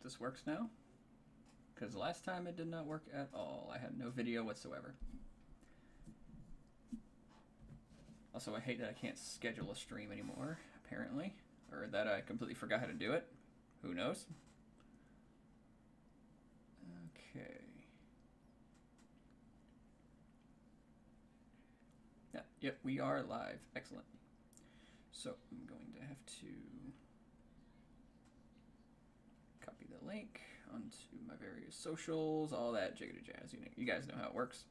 this works now. Because last time it did not work at all. I had no video whatsoever. Also, I hate that I can't schedule a stream anymore, apparently. Or that I completely forgot how to do it. Who knows? Okay. Yeah, yep, we are live. Excellent. So I'm going to have to copy the link onto my various socials, all that jiggity jazz. You guys know how it works.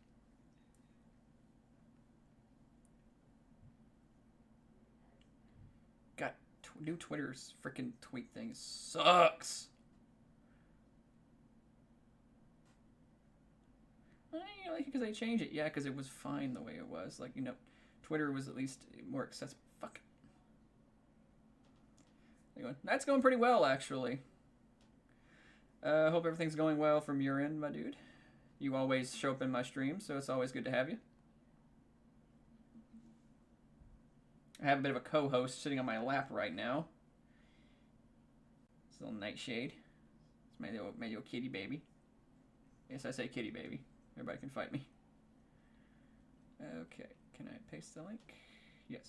God, new Twitter's freaking tweet thing sucks. I like it because they changed it. Yeah, because it was fine the way it was. Like, you know, Twitter was at least more accessible. Fuck. Anyway, that's going pretty well, actually. Hope everything's going well from your end, my dude. You always show up in my stream, so it's always good to have you. I have a bit of a co-host sitting on my lap right now. It's a little Nightshade. It's my little kitty baby. Yes, I say kitty baby. Everybody can fight me. Okay, can I paste the link? Yes,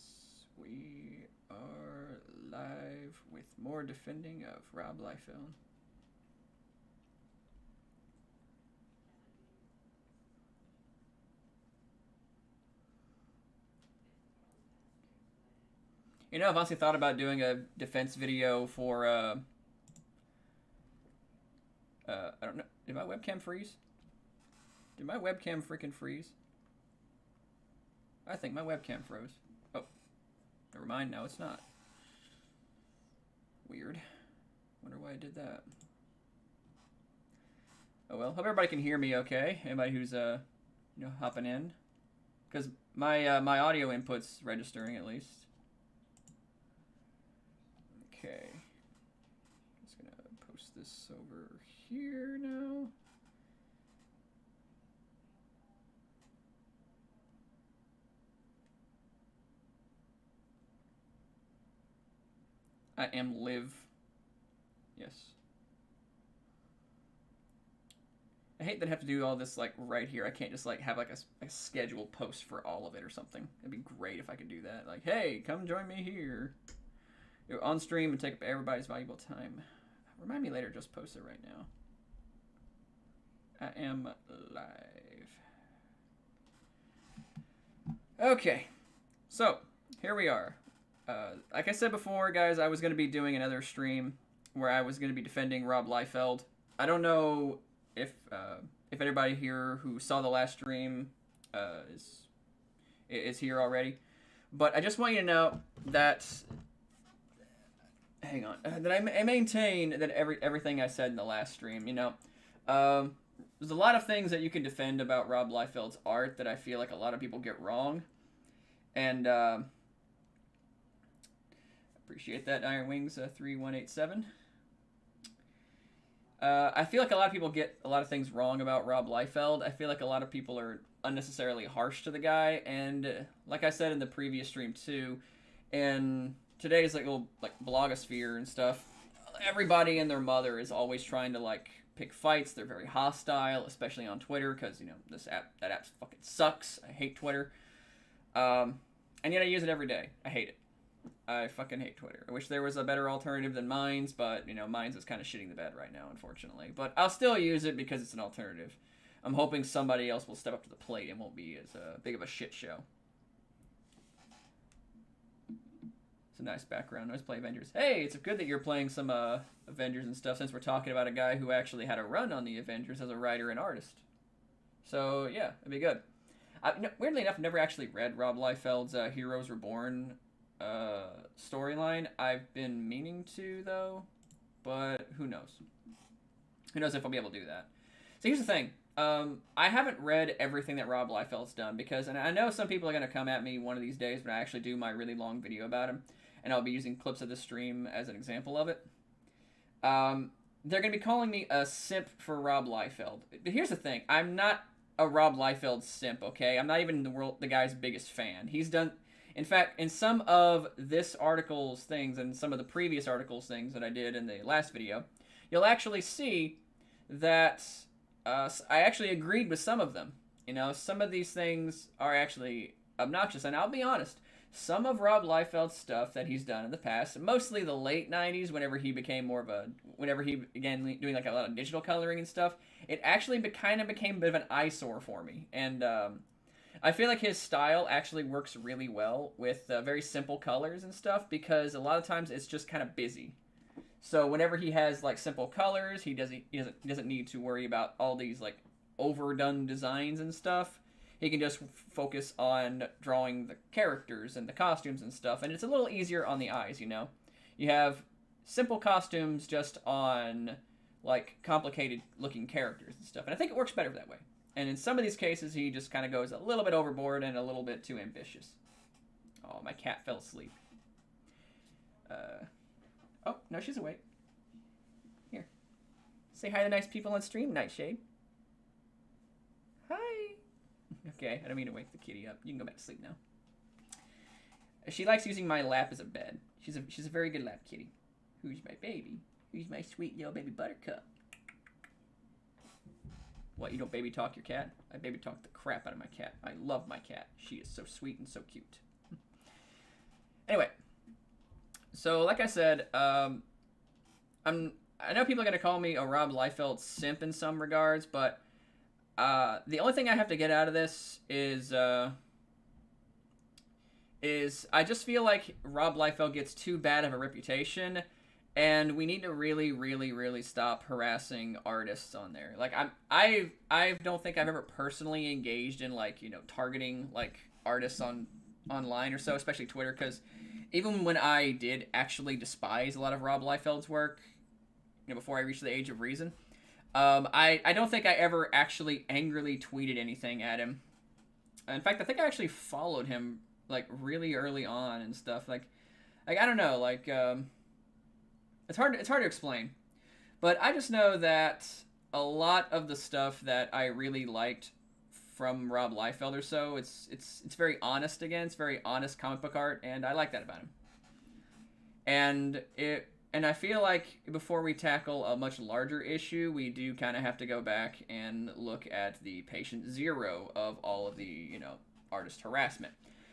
we are live with more defending of Rob Liefeld. You know, I've honestly thought about doing a defense video for, I don't know, did my webcam freeze? Did my webcam freaking freeze? I think my webcam froze. Oh, never mind, no it's not. Weird. Wonder why I did that. Oh well, hope everybody can hear me okay. Anybody who's, you know, hopping in. Because my, my audio input's registering at least. Okay, just gonna post this over here now. I am live. Yes. I hate that I have to do all this like right here. I can't just like have like a scheduled post for all of it or something. It'd be great if I could do that. Like, hey, come join me here. You're on stream and take up everybody's valuable time. Remind me later, just post it right now. I am live. Okay, so here we are. Like I said before, guys, I was going to be doing another stream where I was going to be defending Rob Liefeld. I don't know if anybody here who saw the last stream is here already, but I just want you to know that. Hang on. That I maintain that everything I said in the last stream, you know, there's a lot of things that you can defend about Rob Liefeld's art that I feel like a lot of people get wrong, and appreciate that, Iron Wings 3187. I feel like a lot of people get a lot of things wrong about Rob Liefeld. I feel like a lot of people are unnecessarily harsh to the guy, and like I said in the previous stream too, and today's like little like blogosphere and stuff, everybody and their mother is always trying to like pick fights. They're very hostile, especially on Twitter, because you know that app fucking sucks. I hate Twitter, and yet I use it every day. I hate it. I fucking hate Twitter. I wish there was a better alternative than Minds, but you know Minds is kind of shitting the bed right now, unfortunately. But I'll still use it because it's an alternative. I'm hoping somebody else will step up to the plate and won't be as big of a shit show. It's a nice background. Let's play Avengers. Hey, it's good that you're playing some Avengers and stuff, since we're talking about a guy who actually had a run on the Avengers as a writer and artist. So, yeah, it'd be good. Weirdly enough, I've never actually read Rob Liefeld's Heroes Reborn storyline. I've been meaning to, though, but who knows? Who knows if I'll be able to do that. So here's the thing. I haven't read everything that Rob Liefeld's done because, and I know some people are going to come at me one of these days when I actually do my really long video about him, and I'll be using clips of this stream as an example of it. They're going to be calling me a simp for Rob Liefeld. But here's the thing. I'm not a Rob Liefeld simp, okay? I'm not even the guy's biggest fan. He's done... In fact, in some of this article's things and some of the previous articles things that I did in the last video, you'll actually see that I actually agreed with some of them. You know, some of these things are actually obnoxious, and I'll be honest, some of Rob Liefeld's stuff that he's done in the past, mostly the late 90s, whenever he became more of a, whenever he began doing like a lot of digital coloring and stuff, it actually kind of became a bit of an eyesore for me. And I feel like his style actually works really well with very simple colors and stuff, because a lot of times it's just kind of busy. So whenever he has like simple colors, he doesn't need to worry about all these like overdone designs and stuff. He can just focus on drawing the characters and the costumes and stuff, and it's a little easier on the eyes, you know? You have simple costumes just on, like, complicated looking characters and stuff, and I think it works better that way. And in some of these cases, he just kind of goes a little bit overboard and a little bit too ambitious. Oh, my cat fell asleep. Oh, no, she's awake. Here. Say hi to nice people on stream, Nightshade. Hi. Okay, I don't mean to wake the kitty up. You can go back to sleep now. She likes using my lap as a bed. She's a very good lap kitty. Who's my baby? Who's my sweet little baby Buttercup? What, you don't baby talk your cat? I baby talk the crap out of my cat. I love my cat. She is so sweet and so cute. Anyway, so like I said, I know people are gonna call me a Rob Liefeld simp in some regards, but the only thing I have to get out of this is I just feel like Rob Liefeld gets too bad of a reputation, and we need to really, really, really stop harassing artists on there. Like I don't think I've ever personally engaged in like, you know, targeting like artists online or so, especially Twitter, because even when I did actually despise a lot of Rob Liefeld's work, you know, before I reached the age of reason, I don't think I ever actually angrily tweeted anything at him. In fact, I think I actually followed him like really early on and stuff. Like I don't know, like it's hard to explain, but I just know that a lot of the stuff that I really liked from Rob Liefeld or so, it's very honest again. It's very honest comic book art, and I like that about him. And I feel like before we tackle a much larger issue, we do kind of have to go back and look at the patient zero of all of the, you know, artist harassment.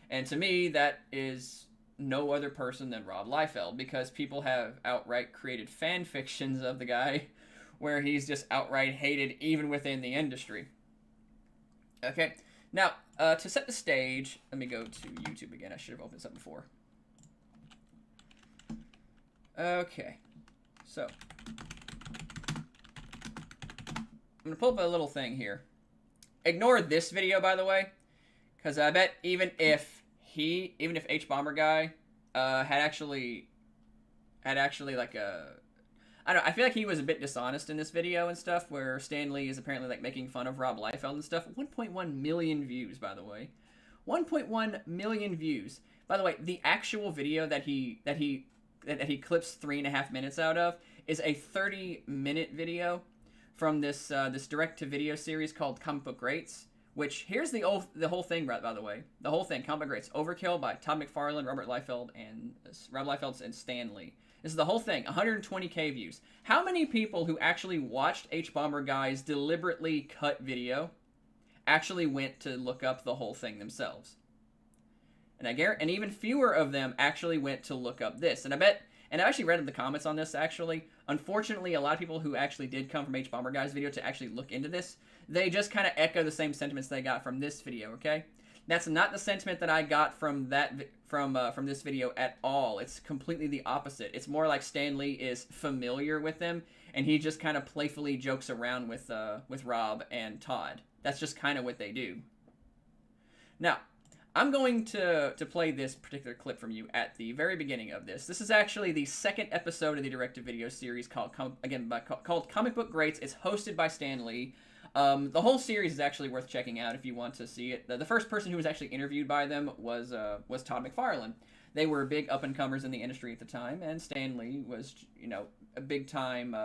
And to me, that is no other person than Rob Liefeld, because people have outright created fan fictions of the guy where he's just outright hated even within the industry. Okay, now, to set the stage, let me go to YouTube again. I should have opened this up before. Okay, so I'm going to pull up a little thing here. Ignore this video, by the way, because I bet even if Hbomberguy had actually like I don't know, I feel like he was a bit dishonest in this video and stuff, where Stan Lee is apparently like making fun of Rob Liefeld and stuff. 1.1 million views, by the way. 1.1 million views. By the way, the actual video that he clips 3.5 minutes out of is a 30-minute video from this direct-to-video series called Comic Book Greats. Which, here's the whole thing, by the way. The whole thing, Comic Book Greats, Overkill by Todd McFarlane, Rob Liefeld, and Stan Lee. This is the whole thing, 120k views. How many people who actually watched Hbomberguy's deliberately cut video actually went to look up the whole thing themselves? And even fewer of them actually went to look up this. And I actually read in the comments on this, actually. Unfortunately, a lot of people who actually did come from Hbomberguy's video to actually look into this, they just kind of echo the same sentiments they got from this video, okay? That's not the sentiment that I got from from this video at all. It's completely the opposite. It's more like Stan Lee is familiar with them, and he just kind of playfully jokes around with Rob and Todd. That's just kind of what they do. Now, I'm going to play this particular clip from you at the very beginning of this. This is actually the second episode of the direct-to-video series called Comic Book Greats. It's hosted by Stan Lee. The whole series is actually worth checking out if you want to see it. The first person who was actually interviewed by them was Todd McFarlane. They were big up-and-comers in the industry at the time, and Stan Lee was, you know, a big-time...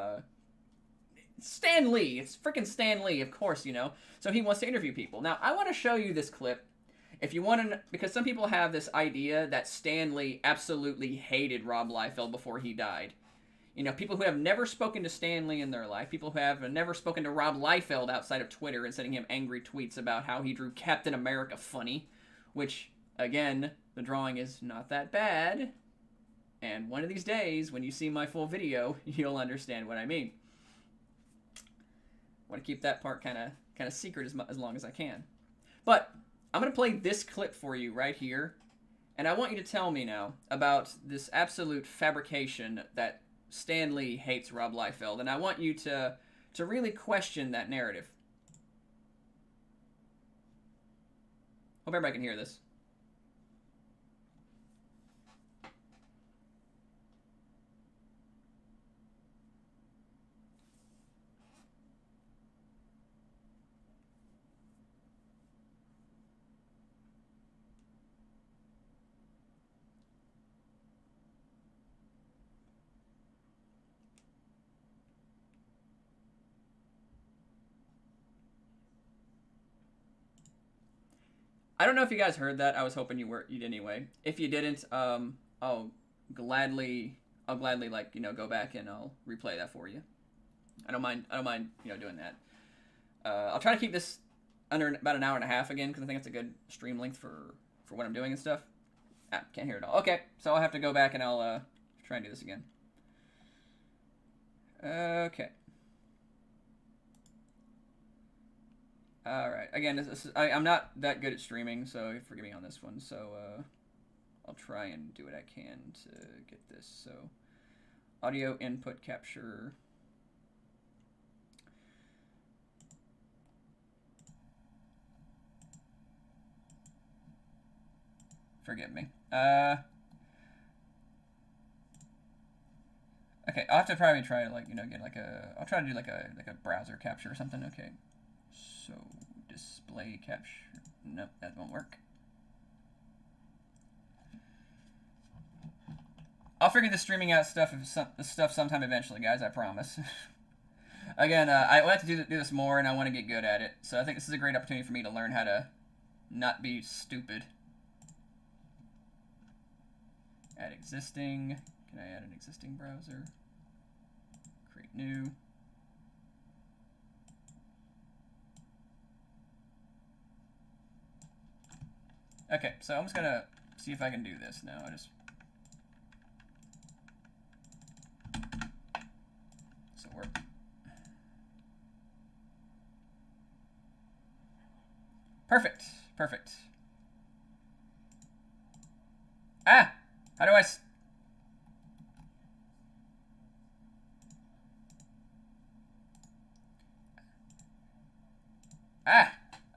Stan Lee! It's freaking Stan Lee, of course, you know. So he wants to interview people. Now, I want to show you this clip. If you want to, because some people have this idea that Stan Lee absolutely hated Rob Liefeld before he died. You know, people who have never spoken to Stan Lee in their life, people who have never spoken to Rob Liefeld outside of Twitter and sending him angry tweets about how he drew Captain America funny, which, again, the drawing is not that bad. And one of these days, when you see my full video, you'll understand what I mean. I want to keep that part kind of secret as long as I can. But I'm going to play this clip for you right here. And I want you to tell me now about this absolute fabrication that Stan Lee hates Rob Liefeld, and I want you to really question that narrative. Hope everybody can hear this. I don't know if you guys heard that. I was hoping you did anyway. If you didn't, I'll gladly like, you know, go back and I'll replay that for you. I don't mind, you know, doing that. I'll try to keep this under about an hour and a half again, because I think it's a good stream length for what I'm doing and stuff. Can't hear it all. Okay, so I'll have to go back and I'll try and do this again. Okay. Alright, again, I'm not that good at streaming, so forgive me on this one, so I'll try and do what I can to get this. So, audio input capture. Forgive me. Okay, I'll have to probably try to, like, you know, get like I'll try to do like a browser capture or something. Okay. So, display capture. Nope, that won't work. I'll figure the streaming out stuff sometime eventually, guys. I promise. Again, I want to do this more, and I want to get good at it. So I think this is a great opportunity for me to learn how to not be stupid. Add existing. Can I add an existing browser? Create new. Okay, so I'm just gonna see if I can do this now. This will work. Perfect, perfect. Ah, how do I?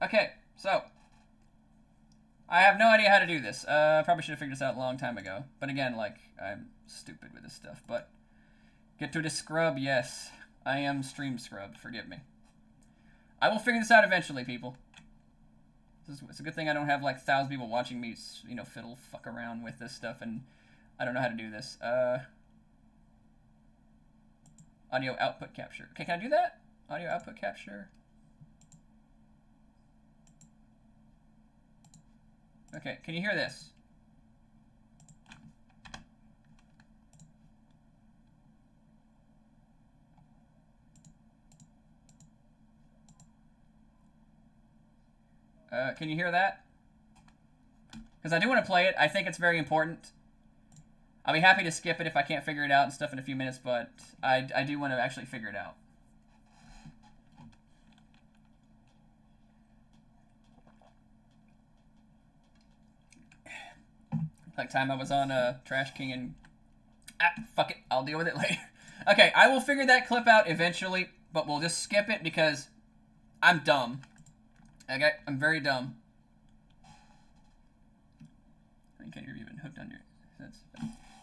Okay, so. I have no idea how to do this. Probably should have figured this out a long time ago. But again, like, I'm stupid with this stuff. But get to the scrub, yes. I am stream scrubbed, forgive me. I will figure this out eventually, people. It's a good thing I don't have, like, 1,000 people watching me, you know, fuck around with this stuff, and I don't know how to do this. Audio output capture. Okay, can I do that? Audio output capture. Okay, can you hear this? Can you hear that? Because I do want to play it. I think it's very important. I'll be happy to skip it if I can't figure it out and stuff in a few minutes, but I do want to actually figure it out. Like time I was on Trash King and... fuck it. I'll deal with it later. Okay, I will figure that clip out eventually, but we'll just skip it because I'm dumb. Okay, I'm very dumb. I think you're even hooked on your...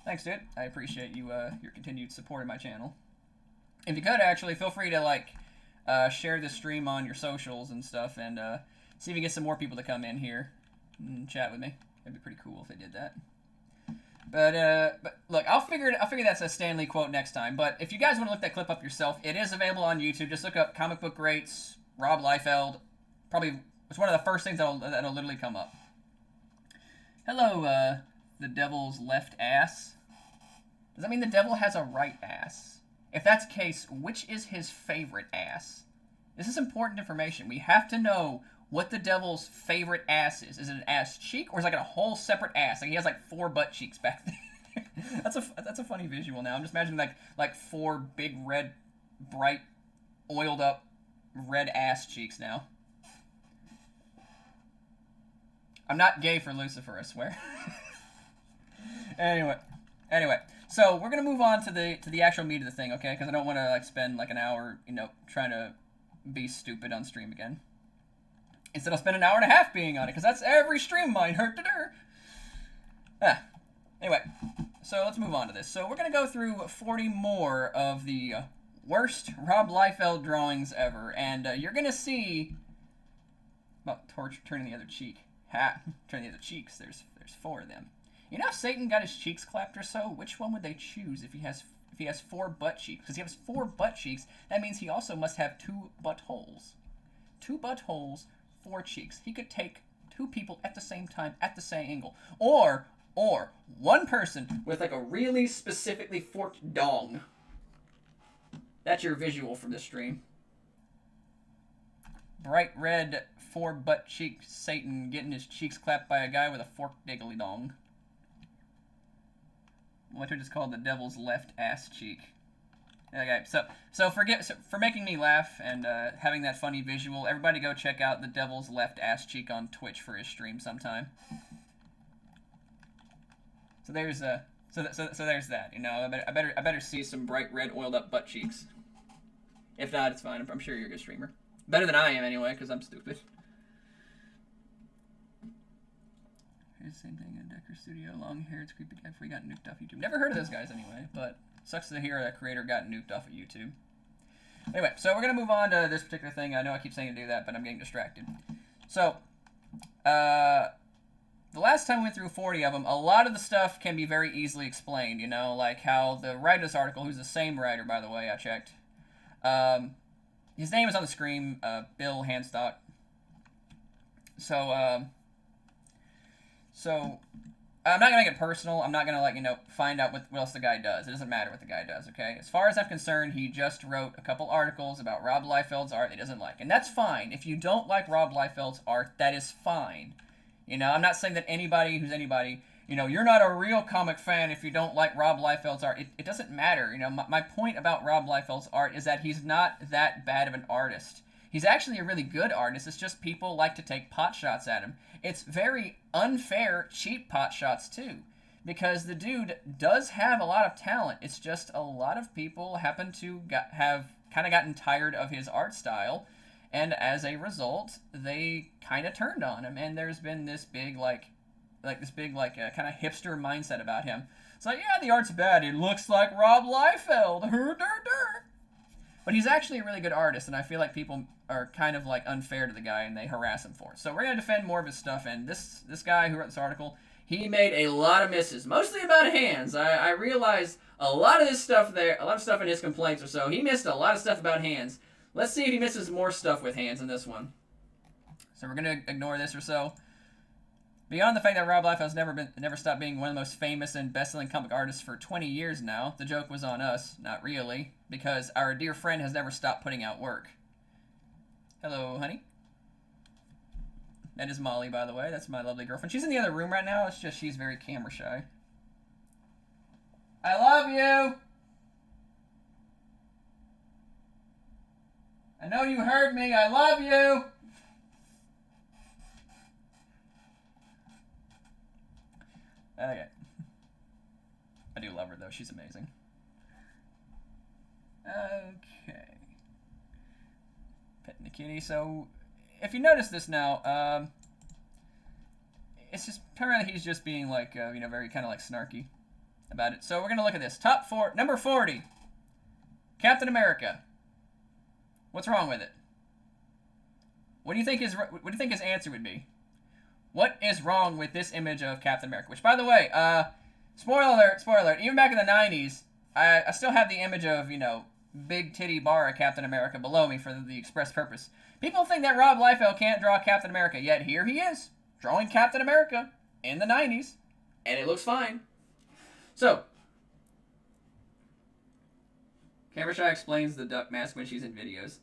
Thanks, dude. I appreciate you your continued support of my channel. If you could, actually, feel free to, like, share this stream on your socials and stuff, and see if you get some more people to come in here and chat with me. That'd be pretty cool if they did that. But look, I'll figure that's a Stan Lee quote next time. But if you guys want to look that clip up yourself, it is available on YouTube. Just look up Comic Book Greats, Rob Liefeld. Probably it's one of the first things that'll literally come up. Hello, the devil's left ass. Does that mean the devil has a right ass? If that's the case, which is his favorite ass? This is important information. We have to know what the devil's favorite ass is. Is it an ass cheek, or is it like a whole separate ass? Like he has like 4 butt cheeks back there. That's a funny visual now. I'm just imagining like 4 big red, bright, oiled up red ass cheeks now. I'm not gay for Lucifer, I swear. Anyway, so we're gonna move on to the actual meat of the thing, okay? Because I don't want to like spend like an hour, trying to be stupid on stream again. Instead, I'll spend an hour and a half being on it, because that's every stream of mine. Anyway, so let's move on to this. So we're gonna go through 40 more of the worst Rob Liefeld drawings ever, and you're gonna see about torch turning the other cheek. Turning the other cheeks. There's 4 of them. You know if Satan got his cheeks clapped or so, which one would they choose if he has 4 butt cheeks? Because he has 4 butt cheeks, that means he also must have 2 buttholes. 2 buttholes, 4 cheeks. He could take 2 people at the same time at the same angle. Or one person with like a really specifically forked dong. That's your visual for this stream. Bright red 4 butt cheek Satan getting his cheeks clapped by a guy with a forked diggly dong. What we just called the devil's left ass cheek. Okay, so for making me laugh and having that funny visual, everybody go check out the devil's left ass cheek on Twitch for his stream sometime. So there's there's that. I better see some bright red oiled up butt cheeks. If not, it's fine. I'm sure you're a good streamer. Better than I am anyway, because I'm stupid. Same thing in Decker Studio. Long-haired, creepy guy before he got nuked off YouTube. Never heard of those guys anyway, but sucks to hear that creator got nuked off of YouTube. Anyway, so we're going to move on to this particular thing. I know I keep saying to do that, but I'm getting distracted. So, the last time we went through 40 of them, a lot of the stuff can be very easily explained, like how the writer of this article, who's the same writer, by the way, I checked. His name is on the screen, Bill Handstock. So, I'm not going to make it personal. I'm not going to, find out what else the guy does. It doesn't matter what the guy does, okay? As far as I'm concerned, he just wrote a couple articles about Rob Liefeld's art that he doesn't like. And that's fine. If you don't like Rob Liefeld's art, that is fine. I'm not saying that anybody who's anybody, you're not a real comic fan if you don't like Rob Liefeld's art. It doesn't matter. My point about Rob Liefeld's art is that he's not that bad of an artist. He's actually a really good artist. It's just people like to take pot shots at him. It's very unfair, cheap pot shots, too. Because the dude does have a lot of talent. It's just a lot of people happen to have kind of gotten tired of his art style. And as a result, they kind of turned on him. And there's been this big, kind of hipster mindset about him. It's like, yeah, the art's bad. It looks like Rob Liefeld. But he's actually a really good artist, and I feel like people are kind of unfair to the guy, and they harass him for it. So we're going to defend more of his stuff, and this guy who wrote this article, he made a lot of misses, mostly about hands. I realized a lot of stuff in his complaints or so, he missed a lot of stuff about hands. Let's see if he misses more stuff with hands in this one. So we're going to ignore this or so. Beyond the fact that Rob Liefeld's never stopped being one of the most famous and best-selling comic artists for 20 years now, the joke was on us, not really, because our dear friend has never stopped putting out work. Hello, honey. That is Molly, by the way. That's my lovely girlfriend. She's in the other room right now. It's just she's very camera shy. I love you! I know you heard me. I love you! Okay. I do love her, though. She's amazing. Okay. Petting the kitty. So, if you notice this now, it's just, apparently he's just being very kind of snarky about it. So, we're going to look at this. Top 4, number 40. Captain America. What's wrong with it? What do you think his answer would be? What is wrong with this image of Captain America? Which, by the way, spoiler alert, even back in the 90s, I still have the image of, big titty bar of Captain America below me for the express purpose. People think that Rob Liefeld can't draw Captain America, yet here he is, drawing Captain America in the 90s, and it looks fine. So, Camera Shy explains the duck mask when she's in videos.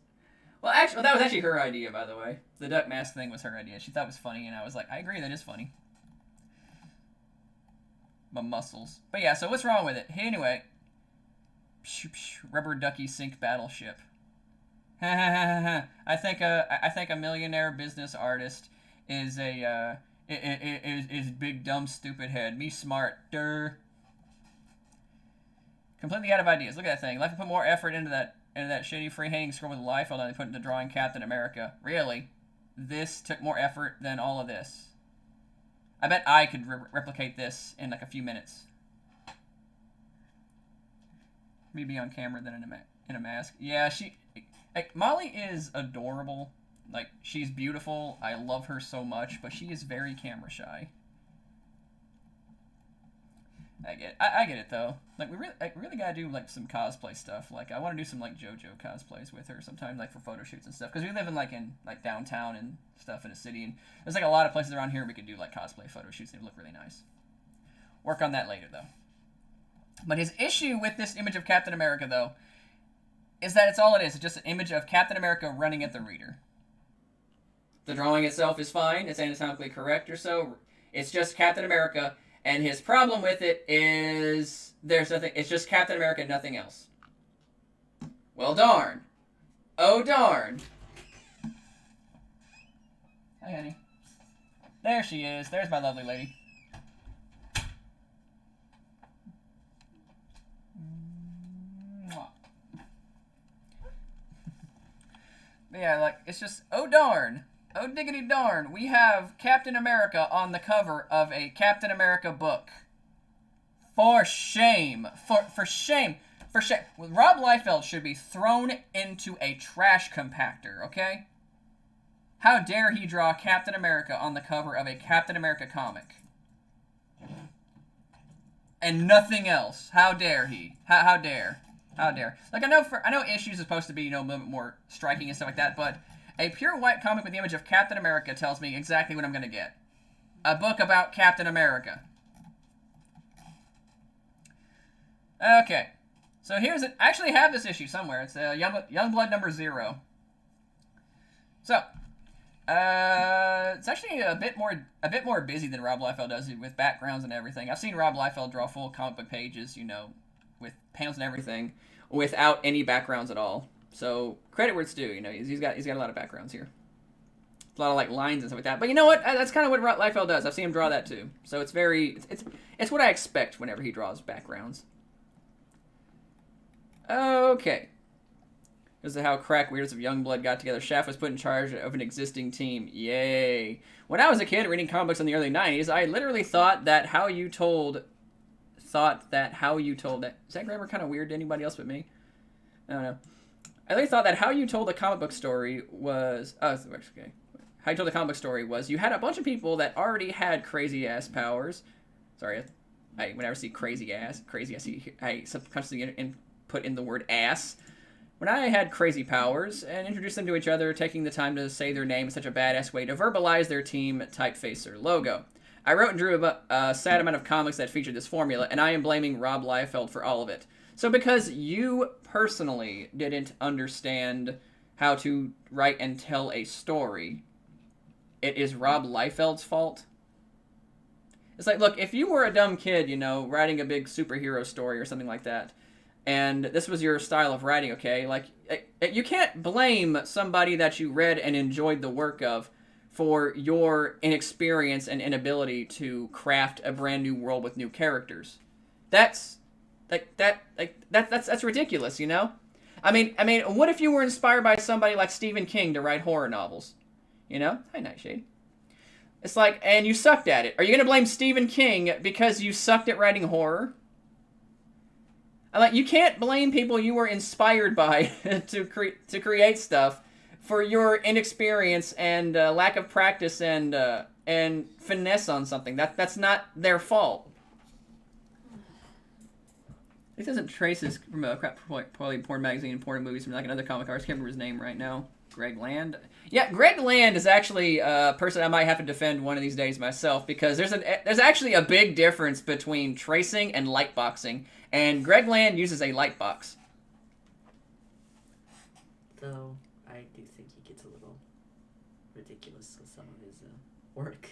Well, actually, that was actually her idea, by the way. The duck mask thing was her idea. She thought it was funny, and I was like, I agree, that is funny. My muscles. But yeah, so what's wrong with it? Hey, anyway. Rubber ducky sink battleship. I think a millionaire business artist is a is big dumb stupid head. Me smart. Durr. Completely out of ideas. Look at that thing. Like to put more effort into that shitty free-hanging scroll with Liefeld than they put into drawing Captain America. Really? This took more effort than all of this. I bet I could replicate this in like a few minutes. Me be on camera than in a mask. Yeah, like, Molly is adorable. Like, she's beautiful. I love her so much, but she is very camera shy. I get it though. Like we really gotta do like some cosplay stuff. Like I want to do some like JoJo cosplays with her sometime, like for photo shoots and stuff. Because we live in like downtown and stuff in a city, and there's like a lot of places around here we could do like cosplay photo shoots. They would look really nice. Work on that later though. But his issue with this image of Captain America though is that it's all it is. It's just an image of Captain America running at the reader. The drawing itself is fine. It's anatomically correct or so. It's just Captain America. And his problem with it is there's nothing. It's just Captain America, nothing else. Well, darn. Oh, darn. Hi, honey. There she is. There's my lovely lady. But yeah, like, it's just, oh, darn. Oh, diggity darn, we have Captain America on the cover of a Captain America book. For shame. For shame. For shame. Rob Liefeld should be thrown into a trash compactor, okay? How dare he draw Captain America on the cover of a Captain America comic? And nothing else. How dare he? How dare? How dare? Like, I know Issues is supposed to be, you know, a little bit more striking and stuff like that, but a pure white comic with the image of Captain America tells me exactly what I'm going to get. A book about Captain America. Okay. So here's it. I actually have this issue somewhere. It's Youngblood number 0. So, it's actually a bit more busy than Rob Liefeld does with backgrounds and everything. I've seen Rob Liefeld draw full comic book pages, you know, with panels and everything, without any backgrounds at all. So credit where it's due, you know, he's got a lot of backgrounds here, a lot of like lines and stuff like that. But you know what? That's kind of what Liefeld does. I've seen him draw that too. So it's what I expect whenever he draws backgrounds. Okay. This is how crack weirdos of Youngblood got together. Shaft was put in charge of an existing team. Yay! When I was a kid reading comic books in the early '90s, I literally thought that how you told that. Is that grammar kind of weird to anybody else but me? I don't know. I really thought that how you told a comic book story was... Oh, okay. How you told a comic book story was you had a bunch of people that already had crazy-ass powers. Sorry, whenever I see crazy, I subconsciously input in the word ass. When I had crazy powers and introduced them to each other, taking the time to say their name in such a badass way to verbalize their team typeface or logo. I wrote and drew a sad amount of comics that featured this formula, and I am blaming Rob Liefeld for all of it. So because you personally didn't understand how to write and tell a story, it is Rob Liefeld's fault? It's like, look, if you were a dumb kid, you know, writing a big superhero story or something like that, and this was your style of writing, okay, like, you can't blame somebody that you read and enjoyed the work of for your inexperience and inability to craft a brand new world with new characters. That's ridiculous, you know? I mean, what if you were inspired by somebody like Stephen King to write horror novels? You know? Hi, Nightshade. It's like, and you sucked at it. Are you going to blame Stephen King because you sucked at writing horror? Like, you can't blame people you were inspired by to create stuff for your inexperience and lack of practice and finesse on something. That's not their fault. This isn't traces from a crap porn magazine and porn movies from like another comic artist. I can't remember his name right now. Greg Land? Yeah, Greg Land is actually a person I might have to defend one of these days myself, because there's actually a big difference between tracing and lightboxing, and Greg Land uses a lightbox. it's a little ridiculous with some of his work.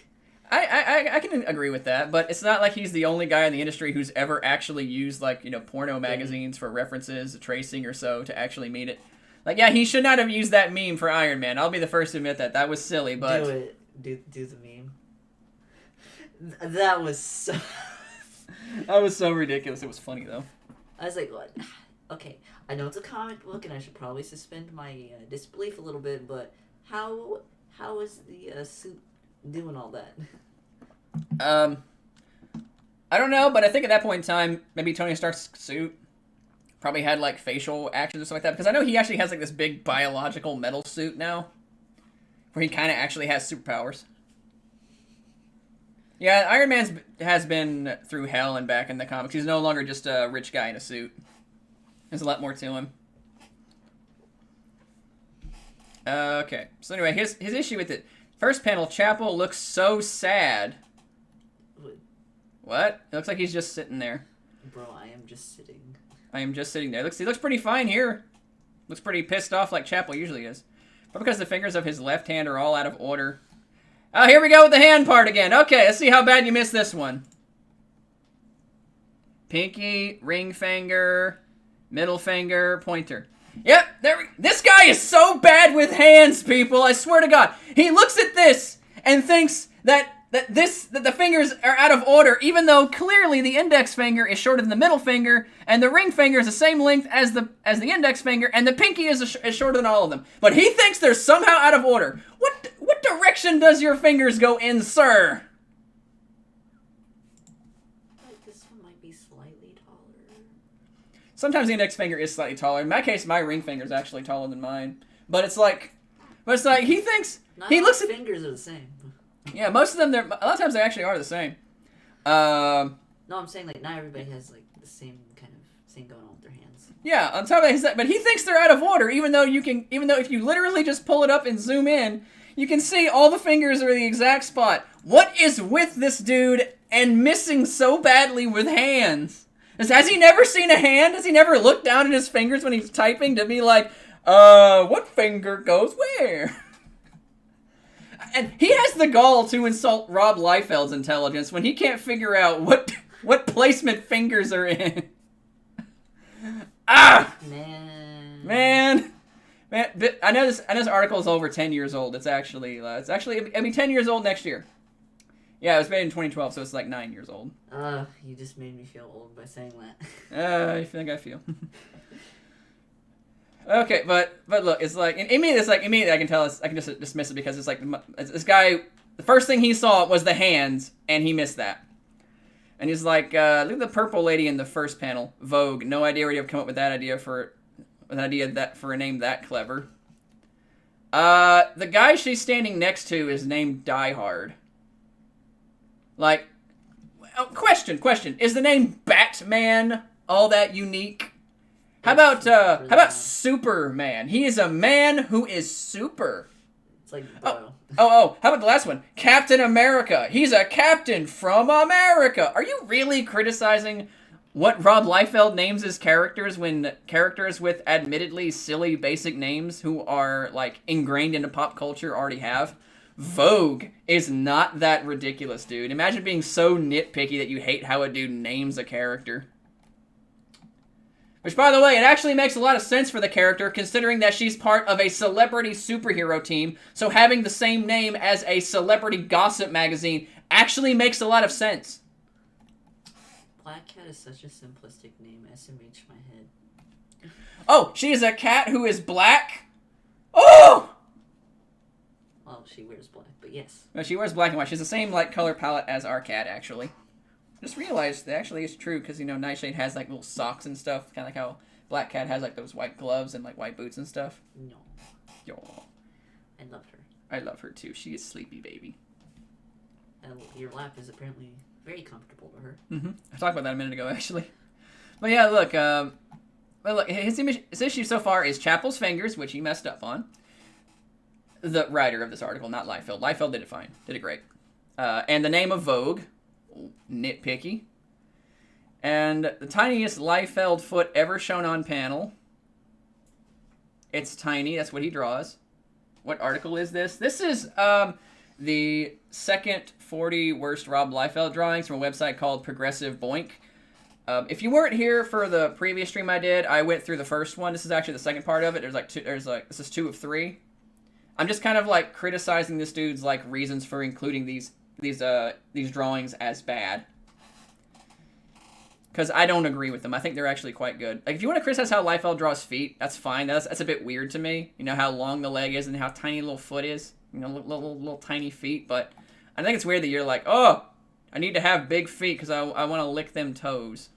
I can agree with that, but it's not like he's the only guy in the industry who's ever actually used, like, porno magazines for references, tracing or so to actually mean it. Like, yeah, he should not have used that meme for Iron Man. I'll be the first to admit that. That was silly, but... Do it. Do the meme. That was so... That was so ridiculous. It was funny, though. I was like, what? Okay, I know it's a comic book, and I should probably suspend my disbelief a little bit, but how is the suit doing all that? I don't know, but I think at that point in time, maybe Tony Stark's suit probably had, like, facial actions or something like that, because I know he actually has, like, this big biological metal suit now, where he kind of actually has superpowers. Yeah, Iron Man has been through hell and back in the comics. He's no longer just a rich guy in a suit. There's a lot more to him. Okay, so anyway, his issue with it. First panel, Chapel looks so sad. What? It looks like he's just sitting there. Bro, I am just sitting. I am just sitting there. He looks pretty fine here. Looks pretty pissed off like Chapel usually is. But because the fingers of his left hand are all out of order. Oh, here we go with the hand part again. Okay, let's see how bad you missed this one. Pinky, ring finger, middle finger, pointer. Yep, this guy is so bad with hands, people. I swear to God. He looks at this and thinks that the fingers are out of order, even though clearly the index finger is shorter than the middle finger, and the ring finger is the same length as the index finger, and the pinky is shorter than all of them. But he thinks they're somehow out of order. What direction does your fingers go in, sir? This one might be slightly taller. Sometimes the index finger is slightly taller. In my case, my ring finger is actually taller than mine. But it's like he thinks he looks at fingers are the same. Yeah, most of them, a lot of times they actually are the same. No, I'm saying, like, not everybody has, like, the same kind of thing going on with their hands. Yeah, on top of that, but he thinks they're out of order, even though if you literally just pull it up and zoom in, you can see all the fingers are the exact spot. What is with this dude and missing so badly with hands? Has he never seen a hand? Has he never looked down at his fingers when he's typing to be like, what finger goes where? And he has the gall to insult Rob Liefeld's intelligence when he can't figure out what placement fingers are in. Ah! Man. I know this article is over 10 years old. It's actually it'll be 10 years old next year. Yeah, it was made in 2012, so it's like 9 years old. You just made me feel old by saying that. I think I feel. Okay, but look, it's like immediately I can tell I can just dismiss it because it's like this guy. The first thing he saw was the hands, and he missed that. And he's like, look at the purple lady in the first panel, Vogue. No idea where you have come up with that idea for a name that clever. The guy she's standing next to is named Die Hard. Like, question: is the name Batman all that unique? How about Superman? He is a man who is super. It's like how about the last one? Captain America. He's a captain from America. Are you really criticizing what Rob Liefeld names his characters when characters with admittedly silly basic names who are like ingrained into pop culture already have? Vogue is not that ridiculous, dude. Imagine being so nitpicky that you hate how a dude names a character. Which, by the way, it actually makes a lot of sense for the character, considering that she's part of a celebrity superhero team, so having the same name as a celebrity gossip magazine actually makes a lot of sense. Black Cat is such a simplistic name, SMH my head. Oh, she is a cat who is black? Oh! Well, she wears black, but yes. No, she wears black and white. She's the same, like, color palette as our cat, actually. Just realized that actually is true because, Nightshade has, like, little socks and stuff. Kind of like how Black Cat has, like, those white gloves and, like, white boots and stuff. No. Yo. I love her. I love her, too. She is sleepy, baby. And your lap is apparently very comfortable to her. Mm-hmm. I talked about that a minute ago, actually. But, yeah, look, his issue so far is Chapel's fingers, which he messed up on. The writer of this article, not Liefeld. Liefeld did it fine. Did it great. And the name of Vogue. Nitpicky. And the tiniest Liefeld foot ever shown on panel. It's tiny. That's what he draws. what article is this? This is the second 40 worst Rob Liefeld drawings from a website called Progressive Boink. If you weren't here for the previous stream I did, I went through the first one. This is actually the second part of it. This is 2 of 3. I'm just kind of like criticizing this dude's like reasons for including these drawings as bad. Because I don't agree with them. I think they're actually quite good. Like, if you want to criticize how Liefeld draws feet, that's fine. That's a bit weird to me. You know, how long the leg is and how tiny the little foot is. You know, little tiny feet. But I think it's weird that you're like, oh, I need to have big feet because I want to lick them toes.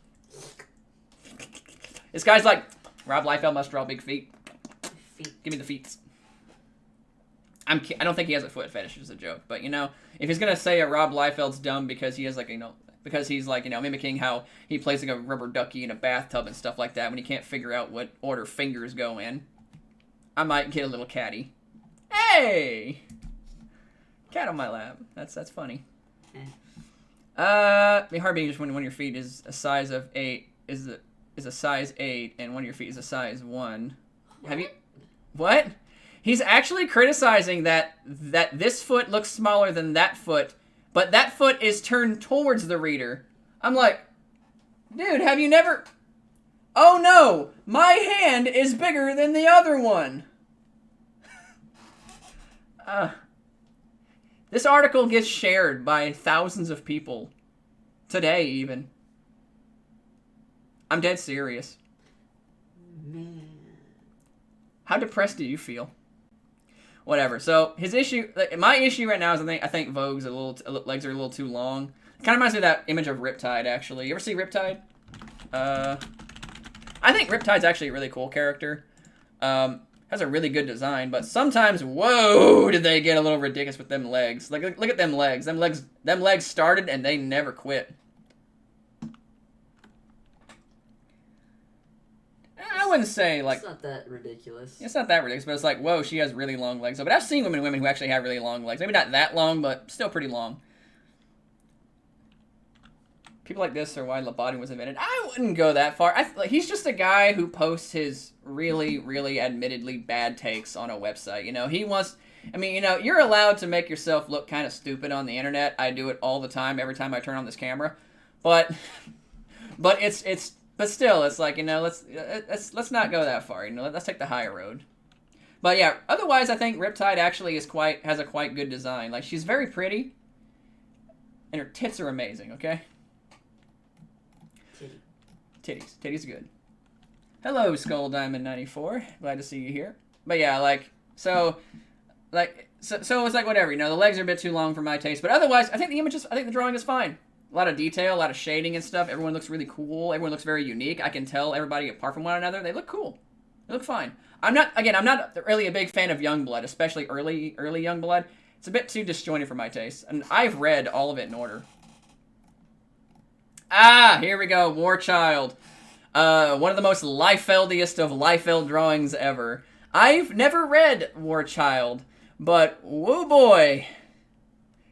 This guy's like, Rob Liefeld must draw big feet. Give me the feet. I don't think he has a foot fetish. It's a joke. But, you know, if he's going to say Rob Liefeld's dumb because he has, like, you know, because he's, like, you know, mimicking how he plays like a rubber ducky in a bathtub and stuff like that when he can't figure out what order fingers go in, I might get a little catty. Hey! Cat on my lap. That's funny. The hard being just when your feet is a size of 8 is a size 8 and one of your feet is a size 1. Have you... What? He's actually criticizing that this foot looks smaller than that foot, but that foot is turned towards the reader. I'm like, dude, have you never... Oh no! My hand is bigger than the other one! This article gets shared by thousands of people. Today, even. I'm dead serious. Man. How depressed do you feel? Whatever. So his issue, my issue right now is I think Vogue's legs are a little too long. It kind of reminds me of that image of Riptide. Actually, you ever see Riptide? I think Riptide's actually a really cool character. Has a really good design, but sometimes, whoa, did they get a little ridiculous with them legs? Like, look at them legs. Them legs started and they never quit. I wouldn't say, like... It's not that ridiculous. It's not that ridiculous, but it's like, whoa, she has really long legs. But I've seen women who actually have really long legs. Maybe not that long, but still pretty long. People like this are why lobotomy was invented. I wouldn't go that far. He's just a guy who posts his really, really admittedly bad takes on a website. You know, he wants... I mean, you know, you're allowed to make yourself look kind of stupid on the internet. I do it all the time, every time I turn on this camera. But still, it's like, you know, let's not go that far. You know, let's take the higher road. But yeah, otherwise, I think Riptide actually has a quite good design. Like, she's very pretty, and her tits are amazing. Okay. Titty's good. Hello, Skull Diamond 94. Glad to see you here. But yeah, so it's like whatever. You know, the legs are a bit too long for my taste, but otherwise, I think the drawing is fine. A lot of detail, a lot of shading and stuff. Everyone looks really cool. Everyone looks very unique. I can tell everybody apart from one another. They look cool. They look fine. I'm not really a big fan of Youngblood, especially early Youngblood. It's a bit too disjointed for my taste, and I've read all of it in order. Ah, here we go. War Child. One of the most Liefeldiest of Liefeld drawings ever. I've never read War Child, but woo boy.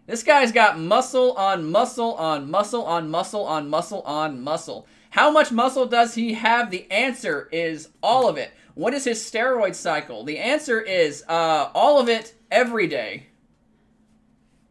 This guy's got muscle on muscle on muscle on muscle on muscle on muscle. How much muscle does he have? The answer is all of it. What is his steroid cycle? The answer is all of it every day.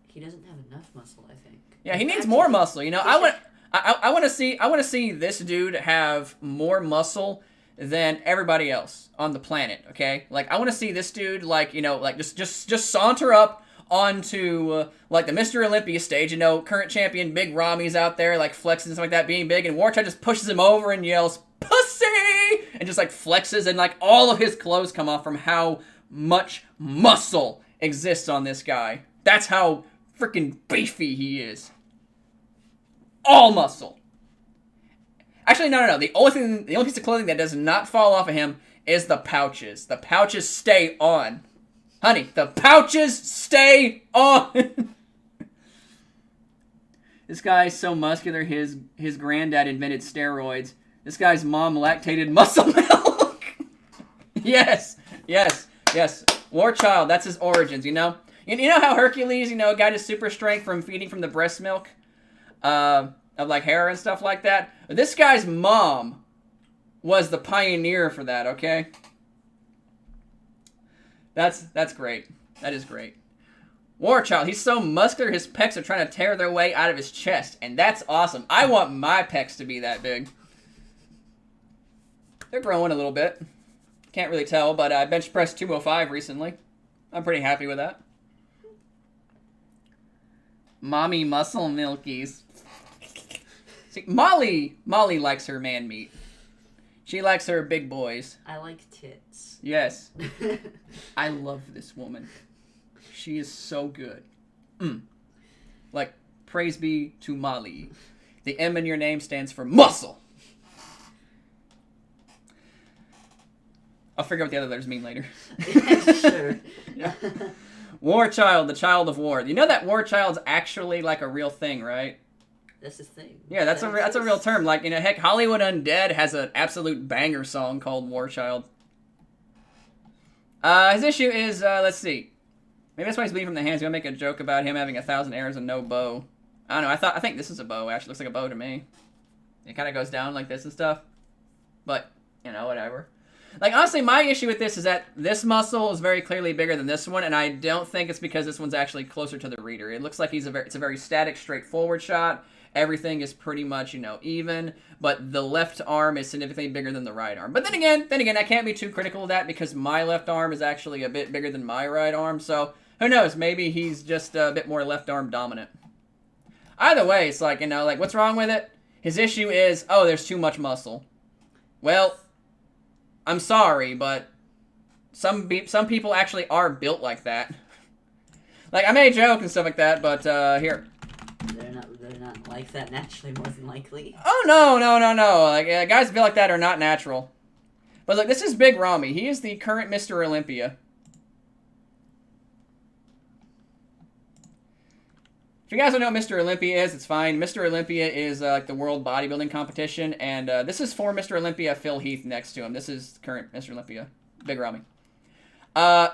He doesn't have enough muscle, I think. Yeah, he needs more muscle. You know, I want to see this dude have more muscle than everybody else on the planet. Okay, like I want to see this dude like, you know, like just saunter up onto like the Mr. Olympia stage. You know, current champion Big Rami's out there like flexing and stuff like that, being big, and Warchild just pushes him over and yells "Pussy!" and just like flexes, and like all of his clothes come off from how much muscle exists on this guy. That's how freaking beefy he is. All muscle. Actually, no. The only piece of clothing that does not fall off of him is the pouches. The pouches stay on. Honey, the pouches stay on. This guy's so muscular, his granddad invented steroids. This guy's mom lactated muscle milk. Yes. War Child, that's his origins, you know? You know how Hercules, you know, got his super strength from feeding from the breast milk? Of like hair and stuff like that. This guy's mom was the pioneer for that, okay? That's great. That is great. War Child, he's so muscular his pecs are trying to tear their way out of his chest, and that's awesome. I want my pecs to be that big. They're growing a little bit. Can't really tell, but I bench pressed 205 recently. I'm pretty happy with that. Mommy muscle milkies. See, Molly likes her man meat. She likes her big boys. I like tits. Yes. I love this woman. She is so good. Like, praise be to Molly. The M in your name stands for muscle. I'll figure out what the other letters mean later. Sure. Yeah. War Child, the child of war. You know that War Child's actually like a real thing, right? That's his thing. Yeah, that's a real term. Like, heck, Hollywood Undead has an absolute banger song called War Child. His issue is, let's see. Maybe that's why he's bleeding from the hands. He's gonna make a joke about him having 1,000 arrows and no bow. I don't know. I think this is a bow. Actually, looks like a bow to me. It kind of goes down like this and stuff. But whatever. Like, honestly, my issue with this is that this muscle is very clearly bigger than this one, and I don't think it's because this one's actually closer to the reader. It looks like it's a very static, straightforward shot. Everything is pretty much, even, but the left arm is significantly bigger than the right arm. But then again, I can't be too critical of that because my left arm is actually a bit bigger than my right arm, so who knows? Maybe he's just a bit more left arm dominant. Either way, it's like, what's wrong with it? His issue is, oh, there's too much muscle. Well, I'm sorry, but some people actually are built like that. Like, I made a joke and stuff like that, but here. They're not like that naturally, more than likely. Oh no! Like guys built like that are not natural. But look, this is Big Rami. He is the current Mr. Olympia. If you guys don't know what Mr. Olympia is, it's fine. Mr. Olympia is like the world bodybuilding competition, and this is for Mr. Olympia Phil Heath next to him. This is current Mr. Olympia, Big Rami. As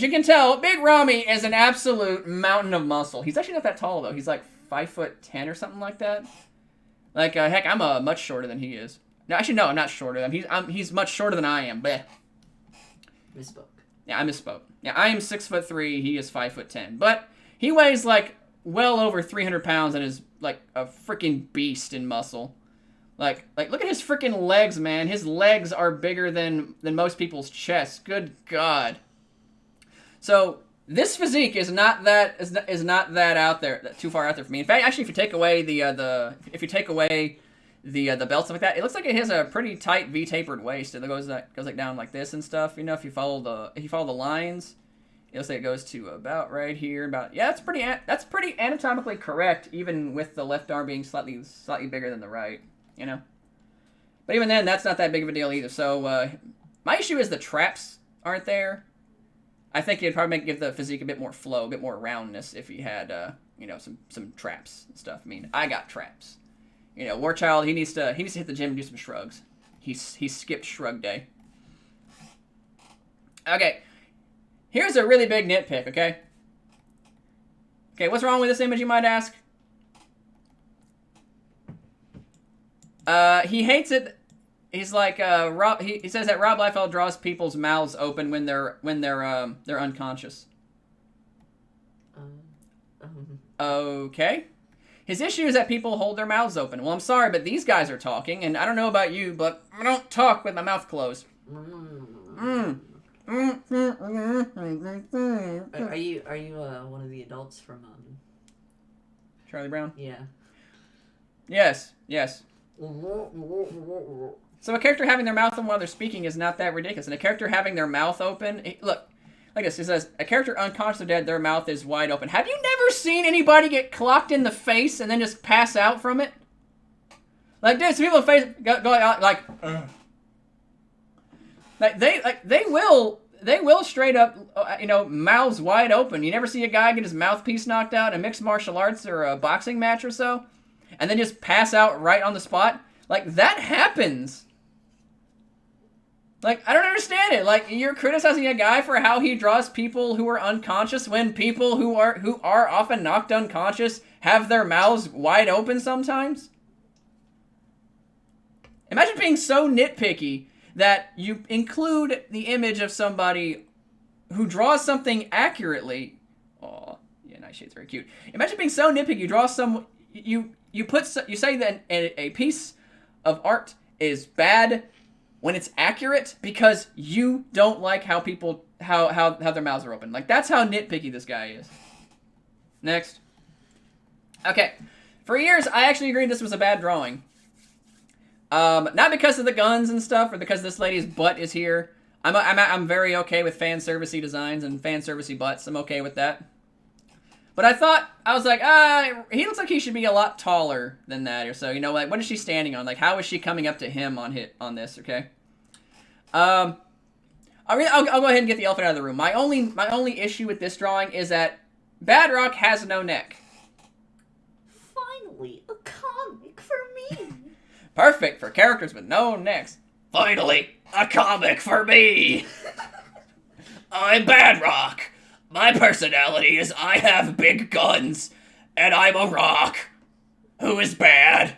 you can tell, Big Rami is an absolute mountain of muscle. He's actually not that tall though. He's like 5'10" or something like that. Like heck, I'm much shorter than he is. No, actually no, I'm not shorter than him. He's much shorter than I am. Bleh. Misspoke. Yeah, I misspoke. Yeah, I am 6'3". He is 5'10". But he weighs like well over 300 pounds and is like a freaking beast in muscle. Like look at his freaking legs, man. His legs are bigger than most people's chests. Good God. So this physique is not that out there, too far out there for me. In fact, actually, if you take away the belt stuff like that, it looks like it has a pretty tight V-tapered waist. It goes like down like this and stuff. If you follow the lines, it looks like it goes to about right here. That's pretty anatomically correct, even with the left arm being slightly bigger than the right. But even then, that's not that big of a deal either. So my issue is the traps aren't there. I think it'd probably give the physique a bit more flow, a bit more roundness if he had, some traps and stuff. I mean, I got traps. War Child, he needs to hit the gym and do some shrugs. He skipped shrug day. Okay, here's a really big nitpick. Okay, what's wrong with this image, you might ask? He hates it. He's like Rob. He says that Rob Liefeld draws people's mouths open when they're unconscious. Okay. His issue is that people hold their mouths open. Well, I'm sorry, but these guys are talking, and I don't know about you, but I don't talk with my mouth closed. Are you one of the adults from Charlie Brown? Yeah. Yes. So a character having their mouth open while they're speaking is not that ridiculous. And a character having their mouth open, look, like this, it says, a character unconscious or dead, their mouth is wide open. Have you never seen anybody get clocked in the face and then just pass out from it? Like, dude, some people face go out like they will straight up, mouths wide open. You never see a guy get his mouthpiece knocked out in a mixed martial arts or a boxing match or so, and then just pass out right on the spot. Like, that happens. Like, I don't understand it. Like, you're criticizing a guy for how he draws people who are unconscious when people who are often knocked unconscious have their mouths wide open sometimes? Imagine being so nitpicky that you include the image of somebody who draws something accurately. Oh, yeah, Nightshade's very cute. Imagine being so nitpicky. You draw some. You say that a piece of art is bad when it's accurate because you don't like how people how their mouths are open. Like, that's how nitpicky this guy is. Next. Okay. For years, I actually agreed this was a bad drawing. Not because of the guns and stuff, or because this lady's butt is here. I'm very okay with fan servicey designs and fan servicey butts. I'm okay with that. But I was like, he looks like he should be a lot taller than that, or so. You know, like, what is she standing on? Like, how is she coming up to him on this? Okay. I'll go ahead and get the elephant out of the room. My only issue with this drawing is that Badrock has no neck. Finally, a comic for me. Perfect for characters with no necks. Finally, a comic for me. I'm Badrock. My personality is I have big guns, and I'm a rock who is bad.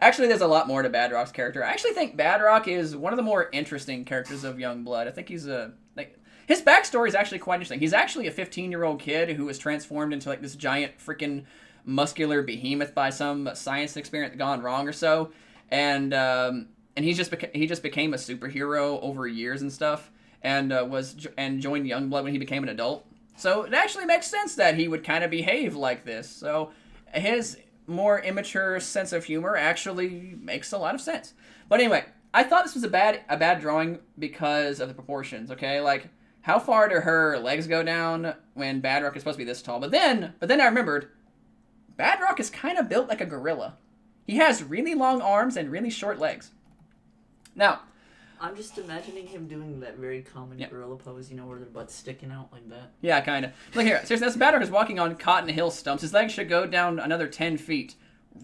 Actually, there's a lot more to Badrock's character. I actually think Badrock is one of the more interesting characters of Youngblood. I think he's his backstory is actually quite interesting. He's actually a 15-year-old kid who was transformed into like this giant freaking muscular behemoth by some science experiment gone wrong or so, and he just became a superhero over years and stuff, and joined Youngblood when he became an adult. So it actually makes sense that he would kind of behave like this. So his more immature sense of humor actually makes a lot of sense. But anyway, I thought this was a bad drawing because of the proportions. Okay, like, how far do her legs go down when Badrock is supposed to be this tall? But then I remembered, Badrock is kind of built like a gorilla. He has really long arms and really short legs. Now, I'm just imagining him doing that very common gorilla pose, you know, where their butt's sticking out like that. Yeah, kind of. Look here. Seriously, this Badrock is walking on Cotton Hill stumps. His legs should go down another 10 feet.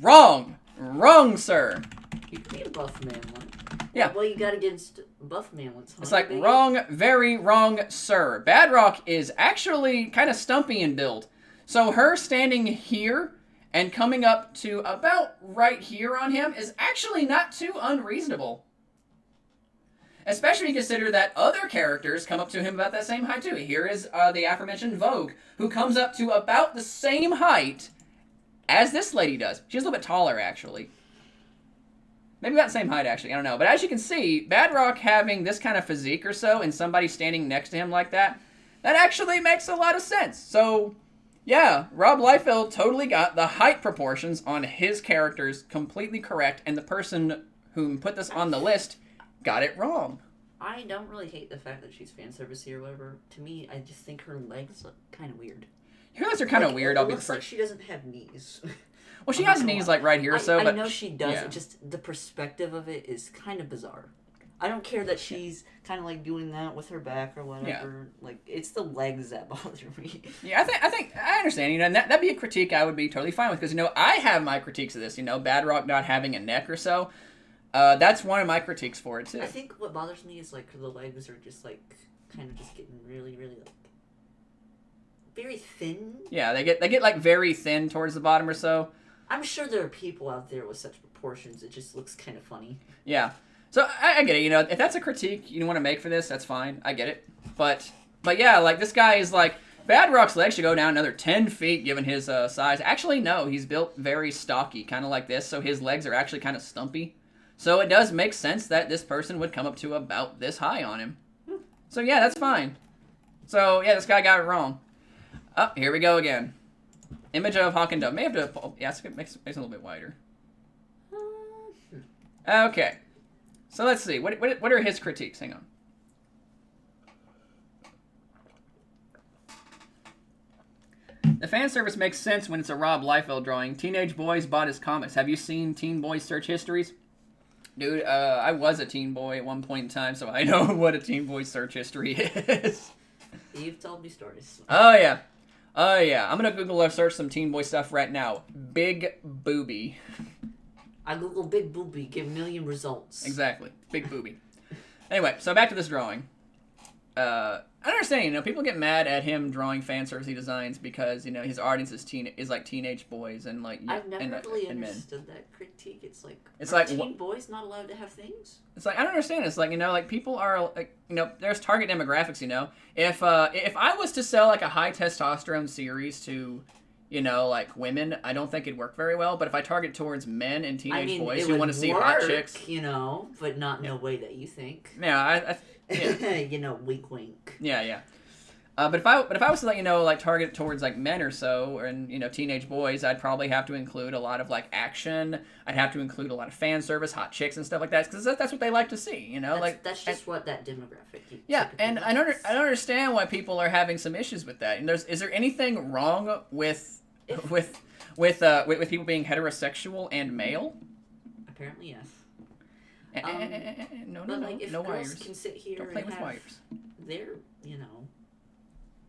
Wrong! Wrong, sir! You can be a buff man one. Yeah. Well, you got against buff man ones. It's like, wrong, very wrong, sir. Badrock is actually kind of stumpy in build. So her standing here and coming up to about right here on him is actually not too unreasonable. Especially consider that other characters come up to him about that same height too. Here is the aforementioned Vogue, who comes up to about the same height as this lady does. She's a little bit taller, actually. Maybe about the same height, actually. I don't know. But as you can see, Badrock having this kind of physique or so and somebody standing next to him like that, that actually makes a lot of sense. So, yeah, Rob Liefeld totally got the height proportions on his characters completely correct, and the person who put this on the list got it wrong. I don't really hate the fact that she's fan servicey or whatever. To me, I just think her legs look kind of weird. Her legs are kind of weird. It looks like she doesn't have knees. Well, she has knees like right here, so. I but know she does. Yeah. It just the perspective of it is kind of bizarre. I don't care that she's kind of like doing that with her back or whatever. Yeah. Like, it's the legs that bother me. Yeah, I think I understand. You know, and that'd be a critique I would be totally fine with, because, you know, I have my critiques of this. You know, Badrock not having a neck or so. That's one of my critiques for it too. I think what bothers me is like the legs are just like kind of just getting really, really like very thin. Yeah, they get like very thin towards the bottom or so. I'm sure there are people out there with such proportions. It just looks kind of funny. Yeah. So I get it. You know, if that's a critique you want to make for this, that's fine. I get it. But yeah, like, this guy is like, Badrock's legs should go down another 10 feet given his size. Actually, no, he's built very stocky, kind of like this, so his legs are actually kind of stumpy. So it does make sense that this person would come up to about this high on him. So yeah, that's fine. So yeah, this guy got it wrong. Oh, here we go again. Image of Hawk and Dove. May have to, yeah, makes it a little bit wider. Okay. So let's see. What are his critiques? Hang on. The fan service makes sense when it's a Rob Liefeld drawing. Teenage boys bought his comics. Have you seen teen boys search histories? Dude, I was a teen boy at one point in time, so I know what a teen boy search history is. You've told me stories. Oh, yeah. Oh, yeah. I'm going to Google search some teen boy stuff right now. Big booby. I Google big booby, get 1,000,000 results. Exactly. Big booby. Anyway, so back to this drawing. I I understand, you know, people get mad at him drawing fan service designs because, you know, his audience is like teenage boys and like I've never really and men. understood that critique. It's It's are like teen boys not allowed to have things? It's like I don't understand. It's like, you know, like people are like, you know, there's target demographics. You know, if I was to sell like a high testosterone series to, you know, like women, I don't think it'd work very well. But if I target towards men and teenage boys who want to see hot chicks, you know, but not in a way that you think. Yeah, yeah. You know, wink, wink. Yeah. But if I was to, like, you know, like target towards like men or so, and, you know, teenage boys, I'd probably have to include a lot of like action. I'd have to include a lot of fan service, hot chicks and stuff like that, because that's what they like to see, you know. That's just what that demographic. Yeah, and I don't understand why people are having some issues with that. And is there anything wrong with people being heterosexual and male? Apparently, yes. No, like, if no girls wires. Can sit here Don't play and with have wires. Their, you know,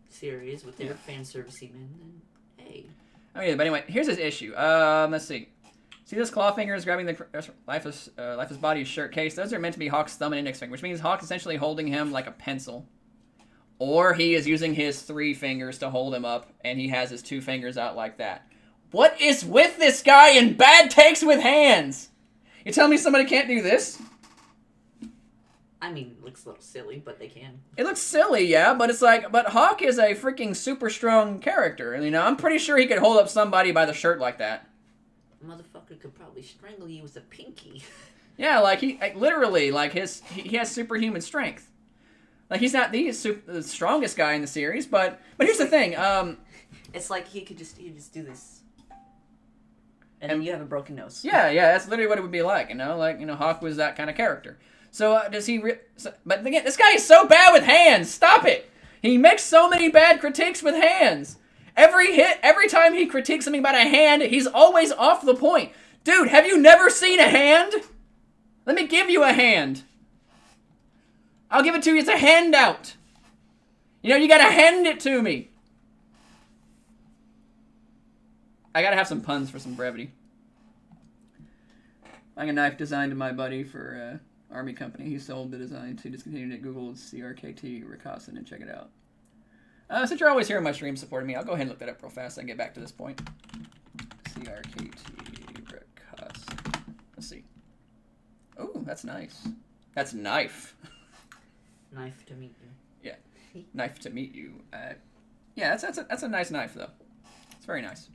series with their fan servicey men, then hey. Oh yeah, but anyway, here's his issue. Let's see. See those claw fingers grabbing the Lifeless Body's shirt case? Those are meant to be Hawk's thumb and index finger, which means Hawk's essentially holding him like a pencil. Or he is using his 3 fingers to hold him up, and he has his 2 fingers out like that. What is with this guy and bad takes with hands? You tell me somebody can't do this? I mean, it looks a little silly, but they can. It looks silly, yeah, but it's like, but Hawk is a freaking super strong character, and, you know, I'm pretty sure he could hold up somebody by the shirt like that. Motherfucker could probably strangle you with a pinky. Yeah, like he has superhuman strength. Like, he's not the strongest guy in the series, but here's the thing. It's like he could just do this, and then you have a broken nose. Yeah, that's literally what it would be like. You know, like, you know, Hawk was that kind of character. So does he? But again, this guy is so bad with hands. Stop it! He makes so many bad critiques with hands. Every time he critiques something about a hand, he's always off the point. Dude, have you never seen a hand? Let me give you a hand. I'll give it to you. It's a handout. You know, you gotta hand it to me. I gotta have some puns for some brevity. Buying a knife designed to my buddy for Army Company. He sold the design to discontinued at Google CRKT Ricassin and check it out. Since you're always here on my stream supporting me, I'll go ahead and look that up real fast and get back to this point. CRKT Ricassin. Let's see. Oh, that's nice. That's knife. Knife to meet you. Yeah, knife to meet you. Yeah, that's a nice knife though. It's very nice.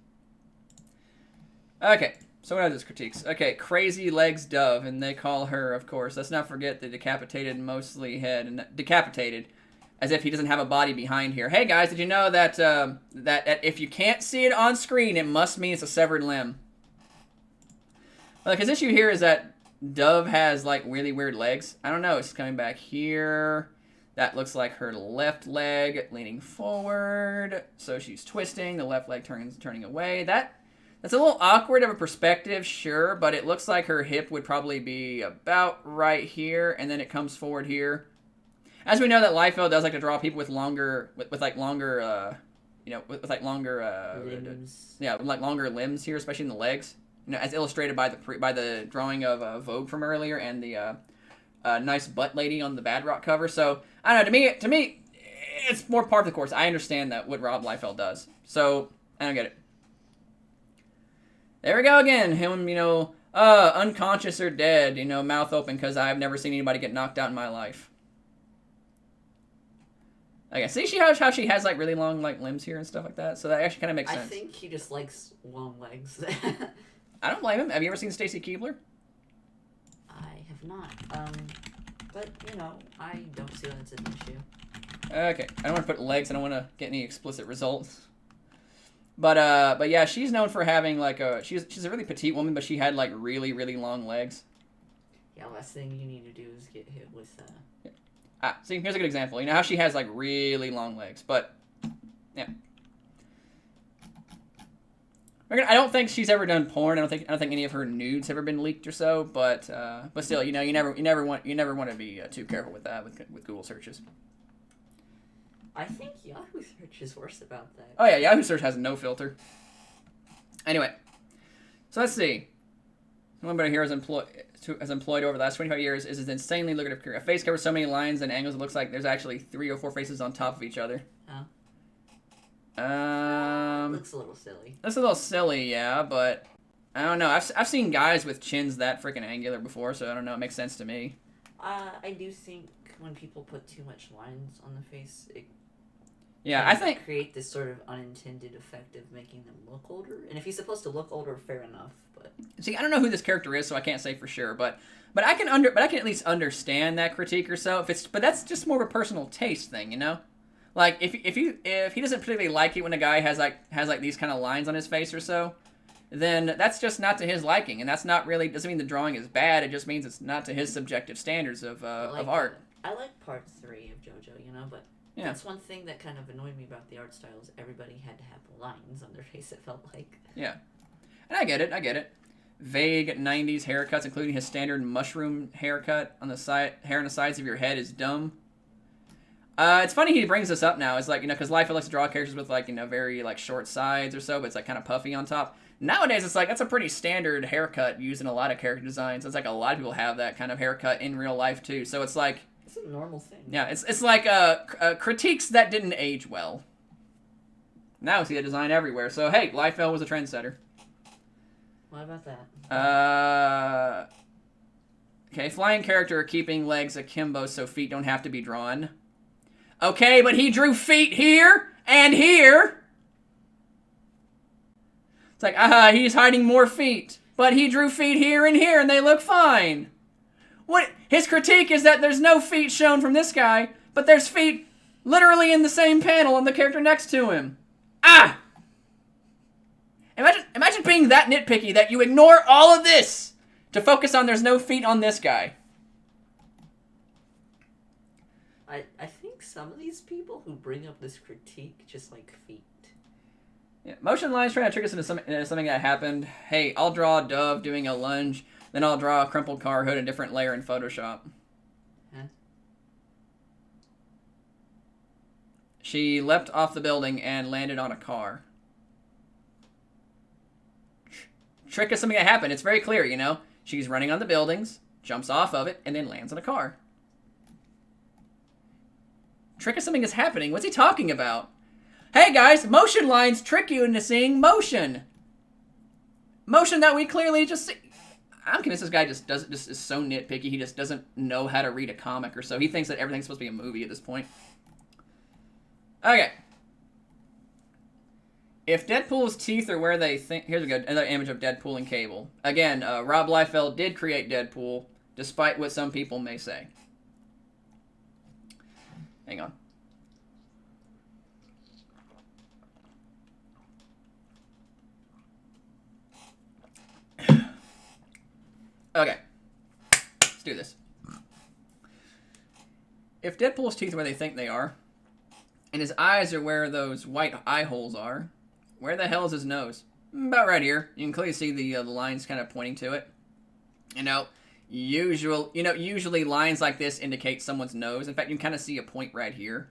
Okay, so what are those critiques? Okay, Crazy Legs Dove, and they call her, of course. Let's not forget the decapitated, mostly head, and decapitated, as if he doesn't have a body behind here. Hey guys, did you know that that if you can't see it on screen, it must mean it's a severed limb? Like, his issue here is that Dove has like really weird legs. I don't know. It's coming back here. That looks like her left leg leaning forward, so she's twisting. The left leg turning away. That's a little awkward of a perspective, sure, but it looks like her hip would probably be about right here, and then it comes forward here. As we know that Liefeld does like to draw people with longer, with longer Limbs. Yeah, like longer limbs here, especially in the legs. You know, as illustrated by the drawing of Vogue from earlier and the nice butt lady on the Bad Rock cover. So I don't know. To me, it's more part of the course. I understand that what Rob Liefeld does. So I don't get it. There we go again. Him, you know, unconscious or dead, you know, mouth open because I've never seen anybody get knocked out in my life. Okay, see how she has like really long like limbs here and stuff like that. So that actually kind of makes sense. I think he just likes long legs. I don't blame him. Have you ever seen Stacy Keibler? I have not. But you know, I don't see that's an issue. Okay, I don't want to put legs. I don't want to get any explicit results. But yeah, she's known for having like she's a really petite woman, but she had like really really long legs. Yeah, last thing you need to do is get hit with. Yeah. See, here's a good example. You know how she has like really long legs, but yeah. I don't think she's ever done porn. I don't think any of her nudes have ever been leaked or so. But still, you know, you never want to be too careful with that with Google searches. I think Yahoo search is worse about that. Oh yeah, Yahoo search has no filter. Anyway, so let's see. One better here has employed over the last 25 years is his insanely lucrative career. A face covers so many lines and angles it looks like there's actually 3 or 4 faces on top of each other. Looks a little silly. That's a little silly, yeah, but I don't know. I've seen guys with chins that freaking angular before, so I don't know. It makes sense to me. I do think when people put too much lines on the face, it I think create this sort of unintended effect of making them look older. And if he's supposed to look older, fair enough. But see, I don't know who this character is, so I can't say for sure. But I can at least understand that critique or so. But that's just more of a personal taste thing, you know. Like if he doesn't particularly like it when a guy has like these kind of lines on his face or so, then that's just not to his liking, and that's not really doesn't mean the drawing is bad. It just means it's not to his subjective standards of art. I like part 3 of JoJo, you know, but that's one thing that kind of annoyed me about the art style is everybody had to have lines on their face. It felt like and I get it. Vague 90s haircuts, including his standard mushroom haircut on the side, hair on the sides of your head is dumb. It's funny he brings this up now. It's like, you know, because Liefeld likes to draw characters with, like, you know, very, like, short sides or so, but it's, like, kind of puffy on top. Nowadays, it's like, that's a pretty standard haircut used in a lot of character designs. It's like a lot of people have that kind of haircut in real life, too. So it's like... It's a normal thing. Yeah, it's like critiques that didn't age well. Now we see that design everywhere. So, hey, Liefeld was a trendsetter. What about that? Okay, flying character keeping legs akimbo so feet don't have to be drawn. Okay, but he drew feet here and here. It's like, he's hiding more feet. But he drew feet here and here and they look fine. What? His critique is that there's no feet shown from this guy, but there's feet literally in the same panel on the character next to him. Imagine being that nitpicky that you ignore all of this to focus on there's no feet on this guy. I think some of these people who bring up this critique just like feet. Yeah, motion lines trying to trick us into something that happened. Hey, I'll draw a dove doing a lunge, then I'll draw a crumpled car hood in a different layer in Photoshop. Huh? She leapt off the building and landed on a car. Trick is something that happened. It's very clear, you know. She's running on the buildings, jumps off of it, and then lands on a car. Trick is something that's happening. What's he talking about? Hey guys, motion lines trick you into seeing motion. Motion that we clearly just see. I'm convinced this guy just is so nitpicky. He just doesn't know how to read a comic or so. He thinks that everything's supposed to be a movie at this point. Okay. If Deadpool's teeth are where they think... Here's another image of Deadpool and Cable. Again, Rob Liefeld did create Deadpool, despite what some people may say. Hang on. Okay. Let's do this. If Deadpool's teeth are where they think they are, and his eyes are where those white eye holes are, where the hell is his nose? About right here. You can clearly see the lines kind of pointing to it. Usually lines like this indicate someone's nose. In fact, you can kind of see a point right here.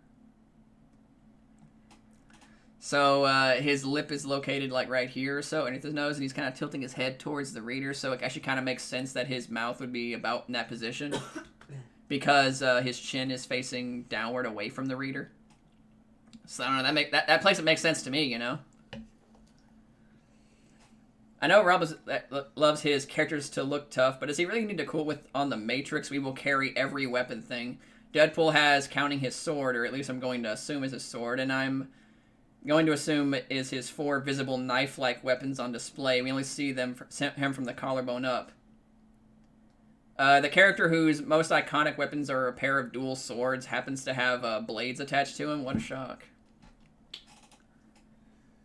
So his lip is located like right here or so underneath his nose, and he's kind of tilting his head towards the reader, so it actually kind of makes sense that his mouth would be about in that position because his chin is facing downward away from the reader. So I don't know, that place it makes sense to me, you know. I know Rob loves his characters to look tough, but does he really need to quote with on the Matrix, "We will carry every weapon" thing? Deadpool has counting his sword, or at least I'm going to assume is his sword, and I'm going to assume is his 4 visible knife-like weapons on display. We only see him from the collarbone up. The character whose most iconic weapons are a pair of dual swords happens to have blades attached to him. What a shock.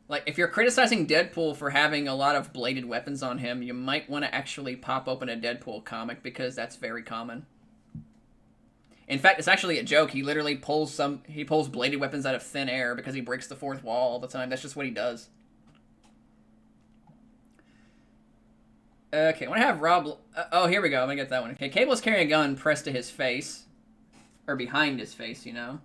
Like, if you're criticizing Deadpool for having a lot of bladed weapons on him, you might want to actually pop open a Deadpool comic, because that's very common. In fact, it's actually a joke. He literally pulls bladed weapons out of thin air because he breaks the fourth wall all the time. That's just what he does. Okay, I want to have Rob... oh, here we go. I'm going to get that one. Okay, Cable's carrying a gun pressed to his face. Or behind his face, you know.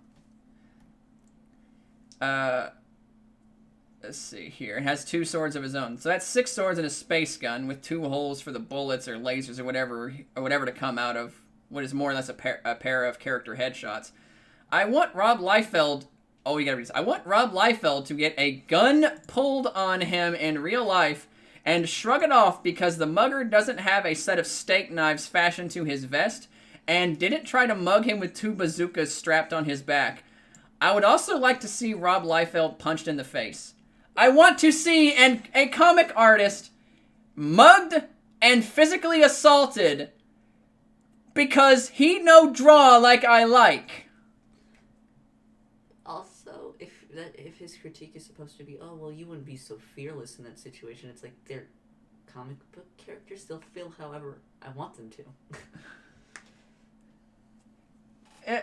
let's see here. It has 2 swords of his own. So that's 6 swords and a space gun with 2 holes for the bullets or lasers or whatever to come out of what is more or less a pair of character headshots. I want Rob Liefeld... Oh, you gotta read this. I want Rob Liefeld to get a gun pulled on him in real life and shrug it off because the mugger doesn't have a set of steak knives fashioned to his vest and didn't try to mug him with 2 bazookas strapped on his back. I would also like to see Rob Liefeld punched in the face. I want to see a comic artist mugged and physically assaulted because he no draw like I like. Also, if his critique is supposed to be, oh, well, you wouldn't be so fearless in that situation, it's like their comic book characters still feel however I want them to.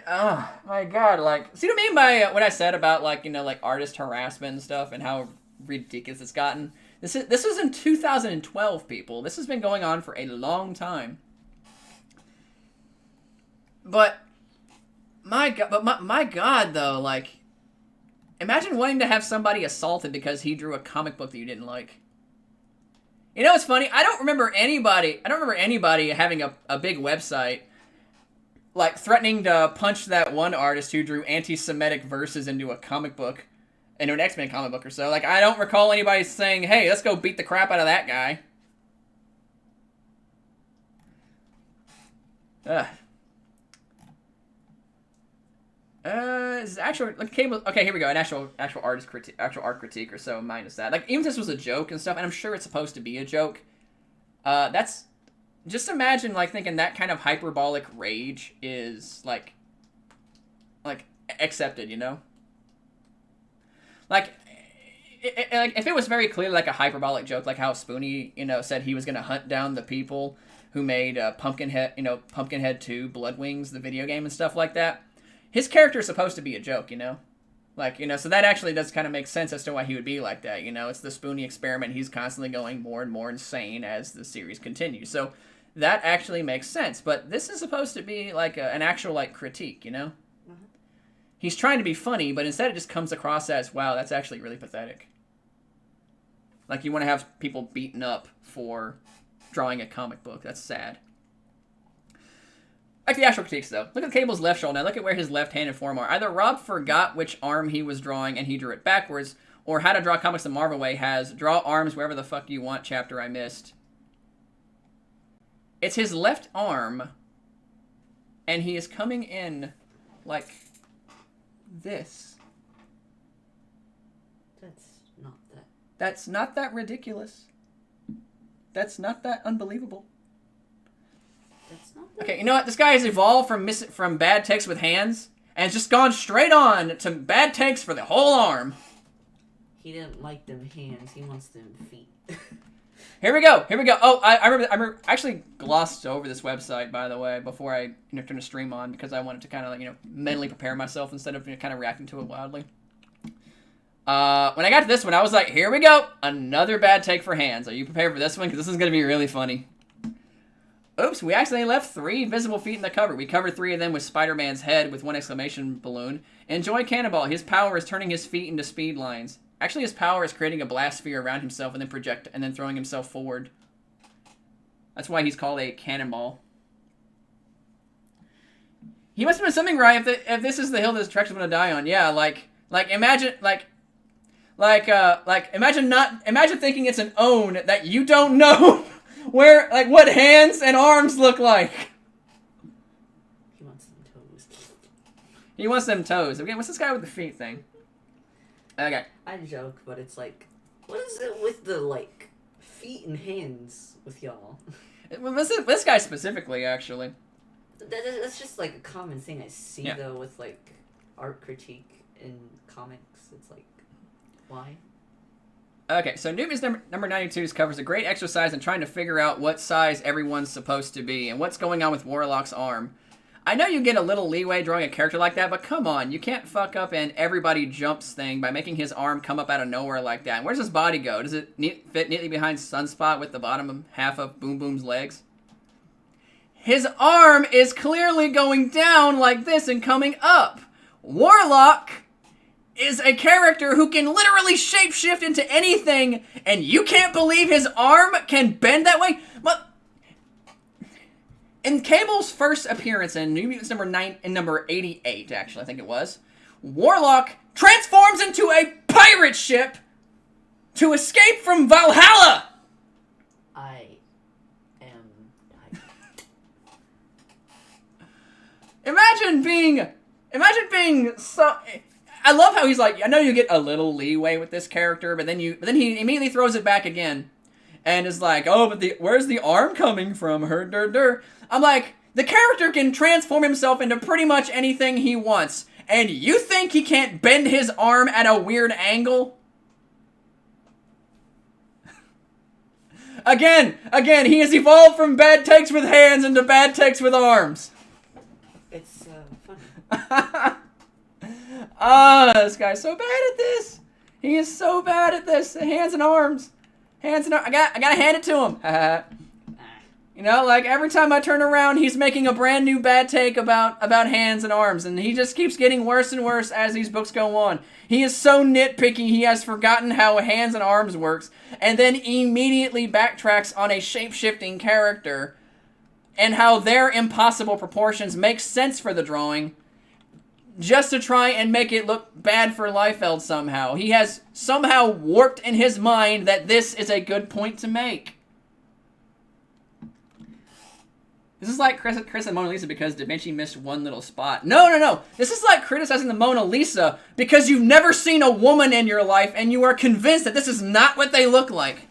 Oh my god, like, see what I mean by what I said about, like, you know, like, artist harassment and stuff and how ridiculous it's gotten? This was in 2012, people. This has been going on for a long time. But, my god, though, like, imagine wanting to have somebody assaulted because he drew a comic book that you didn't like. You know what's funny? I don't remember anybody having a big website like threatening to punch that one artist who drew anti-Semitic verses into a comic book, into an X-Men comic book or so. Like, I don't recall anybody saying, hey, let's go beat the crap out of that guy. Is actual like cable? Okay, here we go. An actual art critique or so minus that. Like, even if this was a joke and stuff, and I'm sure it's supposed to be a joke. That's just imagine like thinking that kind of hyperbolic rage is like accepted, you know? Like, if it was very clearly like a hyperbolic joke, like how Spoonie, you know, said he was gonna hunt down the people who made Pumpkinhead 2, Blood Wings, the video game and stuff like that. His character is supposed to be a joke, you know? Like, you know, so that actually does kind of make sense as to why he would be like that, you know? It's the Spoonie experiment. He's constantly going more and more insane as the series continues. So that actually makes sense. But this is supposed to be like an actual, like, critique, you know? Mm-hmm. He's trying to be funny, but instead it just comes across as, wow, that's actually really pathetic. Like, you want to have people beaten up for drawing a comic book. That's sad. Like the actual critiques, though. Look at Cable's left shoulder. Now look at where his left hand and forearm are. Either Rob forgot which arm he was drawing and he drew it backwards, or How to Draw Comics the Marvel Way has Draw Arms Wherever the Fuck You Want chapter I missed. It's his left arm, and he is coming in like this. That's not that ridiculous. That's not that unbelievable. Okay, you know what? This guy has evolved from bad takes with hands and has just gone straight on to bad takes for the whole arm. He didn't like them hands. He wants them feet. Here we go. Oh, I remember. I actually glossed over this website, by the way, before I turned the stream on because I wanted to kind of mentally prepare myself instead of kind of reacting to it wildly. When I got to this one, I was like, here we go. Another bad take for hands. Are you prepared for this one? Because this is going to be really funny. Oops, we accidentally left 3 visible feet in the cover. We covered 3 of them with Spider-Man's head with 1 exclamation balloon. Enjoy Cannonball. His power is turning his feet into speed lines. Actually, his power is creating a blast sphere around himself and then throwing himself forward. That's why he's called a cannonball. He must have been something right if this is the hill that this Trex is going to die on. Yeah, imagine imagine thinking it's an own that you don't know. Where, what hands and arms look like. He wants them toes. He wants them toes. Okay, what's this guy with the feet thing? Okay. I joke, but it's like, what is it with the, feet and hands with y'all? Well, this guy specifically, actually. That's just, a common thing I see, though, with, art critique in comics. It's like, why? Okay, so Newman's number 92 covers a great exercise in trying to figure out what size everyone's supposed to be and what's going on with Warlock's arm. I know you get a little leeway drawing a character like that, but come on, you can't fuck up an everybody jumps thing by making his arm come up out of nowhere like that. Where's his body go? Does it fit neatly behind Sunspot with the bottom half of Boom Boom's legs? His arm is clearly going down like this and coming up. Warlock is a character who can literally shapeshift into anything, and you can't believe his arm can bend that way? But in Cable's first appearance in New Mutants number 88, actually, I think it was, Warlock transforms into a pirate ship to escape from Valhalla! Imagine being so... I love how he's like, I know you get a little leeway with this character, but then he immediately throws it back again. And is like, oh, but where's the arm coming from? I'm like, the character can transform himself into pretty much anything he wants. And you think he can't bend his arm at a weird angle? Again, he has evolved from bad takes with hands into bad takes with arms. It's funny. This guy's so bad at this. He is so bad at this. Hands and arms. I gotta hand it to him. You know, like every time I turn around, he's making a brand new bad take about hands and arms, and he just keeps getting worse and worse as these books go on. He is so nitpicky, he has forgotten how hands and arms works, and then immediately backtracks on a shape-shifting character, and how their impossible proportions make sense for the drawing, just to try and make it look bad for Liefeld somehow. He has somehow warped in his mind that this is a good point to make. This is like Chris and Mona Lisa because Da Vinci missed one little spot. No. This is like criticizing the Mona Lisa because you've never seen a woman in your life and you are convinced that this is not what they look like.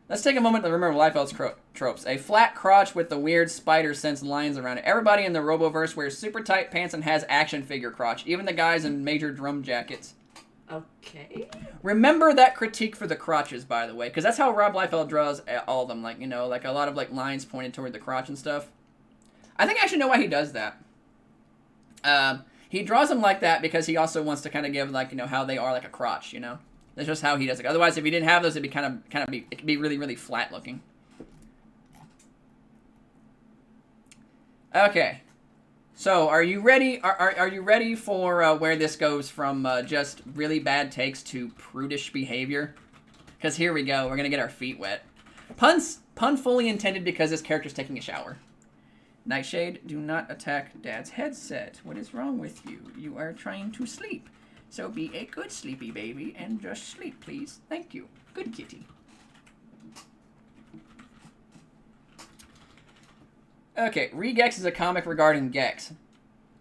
Let's take a moment to remember Liefeld's tropes. A flat crotch with the weird spider sense lines around it. Everybody in the Roboverse wears super tight pants and has action figure crotch. Even the guys in major drum jackets. Okay. Remember that critique for the crotches, by the way, because that's how Rob Liefeld draws all of them. Like, you know, like a lot of like lines pointed toward the crotch and stuff. I think I actually know why he does that. He draws them like that because he also wants to kind of give like, you know, how they are like a crotch, you know. That's just how he does it. Otherwise, if he didn't have those, it'd be it could be really, really flat looking. Okay. So, are you ready? Are you ready for where this goes from just really bad takes to prudish behavior? Because here we go. We're gonna get our feet wet. Pun fully intended because this character's taking a shower. Nightshade, do not attack Dad's headset. What is wrong with you? You are trying to sleep. So be a good sleepy baby and just sleep, please. Thank you. Good kitty. Okay, Regex is a comic regarding Gex.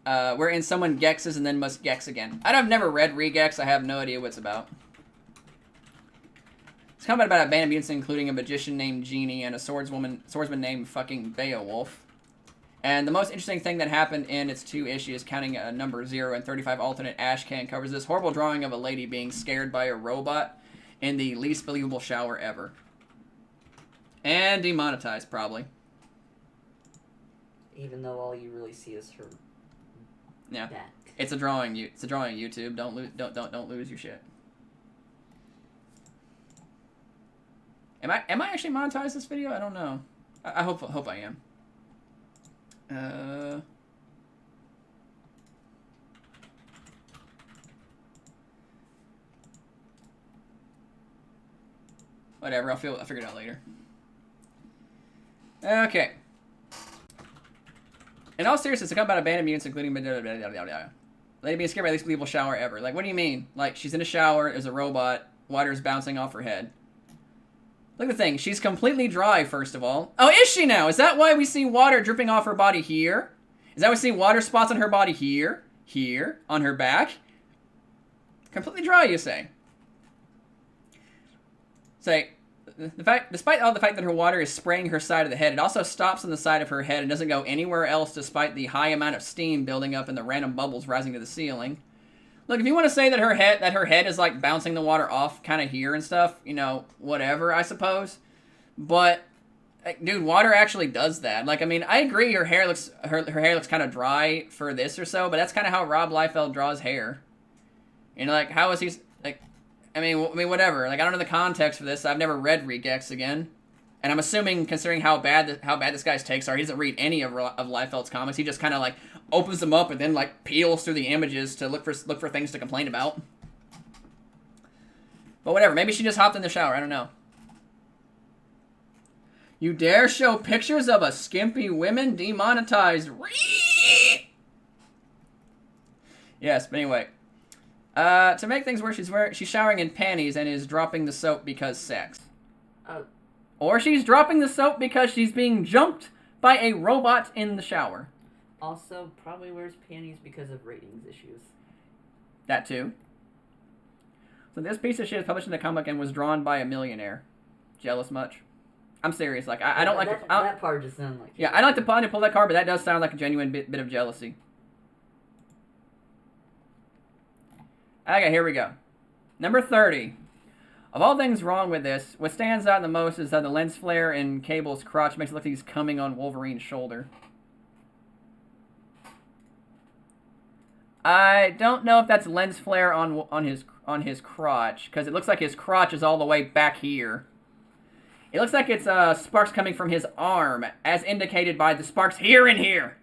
Wherein someone Gexes and then must Gex again. I've never read Regex. I have no idea what it's about. It's a comic about a band of mutants including a magician named Jeannie and a swordsman named fucking Beowulf. And the most interesting thing that happened in its 2 issues, counting number 0 and 35 alternate Ashcan, covers this horrible drawing of a lady being scared by a robot in the least believable shower ever. And demonetized, probably. Even though all you really see is her back. It's a drawing. It's a drawing. YouTube. Don't lose your shit. Am I actually monetized this video? I don't know. I hope I am. Whatever, I'll figure it out later. Okay. In all seriousness, it's about a band of mutants, including lady being scared by the least believable shower ever. Like, what do you mean? Like, she's in a shower, there's a robot, water is bouncing off her head. Look at the thing. She's completely dry, first of all. Oh, is she now? Is that why we see water dripping off her body here? Is that why we see water spots on her body here? Here? On her back? Completely dry, you say? Say, despite all the fact that her water is spraying her side of the head, it also stops on the side of her head and doesn't go anywhere else despite the high amount of steam building up and the random bubbles rising to the ceiling. Look, if you want to say that her head is like bouncing the water off kind of here and stuff, you know, whatever, I suppose. But, dude, water actually does that. Like, I mean, I agree her hair looks kind of dry for this or so, but that's kind of how Rob Liefeld draws hair. You know, like, how is he, like, I mean, whatever. Like, I don't know the context for this. I've never read Regex again. And I'm assuming, considering how bad this guy's takes are, he doesn't read any of Liefeld's comics. He just kind of like opens them up and then like peels through the images to look for things to complain about. But whatever. Maybe she just hopped in the shower. I don't know. You dare show pictures of a skimpy women? Demonetized. Yes, but anyway. To make things worse, she's showering in panties and is dropping the soap because sex. Or she's dropping the soap because she's being jumped by a robot in the shower. Also, probably wears panties because of ratings issues. That too. So this piece of shit is published in the comic and was drawn by a millionaire. Jealous much? I'm serious. Like I don't like that part just sounds like. Yeah, I don't like to pull that card, but that does sound like a genuine bit of jealousy. Okay, here we go. Number 30. Of all things wrong with this, what stands out the most is that the lens flare in Cable's crotch makes it look like he's coming on Wolverine's shoulder. I don't know if that's lens flare on his crotch, because it looks like his crotch is all the way back here. It looks like it's sparks coming from his arm, as indicated by the sparks here and here.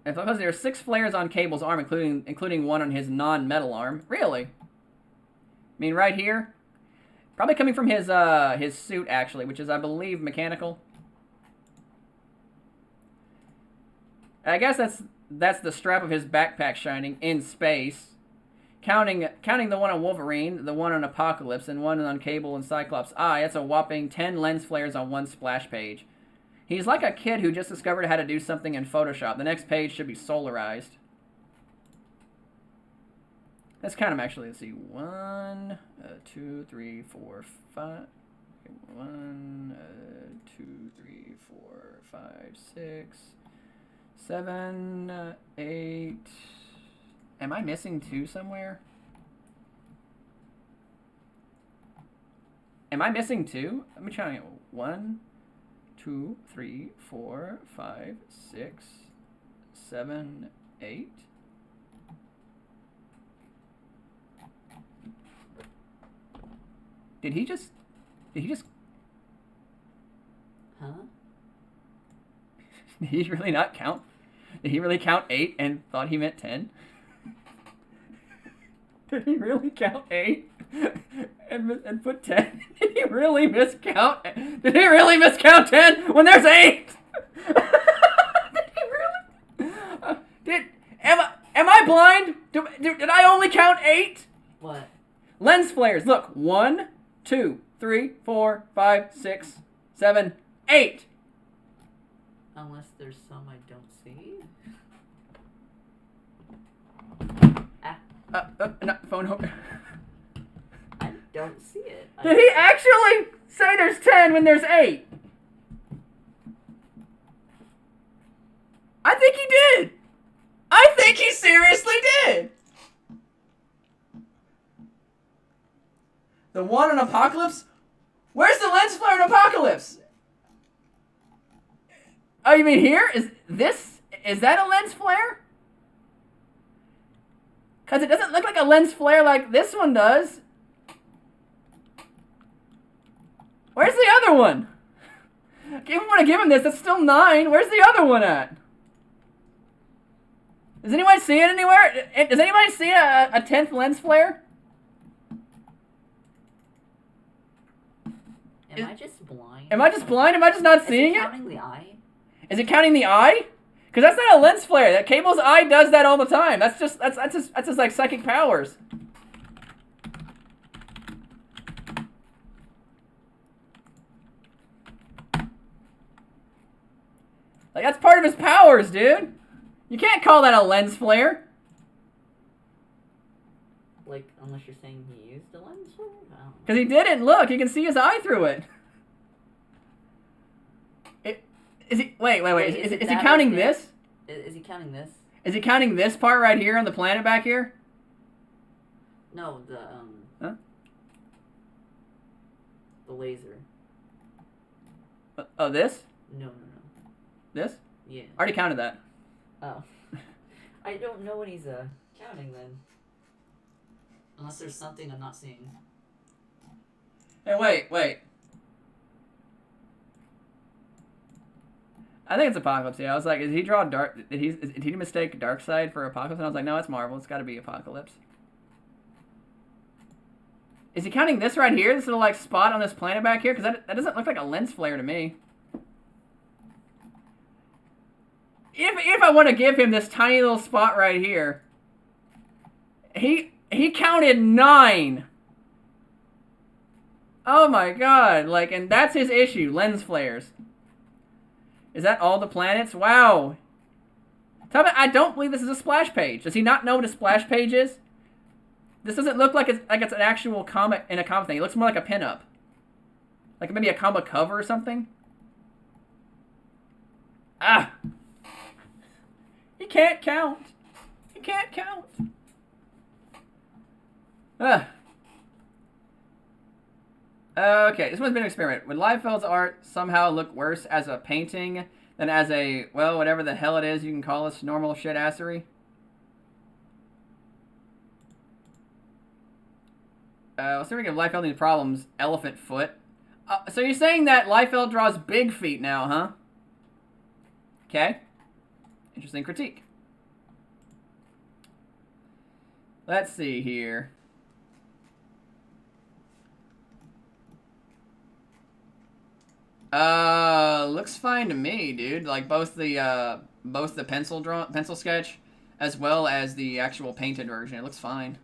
Because there are 6 flares on Cable's arm, including one on his non-metal arm. Really? I mean, right here? Probably coming from his suit, actually, which is, I believe, mechanical. I guess that's the strap of his backpack shining in space. Counting the one on Wolverine, the one on Apocalypse, and one on Cable and Cyclops' eye, that's a whopping 10 lens flares on one splash page. He's like a kid who just discovered how to do something in Photoshop. The next page should be solarized. Let's count them, actually. Let's see. 1, 2, 3, 4, 5. 1, 2, 3, 4, 5, 6, 7, 8. Am I missing 2 somewhere? Am I missing 2? Let me try it. 1, 2, 3, 4, 5, 6, 7, 8. Did he just... Huh? Did he really not count? Did he really count 8 and thought he meant 10? Did he really count 8 and put 10? Did he really miscount? Did he really miscount 10 when there's 8? Did he really? Am I blind? Did I only count 8? What? Lens flares. Look, 1, 2, 3, 4, 5, 6, 7, 8. Unless there's some I don't see. No, phone home. I don't see it. Did he actually say there's 10 when there's 8? I think he did. I think he seriously did. The one on Apocalypse? Where's the lens flare in Apocalypse? Oh, you mean here? Is that a lens flare? Because it doesn't look like a lens flare like this one does. Where's the other one? If you want to give him this, that's still 9. Where's the other one at? Does anyone see it anywhere? Does anybody see a 10th lens flare? Am I just blind? Am I just blind? Am I just not seeing it? Is it counting the eye? Is it counting the eye? Because that's not a lens flare. That Cable's eye does that all the time. That's just like psychic powers. Like that's part of his powers, dude. You can't call that a lens flare. Like, unless you're saying he used a lens flare? Because he didn't. Look, you can see his eye through it. Is he? Wait. Is he counting this? Is he counting this? Is he counting this part right here on the planet back here? No, Huh? The laser. Oh, this? No. This? Yeah. I already counted that. Oh. I don't know what he's counting then. Unless there's something I'm not seeing. Hey, wait. I think it's Apocalypse. Yeah, I was like, did he draw dark? Did he mistake Darkseid for Apocalypse? And I was like, no, it's Marvel. It's got to be Apocalypse. Is he counting this right here? This little like spot on this planet back here? Because that doesn't look like a lens flare to me. If I want to give him this tiny little spot right here, he counted 9. Oh my god! Like, and that's his issue. Lens flares. Is that all the planets? Wow. Tell me, I don't believe this is a splash page. Does he not know what a splash page is? This doesn't look like it's an actual comic in a comic thing. It looks more like a pinup. Like maybe a comic cover or something. Ah. He can't count. He can't count. Ah. Okay, this one's been an experiment. Would Liefeld's art somehow look worse as a painting than as a, well, whatever the hell it is you can call this normal shit-assery? Let's see if we can Liefeld these problems. Elephant foot. So you're saying that Liefeld draws big feet now, huh? Okay. Interesting critique. Let's see here. Looks fine to me, dude. Like both the pencil sketch as well as the actual painted version. It looks fine.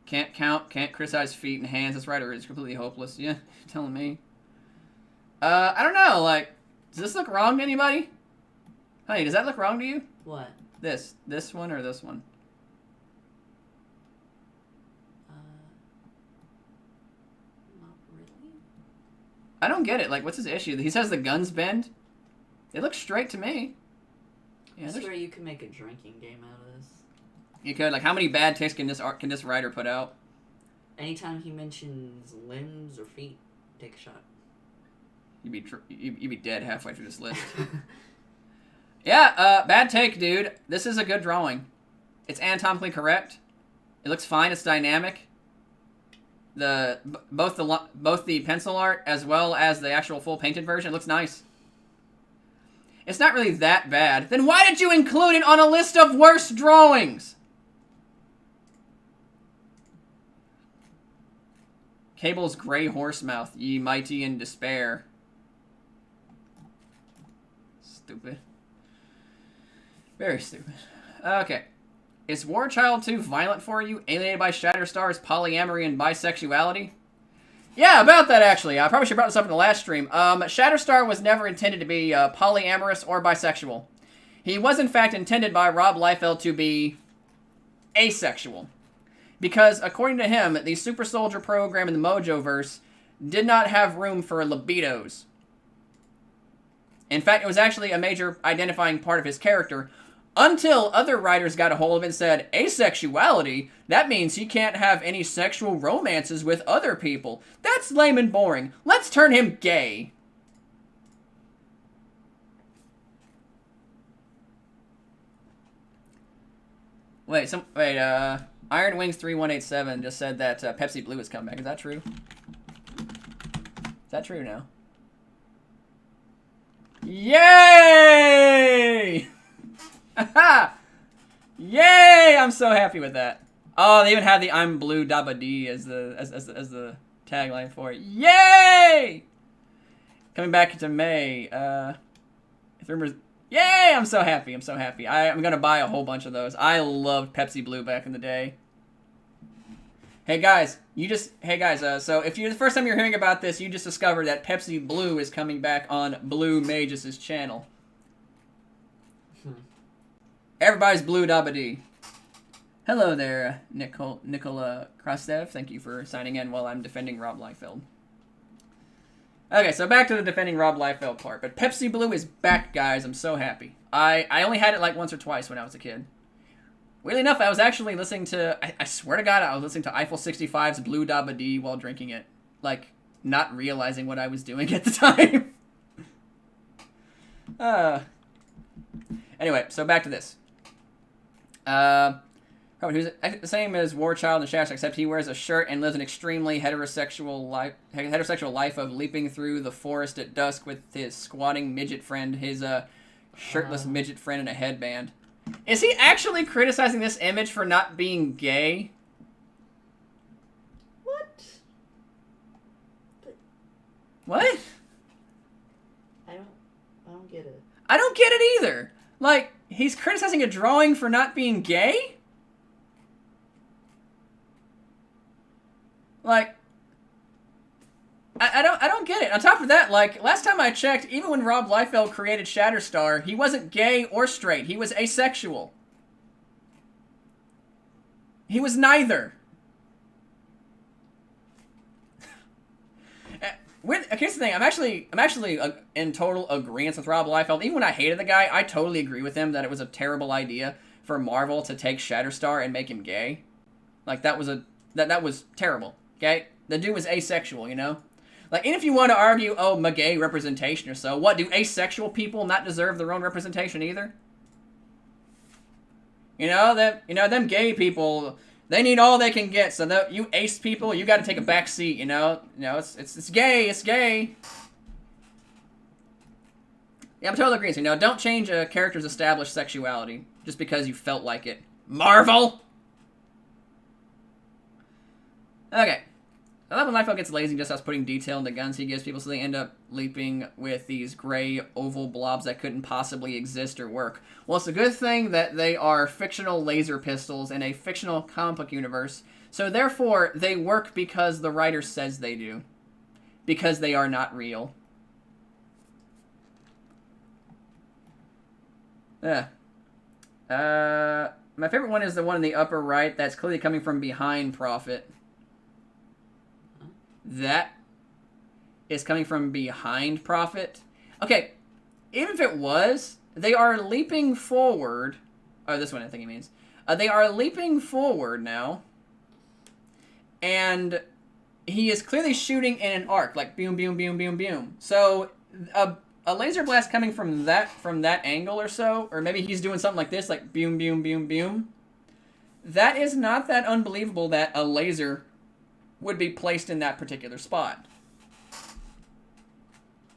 Can't count, can't criticize feet and hands. This writer is completely hopeless. Yeah, you're telling me. I don't know, like, does this look wrong to anybody? Honey, does that look wrong to you? What? This one or this one? Not really. I don't get it. Like, what's his issue? He says the guns bend. They look straight to me. Yeah, I swear you can make a drinking game out of this. You could. Like, how many bad takes can this writer put out? Anytime he mentions limbs or feet, take a shot. You'd be dead halfway through this list. Yeah, bad take, dude. This is a good drawing. It's anatomically correct. It looks fine. It's dynamic. Both the pencil art as well as the actual full painted version, it looks nice. It's not really that bad. Then why did you include it on a list of worst drawings? Cable's gray horse mouth, ye mighty in despair. Stupid. Very stupid. Okay. Is War Child 2 violent for you? Alienated by Shatterstar's polyamory and bisexuality? Yeah, about that actually. I probably should have brought this up in the last stream. Shatterstar was never intended to be polyamorous or bisexual. He was in fact intended by Rob Liefeld to be asexual. Because according to him, the Super Soldier program in the Mojoverse did not have room for libidos. In fact, it was actually a major identifying part of his character, until other writers got a hold of it and said, asexuality? That means he can't have any sexual romances with other people. That's lame and boring. Let's turn him gay. Iron Wings 3187 just said that Pepsi Blue is coming back. Is that true? Is that true now? Yay! Yay! I'm so happy with that. Oh, they even have the "I'm Blue Dabba Dee" as the tagline for it. Yay! Coming back to May. Yay! I'm so happy. I'm so happy. I'm gonna buy a whole bunch of those. I loved Pepsi Blue back in the day. Hey guys, so if you're the first time you're hearing about this, you just discovered that Pepsi Blue is coming back on Blue Magus' channel. Everybody's Blue Dabba Dee. Hello there, Nicola Krastev. Thank you for signing in while I'm defending Rob Liefeld. Okay, so back to the defending Rob Liefeld part. But Pepsi Blue is back, guys. I'm so happy. I only had it like once or twice when I was a kid. Weirdly enough, I was actually listening to... I swear to God, I was listening to Eiffel 65's Blue Dabba Dee while drinking it. Like, not realizing what I was doing at the time. Anyway, so back to this. Who's the same as War Child and Shaft, except he wears a shirt and lives an extremely heterosexual life of leaping through the forest at dusk with his squatting midget friend, his shirtless midget friend in a headband. Is he actually criticizing this image for not being gay? What? What? I don't get it. I don't get it either. Like, he's criticizing a drawing for not being gay? Like, I don't get it. On top of that, like, last time I checked, even when Rob Liefeld created Shatterstar, he wasn't gay or straight. He was asexual. He was neither. Here's the thing. I'm actually in total agreement with Rob Liefeld. Even when I hated the guy, I totally agree with him that it was a terrible idea for Marvel to take Shatterstar and make him gay. Like, that was terrible. Okay? The dude was asexual, you know? Like, and if you want to argue, oh, my gay representation or so, what, do asexual people not deserve their own representation either? Them gay people, they need all they can get, so you ace people, you gotta take a back seat, you know? It's gay, it's gay. Yeah, I'm totally agreeing. Don't change a character's established sexuality just because you felt like it. Marvel! Okay. I love when Liefeld gets lazy and just starts putting detail in the guns he gives people, so they end up leaping with these gray oval blobs that couldn't possibly exist or work. Well, it's a good thing that they are fictional laser pistols in a fictional comic book universe, so therefore they work because the writer says they do. Because they are not real. Yeah. My favorite one is the one in the upper right that's clearly coming from behind Prophet. That is coming from behind Prophet. Okay, even if it was, they are leaping forward. Oh, this one I think he means. They are leaping forward now. And he is clearly shooting in an arc, like boom, boom, boom, boom, boom. So a laser blast coming from that angle or so, or maybe he's doing something like this, like boom, boom, boom, boom. That is not that unbelievable that a laser would be placed in that particular spot.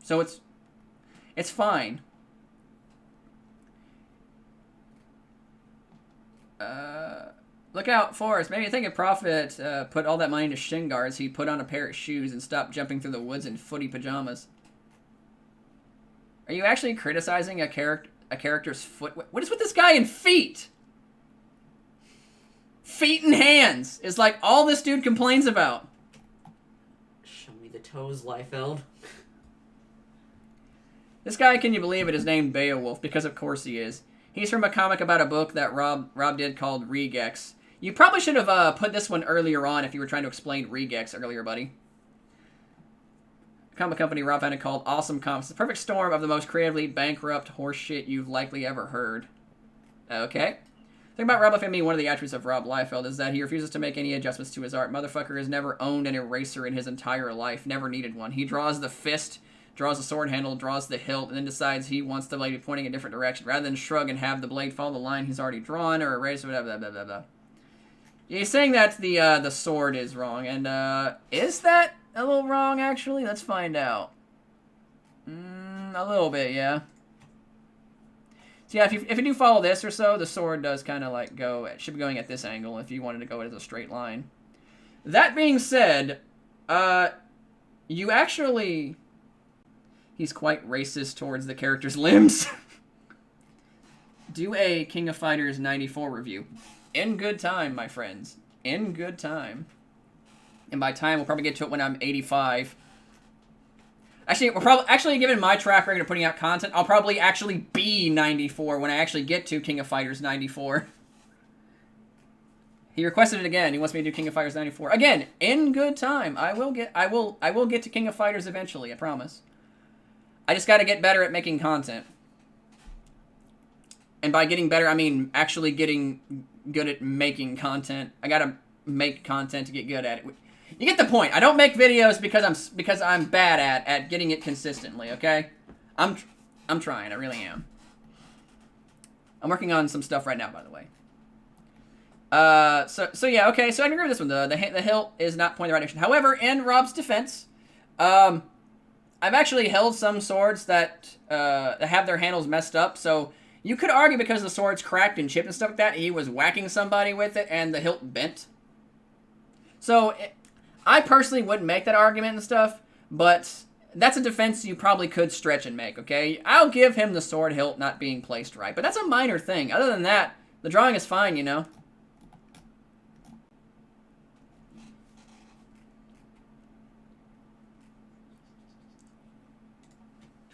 So it's fine. Look out, Forrest. Maybe you think if Prophet put all that money into shin guards, he'd put on a pair of shoes and stop jumping through the woods in footy pajamas. Are you actually criticizing a character's foot? What is with this guy and feet? Feet and hands is like all this dude complains about. Show me the toes, Liefeld. This guy, can you believe it, is named Beowulf, because of course he is. He's from a comic about a book that Rob did called Regex. You probably should have put this one earlier on if you were trying to explain Regex earlier, buddy. A comic company Rob founded called Awesome Comics. The perfect storm of the most creatively bankrupt horseshit you've likely ever heard. Okay. The thing about Rob Liefeld, one of the attributes of Rob Liefeld is that he refuses to make any adjustments to his art. Motherfucker has never owned an eraser in his entire life. Never needed one. He draws the fist, draws the sword handle, draws the hilt, and then decides he wants the blade pointing a different direction. Rather than shrug and have the blade follow the line he's already drawn or erase or whatever, blah, blah, blah, blah. He's saying that the sword is wrong. And, is that a little wrong, actually? Let's find out. A little bit, yeah. So yeah, if you do follow this or so, the sword does kind of like go, it should be going at this angle if you wanted to go as a straight line. That being said, you actually, he's quite racist towards the character's limbs. Do a King of Fighters 94 review. In good time, my friends. In good time. And by time, we'll probably get to it when I'm 85. Actually, given my track record of putting out content, I'll probably actually be 94 when I actually get to King of Fighters 94. He requested it again. He wants me to do King of Fighters 94 again. In good time, I will get to King of Fighters eventually. I promise. I just got to get better at making content. And by getting better, I mean actually getting good at making content. I got to make content to get good at it. You get the point. I don't make videos because I'm bad at getting it consistently, okay? I'm trying. I really am. I'm working on some stuff right now, by the way. So yeah, okay, so I can agree with this one. The hilt is not pointing the right direction. However, in Rob's defense, I've actually held some swords that have their handles messed up, so you could argue because the sword's cracked and chipped and stuff like that, he was whacking somebody with it and the hilt bent. So, I personally wouldn't make that argument and stuff, but that's a defense you probably could stretch and make, okay? I'll give him the sword hilt not being placed right, but that's a minor thing. Other than that, the drawing is fine, you know?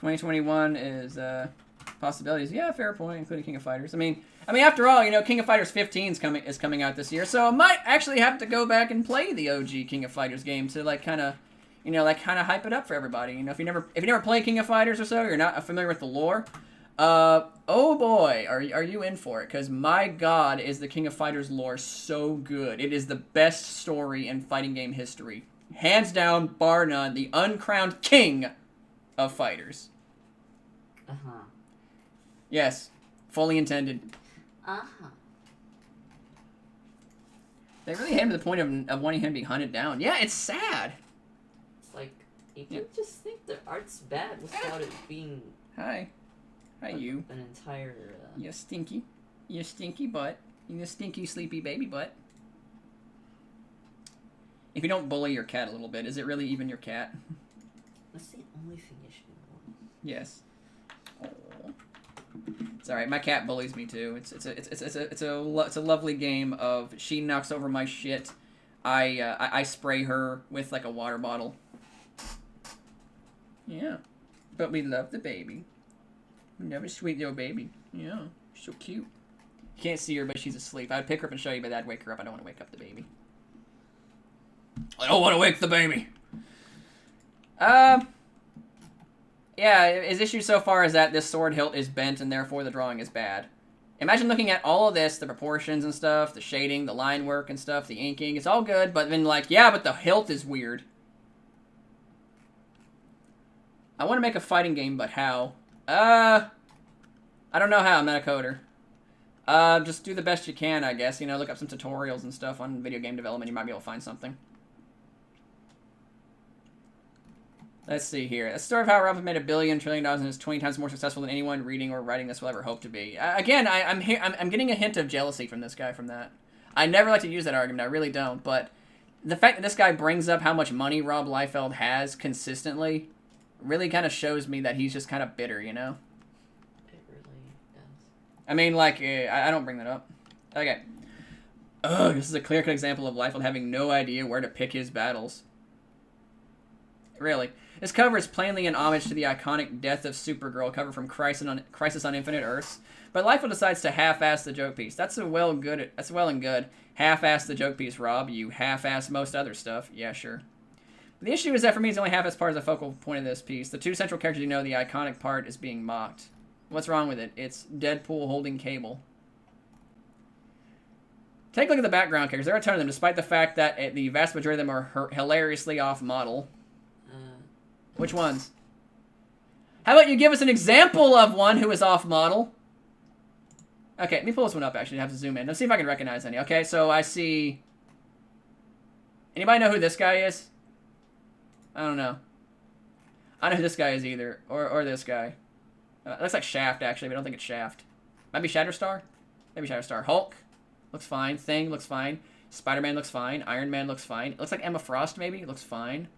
2021 is possibilities. Yeah, fair point, including King of Fighters. I mean, after all, you know, King of Fighters 15 is coming out this year, so I might actually have to go back and play the OG King of Fighters game to like kind of, you know, like kind of hype it up for everybody. You know, if you never played King of Fighters or so, you're not familiar with the lore. Oh boy, are you in for it? Because my God, is the King of Fighters lore so good. It is the best story in fighting game history, hands down, bar none. The uncrowned king of fighters. Uh-huh. Yes, fully intended. Uh-huh. They really had him to the point of wanting him to be hunted down. Yeah, it's sad. It's like, you could just think the art's bad without it being... Hi, you. An entire... You stinky butt. You stinky, sleepy baby butt. If you don't bully your cat a little bit, is it really even your cat? That's the only thing you should do. Yes. Oh. It's all right. My cat bullies me too. It's a lovely game of she knocks over my shit. I spray her with like a water bottle. Yeah, but we love the baby. We love a sweet little baby. Yeah, so cute. You can't see her, but she's asleep. I'd pick her up and show you, but that'd wake her up. I don't want to wake up the baby. I don't want to wake the baby. Yeah, his issue so far is that this sword hilt is bent and therefore the drawing is bad. Imagine looking at all of this, the proportions and stuff, the shading, the line work and stuff, the inking, it's all good, but then like, yeah, but the hilt is weird. I want to make a fighting game, but how? I don't know how, I'm not a coder. Just do the best you can, I guess, you know, look up some tutorials and stuff on video game development, you might be able to find something. Let's see here. A story of how Rob made $1 billion trillion and is 20 times more successful than anyone reading or writing this will ever hope to be. Again, I'm getting a hint of jealousy from this guy from that. I never like to use that argument. I really don't. But the fact that this guy brings up how much money Rob Liefeld has consistently really kind of shows me that he's just kind of bitter, you know? It really does. I mean, like, I don't bring that up. Okay. Ugh, this is a clear-cut example of Liefeld having no idea where to pick his battles. Really. This cover is plainly an homage to the iconic Death of Supergirl cover from Crisis on Infinite Earths, but Liefeld decides to half-ass the joke piece. That's well and good. Half-ass the joke piece, Rob. You half-ass most other stuff. Yeah, sure. But the issue is that for me, it's only half as part of the focal point of this piece. The two central characters, you know, the iconic part is being mocked. What's wrong with it? It's Deadpool holding Cable. Take a look at the background characters. There are a ton of them, despite the fact that the vast majority of them are hilariously off-model. Which ones? How about you give us an example of one who is off-model? Okay, let me pull this one up, actually. I have to zoom in. Let's see if I can recognize any. Okay, so I see... Anybody know who this guy is? I don't know. I don't know who this guy is either. Or this guy. Looks like Shaft, actually, but I don't think it's Shaft. Might be Shatterstar? Maybe Shatterstar. Hulk? Looks fine. Thing looks fine. Spider-Man looks fine. Iron Man looks fine. It looks like Emma Frost, maybe? Looks fine.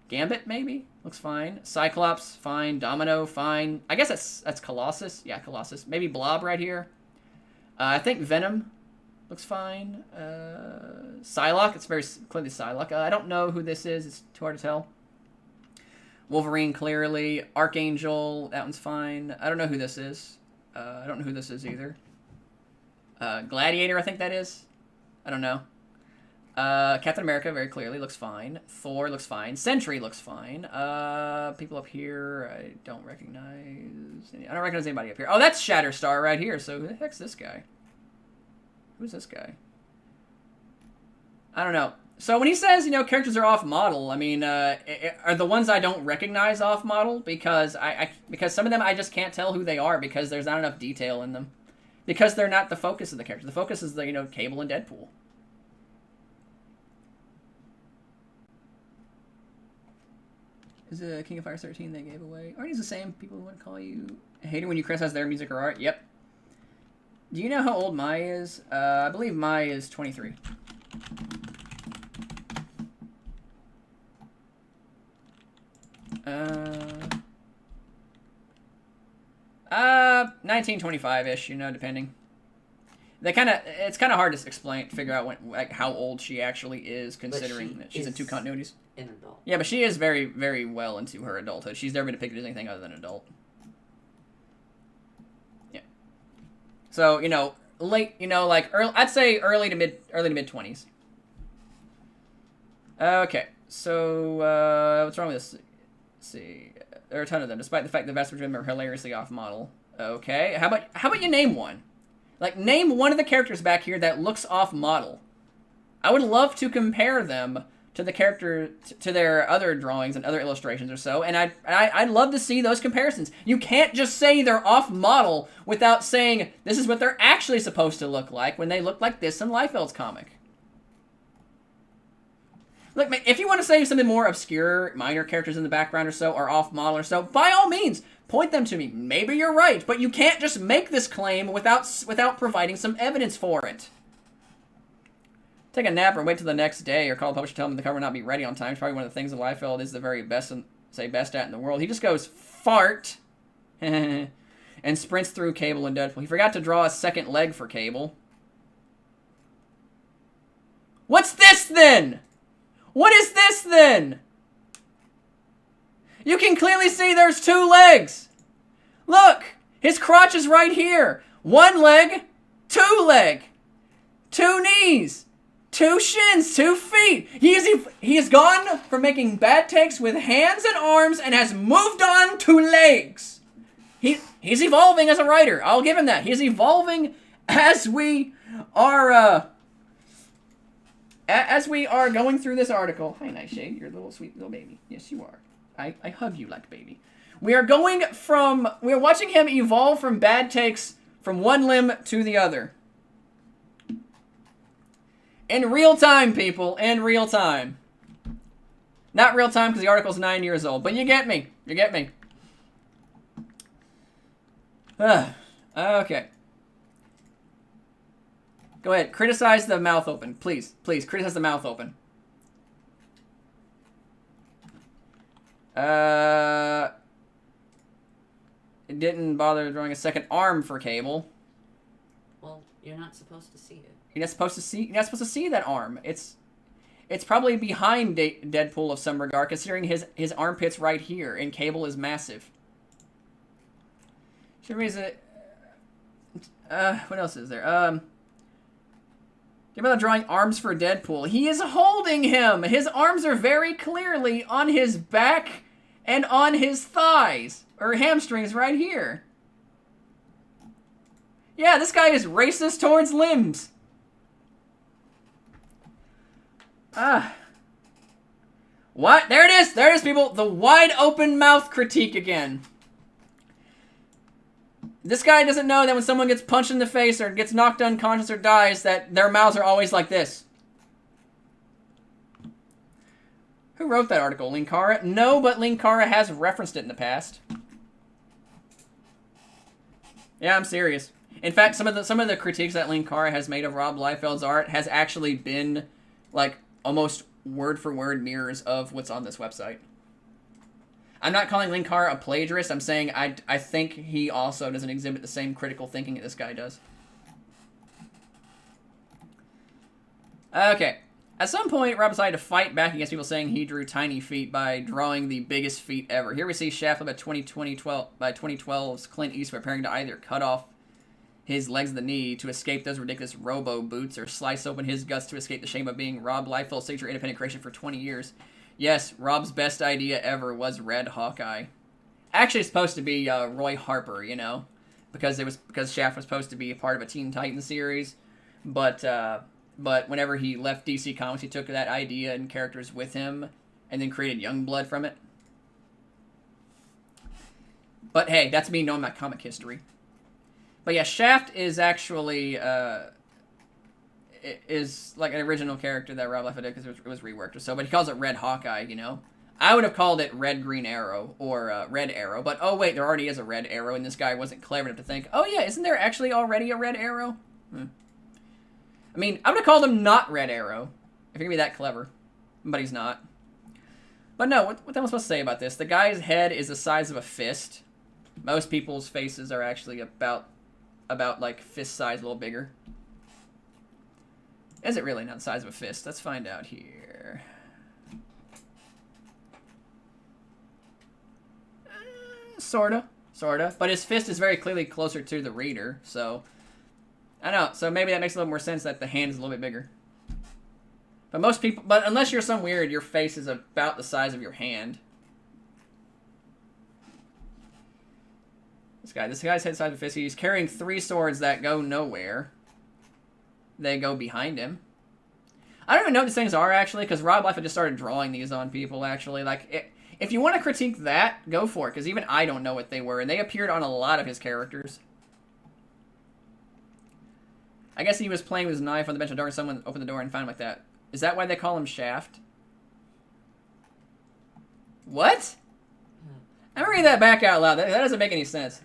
Gambit, maybe? Looks fine. Cyclops, fine. Domino, fine. I guess that's Colossus. Yeah, Colossus. Maybe Blob right here. I think Venom looks fine. Psylocke, it's very clearly Psylocke. I don't know who this is. It's too hard to tell. Wolverine, clearly. Archangel, that one's fine. I don't know who this is. I don't know who this is either. Gladiator, I think that is. I don't know. Captain America very clearly looks fine. Thor looks fine. Sentry looks fine. People up here I don't recognize. I don't recognize anybody up here. Oh, that's Shatterstar right here. So who the heck's this guy? Who's this guy? I don't know. So when he says, you know, characters are off model, I mean, are the ones I don't recognize off model? Because because some of them I just can't tell who they are because there's not enough detail in them. Because they're not the focus of the character. The focus is the, Cable and Deadpool. Is it King of Fighters 13 they gave away? Aren't these the same people who want to call you a hater when you criticize their music or art? Yep. Do you know how old Mai is? I believe Mai is 23. 1925-ish, depending. It's kind of hard to figure out how old she actually is, considering that she's in 2 continuities. An adult. Yeah, but she is very, very well into her adulthood. She's never been depicted as anything other than adult. Yeah. So, late, early, I'd say early to mid 20s. Okay, so what's wrong with this? Let's see, there are a ton of them, despite the fact the vast majority of them are hilariously off model. Okay, how about you name one? Name one of the characters back here that looks off model. I would love to compare them to the character to their other drawings and other illustrations or so, and I'd love to see those comparisons. You can't just say they're off model without saying this is what they're actually supposed to look like when they look like this in Liefeld's comic. Look, man, if you want to say something more obscure, minor characters in the background or so are off model or so, by all means, point them to me. Maybe you're right, but you can't just make this claim without providing some evidence for it. Take a nap or wait till the next day, or call the publisher, tell them the cover will not be ready on time. It's probably one of the things that Liefeld is the very best at in the world. He just goes fart and sprints through Cable and Deadpool. He forgot to draw a second leg for Cable. What's this then? What is this then? You can clearly see there's 2 legs. Look, his crotch is right here. 1 leg, 2 leg, 2 knees, 2 shins, 2 feet. He has gone from making bad takes with hands and arms and has moved on to legs. He's evolving as a writer. I'll give him that. He's evolving as we are going through this article. Hi, Nightshade. You're a little sweet little baby. Yes, you are. I hug you like baby. We are watching him evolve from bad takes from one limb to the other. In real time, people. In real time. Not real time because the article's 9 years old, but you get me. You get me. Okay. Go ahead. Criticize the mouth open. Please. Please, criticize the mouth open. It didn't bother drawing a second arm for Cable. Well, you're not supposed to see it. You're not supposed to see that arm. It's probably behind Deadpool of some regard, considering his armpit's right here, and Cable is massive. Should raise it. What else is there? Think about drawing arms for Deadpool. He is holding him. His arms are very clearly on his back and on his thighs or hamstrings right here. Yeah, this guy is racist towards limbs. What? There it is. There it is, people. The wide open mouth critique again. This guy doesn't know that when someone gets punched in the face or gets knocked unconscious or dies, that their mouths are always like this. Who wrote that article? Linkara? No, but Linkara has referenced it in the past. Yeah, I'm serious. In fact, some of the critiques that Linkara has made of Rob Liefeld's art has actually been like almost word for word mirrors of what's on this website. I'm not calling Linkara a plagiarist. I'm saying I think he also doesn't exhibit the same critical thinking that this guy does. Okay. At some point, Rob decided to fight back against people saying he drew tiny feet by drawing the biggest feet ever. Here we see Shaft by 2012's Clint Eastwood preparing to either cut off his legs at the knee to escape those ridiculous robo boots or slice open his guts to escape the shame of being Rob Liefeld's signature independent creation for 20 years. Yes, Rob's best idea ever was Red Hawkeye. Actually, it's supposed to be Roy Harper, you know, because Shaft was supposed to be a part of a Teen Titans series, but whenever he left DC Comics, he took that idea and characters with him, and then created Youngblood from it. But hey, that's me knowing my comic history. But yeah, Shaft is actually is like an original character that Rob Liefeld did because it was reworked or so. But he calls it Red Hawkeye. You know, I would have called it Red Green Arrow or Red Arrow. But oh wait, there already is a Red Arrow, and this guy wasn't clever enough to think, oh yeah, isn't there actually already a Red Arrow? I mean, I would have called him not Red Arrow if he could be that clever, but he's not. But no, what am I supposed to say about this? The guy's head is the size of a fist. Most people's faces are actually about like fist size, a little bigger. Is it really not the size of a fist? Let's find out here. Sorta. But his fist is very clearly closer to the reader, so I don't know. So maybe that makes a little more sense that the hand is a little bit bigger. But most people, but unless you're some weird, your face is about the size of your hand. This guy's head size of fist. He's carrying 3 swords that go nowhere. They go behind him. I don't even know what these things are, actually, because Rob Liefeld just started drawing these on people, actually. Like, if you want to critique that, go for it, because even I don't know what they were, and they appeared on a lot of his characters. I guess he was playing with his knife on the bench of the door, and someone opened the door and found him like that. Is that why they call him Shaft? What? I'm gonna read that back out loud. That doesn't make any sense.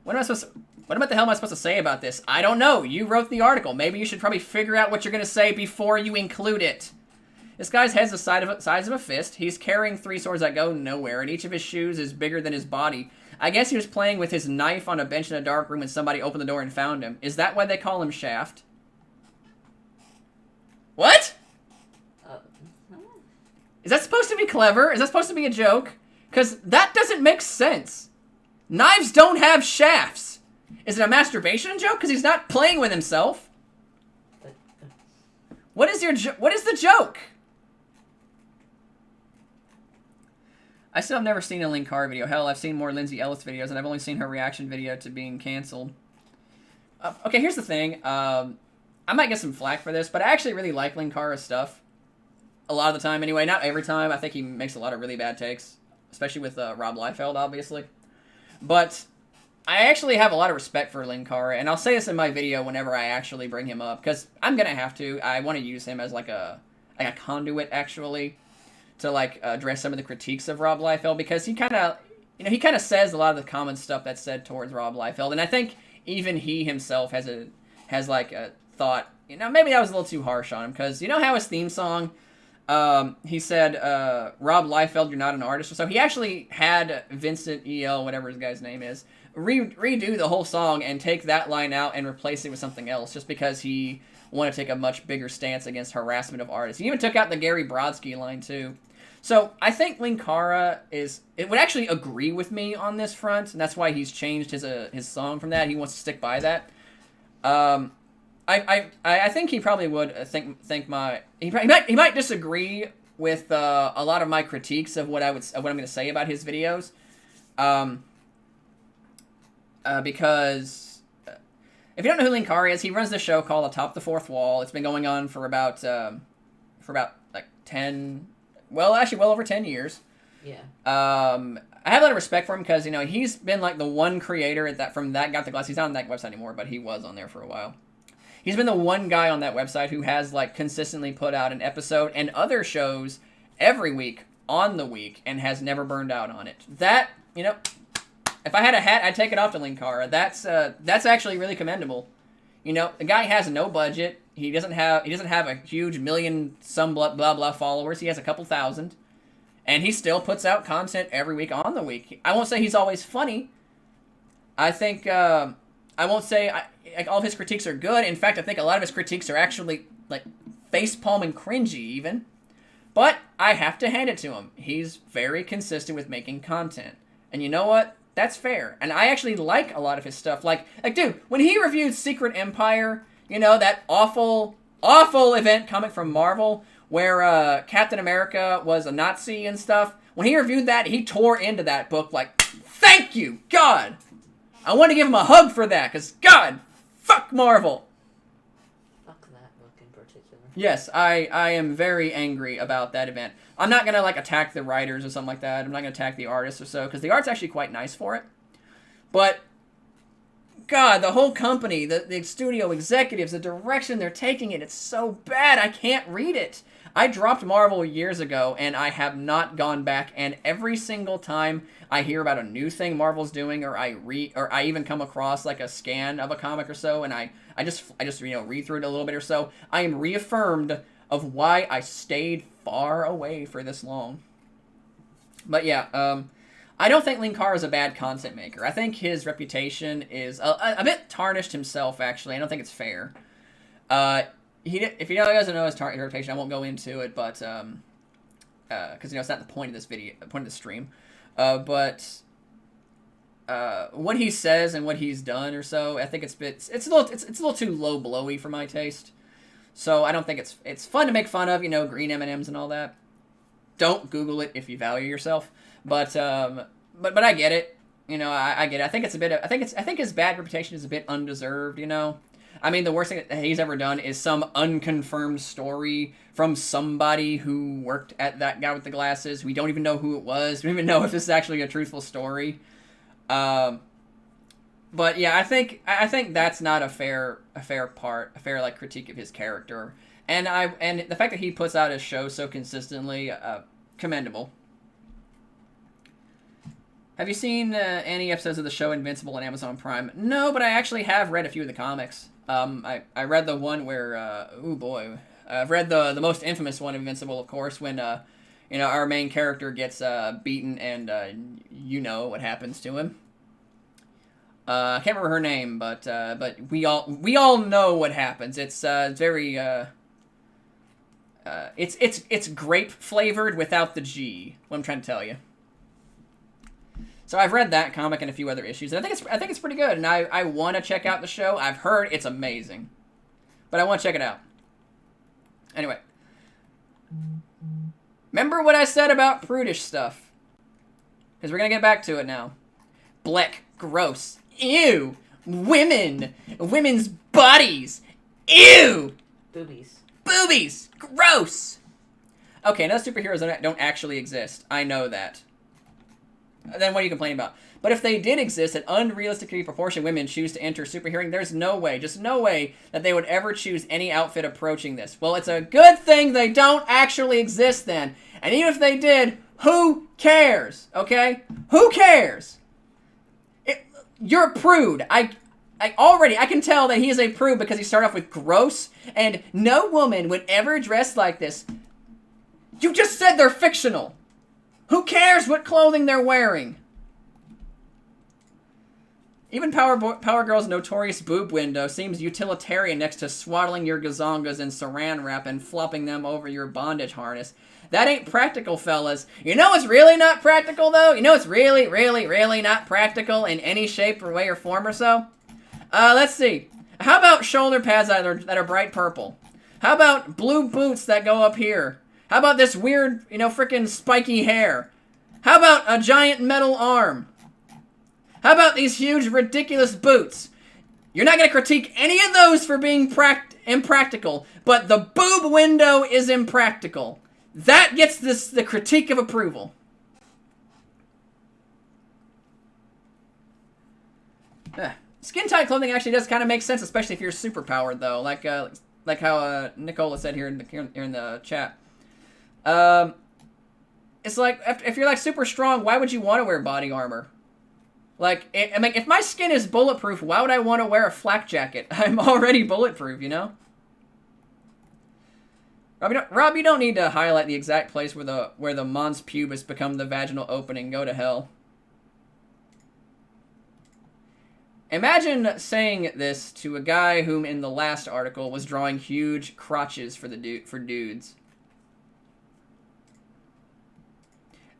What about the hell am I supposed to say about this? I don't know. You wrote the article. Maybe you should probably figure out what you're going to say before you include it. This guy's head's the size of a fist. He's carrying 3 swords that go nowhere, and each of his shoes is bigger than his body. I guess he was playing with his knife on a bench in a dark room when somebody opened the door and found him. Is that why they call him Shaft? What? Is that supposed to be clever? Is that supposed to be a joke? Because that doesn't make sense. Knives don't have shafts. Is it a masturbation joke? Because he's not playing with himself. What is the joke? I still have never seen a Linkara video. Hell, I've seen more Lindsay Ellis videos, and I've only seen her reaction video to being canceled. Okay, here's the thing. I might get some flack for this, but I actually really like Linkara's stuff. A lot of the time, anyway. Not every time. I think he makes a lot of really bad takes. Especially with Rob Liefeld, obviously. But I actually have a lot of respect for Linkara, and I'll say this in my video whenever I actually bring him up, because I'm going to have to. I want to use him as like a conduit, actually, to like address some of the critiques of Rob Liefeld, because he kind of says a lot of the common stuff that's said towards Rob Liefeld, and I think even he himself has like a thought, maybe that was a little too harsh on him, because you know how his theme song, he said, Rob Liefeld, you're not an artist. So he actually had Vincent E.L., whatever his guy's name is, redo the whole song and take that line out and replace it with something else, just because he wanted to take a much bigger stance against harassment of artists. He even took out the Gary Brodsky line, too. So I think Linkara would actually agree with me on this front, and that's why he's changed his song from that. He wants to stick by that. I think he probably would he might disagree with a lot of my critiques of what I'm going to say about his videos, because if you don't know who Linkara is, he runs this show called Atop the Fourth Wall. It's been going on for about like 10, well over 10 years. Yeah. I have a lot of respect for him because he's been like the one creator from that Got the Glass. He's not on that website anymore, but he was on there for a while. He's been the one guy on that website who has like consistently put out an episode and other shows every week on the week and has never burned out on it. That, if I had a hat, I'd take it off to Linkara. That's actually really commendable. The guy has no budget. He doesn't have a huge million some blah blah followers. He has a couple thousand, and he still puts out content every week on the week. I won't say he's always funny. I think I won't say all of his critiques are good. In fact, I think a lot of his critiques are actually like facepalm and cringy even. But I have to hand it to him. He's very consistent with making content. And you know what? That's fair. And I actually like a lot of his stuff. Like dude, when he reviewed Secret Empire, that awful event comic from Marvel where Captain America was a Nazi and stuff. When he reviewed that, he tore into that book like, thank you, God! I want to give him a hug for that, because, God, fuck Marvel. Fuck that book in particular. Yes, I am very angry about that event. I'm not going to, attack the writers or something like that. I'm not going to attack the artists or so, because the art's actually quite nice for it. But God, the whole company, the studio executives, the direction they're taking it, it's so bad. I can't read it. I dropped Marvel years ago, and I have not gone back. And every single time I hear about a new thing Marvel's doing, or I even come across like a scan of a comic or so, and I just read through it a little bit or so, I am reaffirmed of why I stayed far away for this long. But yeah, I don't think Linkar is a bad content maker. I think his reputation is a bit tarnished himself, actually. I don't think it's fair. If he doesn't know his reputation, I won't go into it, but because it's not the point of this video, the point of the stream. But what he says and what he's done or so, I think it's a little too low blowy for my taste. So I don't think it's fun to make fun of, green M&Ms and all that. Don't Google it if you value yourself. But I get it. I get it. I think his bad reputation is a bit undeserved. I mean, the worst thing that he's ever done is some unconfirmed story from somebody who worked at that guy with the glasses. We don't even know who it was. We don't even know if this is actually a truthful story. But yeah, I think that's not a fair critique of his character. And the fact that he puts out his show so consistently, commendable. Have you seen any episodes of the show Invincible on Amazon Prime? No, but I actually have read a few of the comics. I read the one where, I've read the most infamous one, Invincible, of course, when, our main character gets beaten and you know what happens to him. I can't remember her name, but we all know what happens. It's very, it's grape flavored without the G, what I'm trying to tell you. So I've read that comic and a few other issues, and I think it's pretty good, and I want to check out the show. I've heard it's amazing, but I want to check it out. Anyway, remember what I said about prudish stuff? Because we're gonna get back to it now. Bleck, gross, ew, women's bodies, ew, boobies, gross. Okay, now superheroes don't actually exist. I know that. Then what are you complaining about? But if they did exist, at unrealistically proportioned women choose to enter superheroing, there's no way, just no way, that they would ever choose any outfit approaching this. Well, it's a good thing they don't actually exist then. And even if they did, who cares? Okay? Who cares? You're a prude. I can tell that he is a prude because he started off with gross, and no woman would ever dress like this. You just said they're fictional. Who cares what clothing they're wearing? Even Power Girl's notorious boob window seems utilitarian next to swaddling your gazongas in saran wrap and flopping them over your bondage harness. That ain't practical, fellas. You know what's really not practical, though? You know what's really, really, really not practical in any shape or way or form or so? Let's see. How about shoulder pads that are bright purple? How about blue boots that go up here? How about this weird, frickin' spiky hair? How about a giant metal arm? How about these huge, ridiculous boots? You're not going to critique any of those for being impractical, but the boob window is impractical. That gets the critique of approval. Skin-tight clothing actually does kind of make sense, especially if you're superpowered, though, like how Nicola said here in the chat. It's like, if you're like super strong, why would you want to wear body armor? Like, if my skin is bulletproof, why would I want to wear a flak jacket? I'm already bulletproof, Rob, you don't need to highlight the exact place where the mons pubis become the vaginal opening. Go to hell. Imagine saying this to a guy whom in the last article was drawing huge crotches for dudes.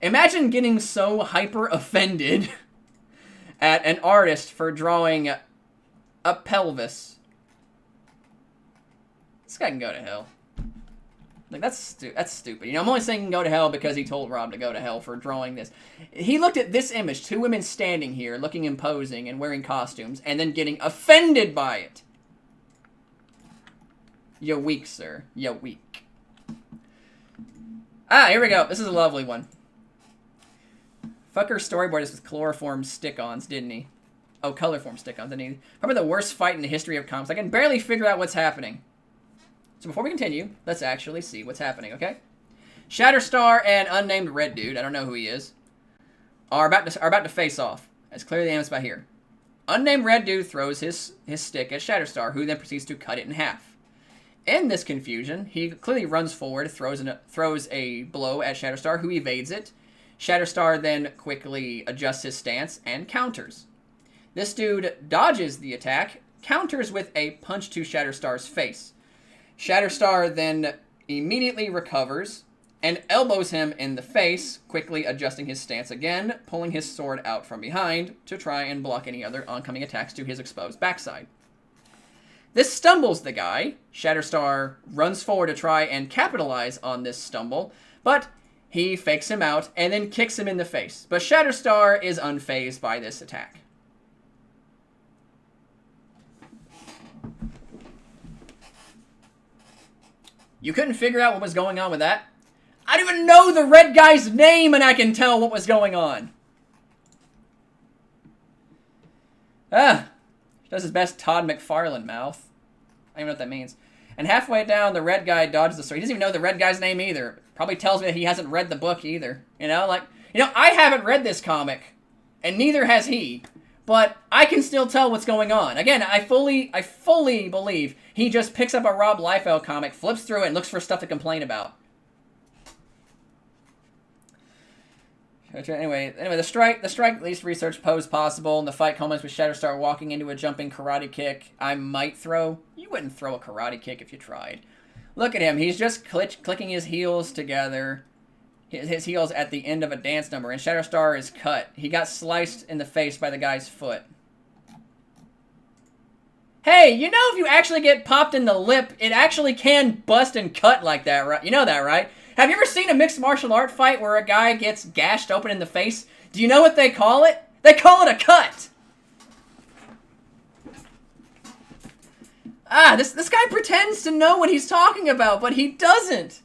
Imagine getting so hyper offended at an artist for drawing a pelvis. This guy can go to hell. Like, that's stupid. I'm only saying go to hell because he told Rob to go to hell for drawing this. He looked at this image, two women standing here, looking imposing and wearing costumes, and then getting offended by it. You're weak, sir. You're weak. Ah, here we go. This is a lovely one. Fucker storyboarded this with chloroform stick-ons, didn't he? Oh, color form stick underneath. Probably the worst fight in the history of comics. I can barely figure out what's happening. So before we continue, let's actually see what's happening, okay? Shatterstar and unnamed red dude, I don't know who he is, are about to face off. That's clearly the by here. Unnamed red dude throws his stick at Shatterstar, who then proceeds to cut it in half. In this confusion, he clearly runs forward, throws a blow at Shatterstar, who evades it. Shatterstar then quickly adjusts his stance and counters. This dude dodges the attack, counters with a punch to Shatterstar's face. Shatterstar then immediately recovers and elbows him in the face, quickly adjusting his stance again, pulling his sword out from behind to try and block any other oncoming attacks to his exposed backside. This stumbles the guy. Shatterstar runs forward to try and capitalize on this stumble, but he fakes him out and then kicks him in the face. But Shatterstar is unfazed by this attack. You couldn't figure out what was going on with that? I don't even know the red guy's name and I can tell what was going on. He does his best Todd McFarlane mouth. I don't even know what that means. And halfway down, the red guy dodges the sword. He doesn't even know the red guy's name either. Probably tells me that he hasn't read the book either. You know, I haven't read this comic, and neither has he. But I can still tell what's going on. Again, I fully believe he just picks up a Rob Liefeld comic, flips through it, and looks for stuff to complain about. Anyway, the strike least research posed possible, and the fight culminates with Shatterstar walking into a jumping karate kick. You wouldn't throw a karate kick if you tried. Look at him. He's just clicking his heels together. His heels at the end of a dance number, and Shatterstar is cut. He got sliced in the face by the guy's foot. Hey, you know if you actually get popped in the lip, it actually can bust and cut like that, right? You know that, right? Have you ever seen a mixed martial art fight where a guy gets gashed open in the face? Do you know what they call it? They call it a cut! This guy pretends to know what he's talking about, but he doesn't.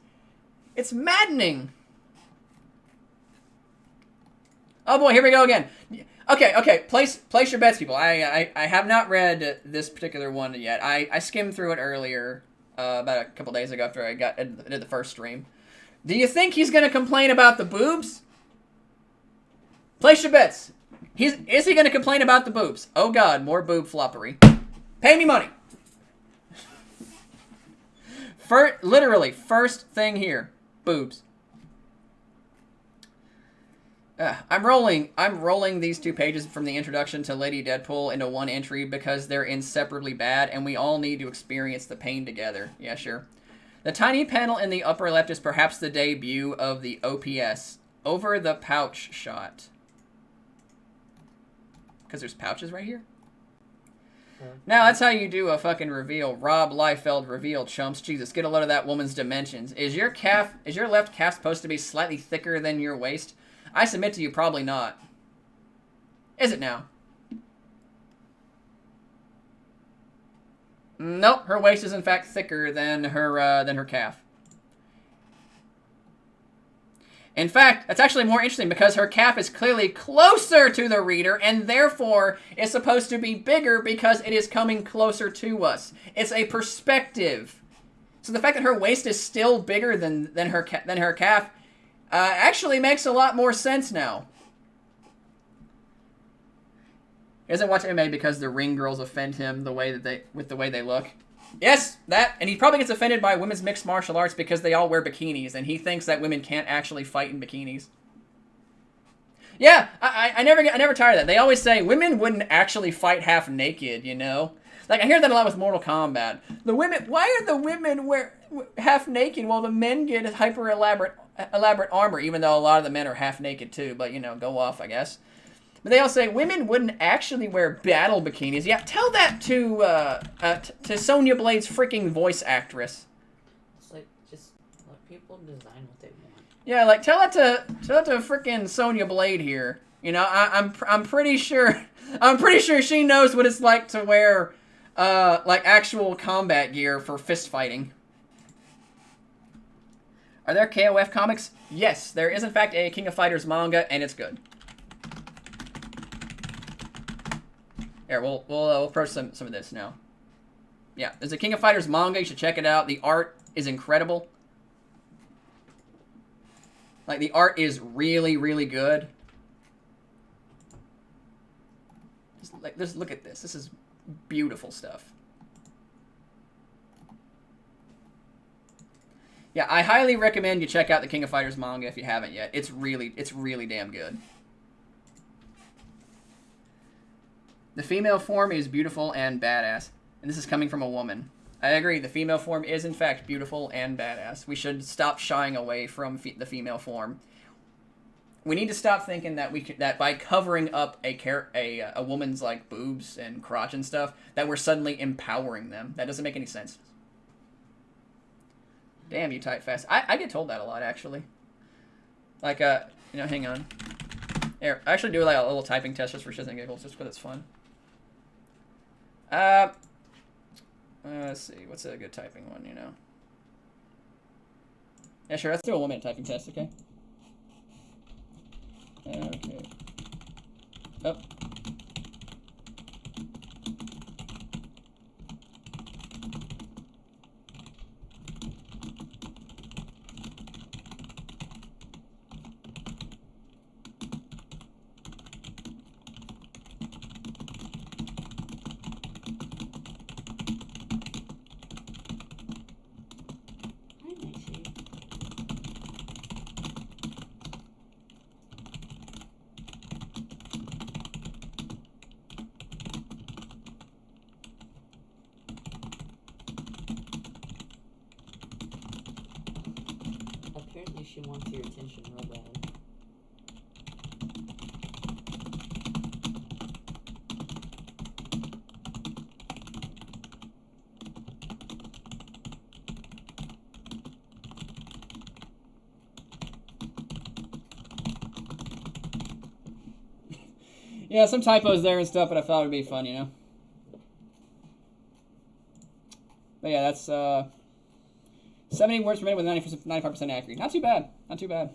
It's maddening. Oh boy, here we go again. Okay, place your bets, people. I have not read this particular one yet. I skimmed through it earlier, about a couple days ago after I did the first stream. Do you think he's going to complain about the boobs? Place your bets. Is he going to complain about the boobs? Oh god, more boob floppery. Pay me money. Literally, first thing here. Boobs. I'm rolling these 2 pages from the introduction to Lady Deadpool into one entry because they're inseparably bad and we all need to experience the pain together. Yeah, sure. The tiny panel in the upper left is perhaps the debut of the OPS, over the pouch shot. Because there's pouches right here? Now, that's how you do a fucking reveal. Rob Liefeld reveal, chumps. Jesus, get a load of that woman's dimensions. Is your left calf supposed to be slightly thicker than your waist? I submit to you, probably not. Is it now? Nope, her waist is in fact thicker than her calf. In fact, that's actually more interesting because her calf is clearly closer to the reader and therefore is supposed to be bigger because it is coming closer to us. It's a perspective. So the fact that her waist is still bigger than her calf actually makes a lot more sense now. He doesn't watch MMA because the ring girls offend him with the way they look. Yes, that, and he probably gets offended by women's mixed martial arts because they all wear bikinis, and he thinks that women can't actually fight in bikinis. Yeah, I never tired of that. They always say women wouldn't actually fight half naked, you know? Like, I hear that a lot with Mortal Kombat. Why are the women wear half naked while the men get hyper elaborate armor, even though a lot of the men are half naked too, but, you know, go off, I guess. But they all say women wouldn't actually wear battle bikinis. Yeah, tell that to Sonya Blade's freaking voice actress. It's like, just let people design what they want. Yeah, like tell that to freaking Sonya Blade here. You know, I'm pretty sure she knows what it's like to wear like actual combat gear for fist fighting. Are there KOF comics? Yes, there is in fact a King of Fighters manga, and it's good. Here, we'll approach some of this now. Yeah, there's a King of Fighters manga. You should check it out. The art is incredible. Like, the art is really, really good. Just look at this. This is beautiful stuff. Yeah, I highly recommend you check out the King of Fighters manga if you haven't yet. It's really damn good. The female form is beautiful and badass. And this is coming from a woman. I agree, the female form is in fact beautiful and badass. We should stop shying away from the female form. We need to stop thinking that that by covering up a woman's like boobs and crotch and stuff, that we're suddenly empowering them. That doesn't make any sense. Damn, you type fast. I get told that a lot, actually. Like, hang on. Here, I actually do like a little typing test just for shits and giggles, just because it's fun. Let's see, what's a good typing one, you know? Yeah, sure, let's do a 1 minute typing test, okay? Okay. Oh. Apparently she wants your attention real bad. Yeah, some typos there and stuff, but I thought it would be fun, you know? But yeah, that's 70 words per minute with 95% accurate. Not too bad. Not too bad.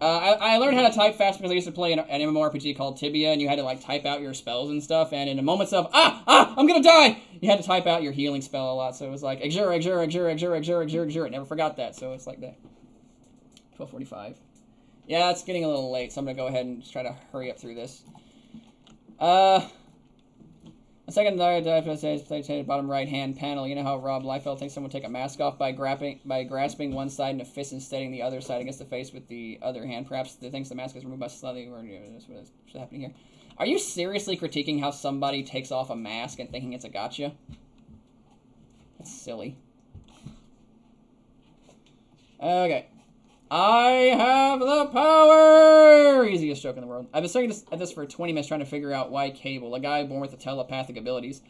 I learned how to type fast because I used to play an MMORPG called Tibia, and you had to like type out your spells and stuff, and in the moments of, I'm gonna die! You had to type out your healing spell a lot, so it was like, exure. I never forgot that, so it's like that. 12:45. Yeah, it's getting a little late, so I'm gonna go ahead and just try to hurry up through this. A second dive says played bottom right hand panel. You know how Rob Liefeld thinks someone would take a mask off by grasping one side in a fist and steadying the other side against the face with the other hand. Perhaps the thinks the mask is removed by slightly. Or that's what's happening here. Are you seriously critiquing how somebody takes off a mask and thinking it's a gotcha? That's silly. Okay. I have the power! Easiest joke in the world. I've been staring at this for 20 minutes trying to figure out why Cable, a guy born with the telepathic abilities,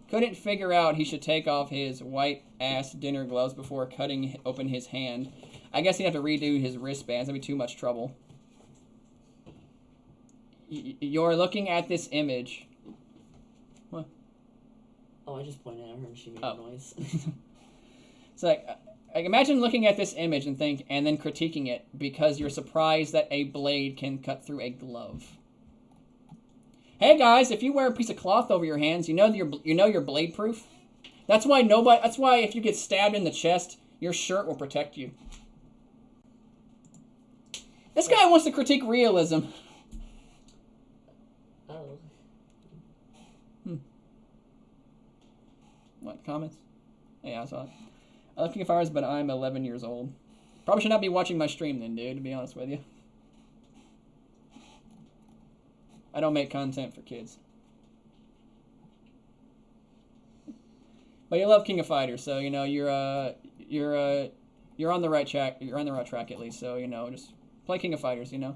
couldn't figure out he should take off his white-ass dinner gloves before cutting open his hand. I guess he'd have to redo his wristbands. That'd be too much trouble. You're looking at this image. What? Oh, I just pointed at her and she made a noise. It's like... imagine looking at this image and then critiquing it because you're surprised that a blade can cut through a glove. Hey guys, if you wear a piece of cloth over your hands, you know you're blade proof. That's why if you get stabbed in the chest, your shirt will protect you. This guy wants to critique realism. Oh. What, comments? Yeah, I saw it. I love King of Fighters, but I'm 11 years old. Probably should not be watching my stream then, dude, to be honest with you. I don't make content for kids. But you love King of Fighters, so you know you're on the right track. You're on the right track at least. So you know, just play King of Fighters. You know.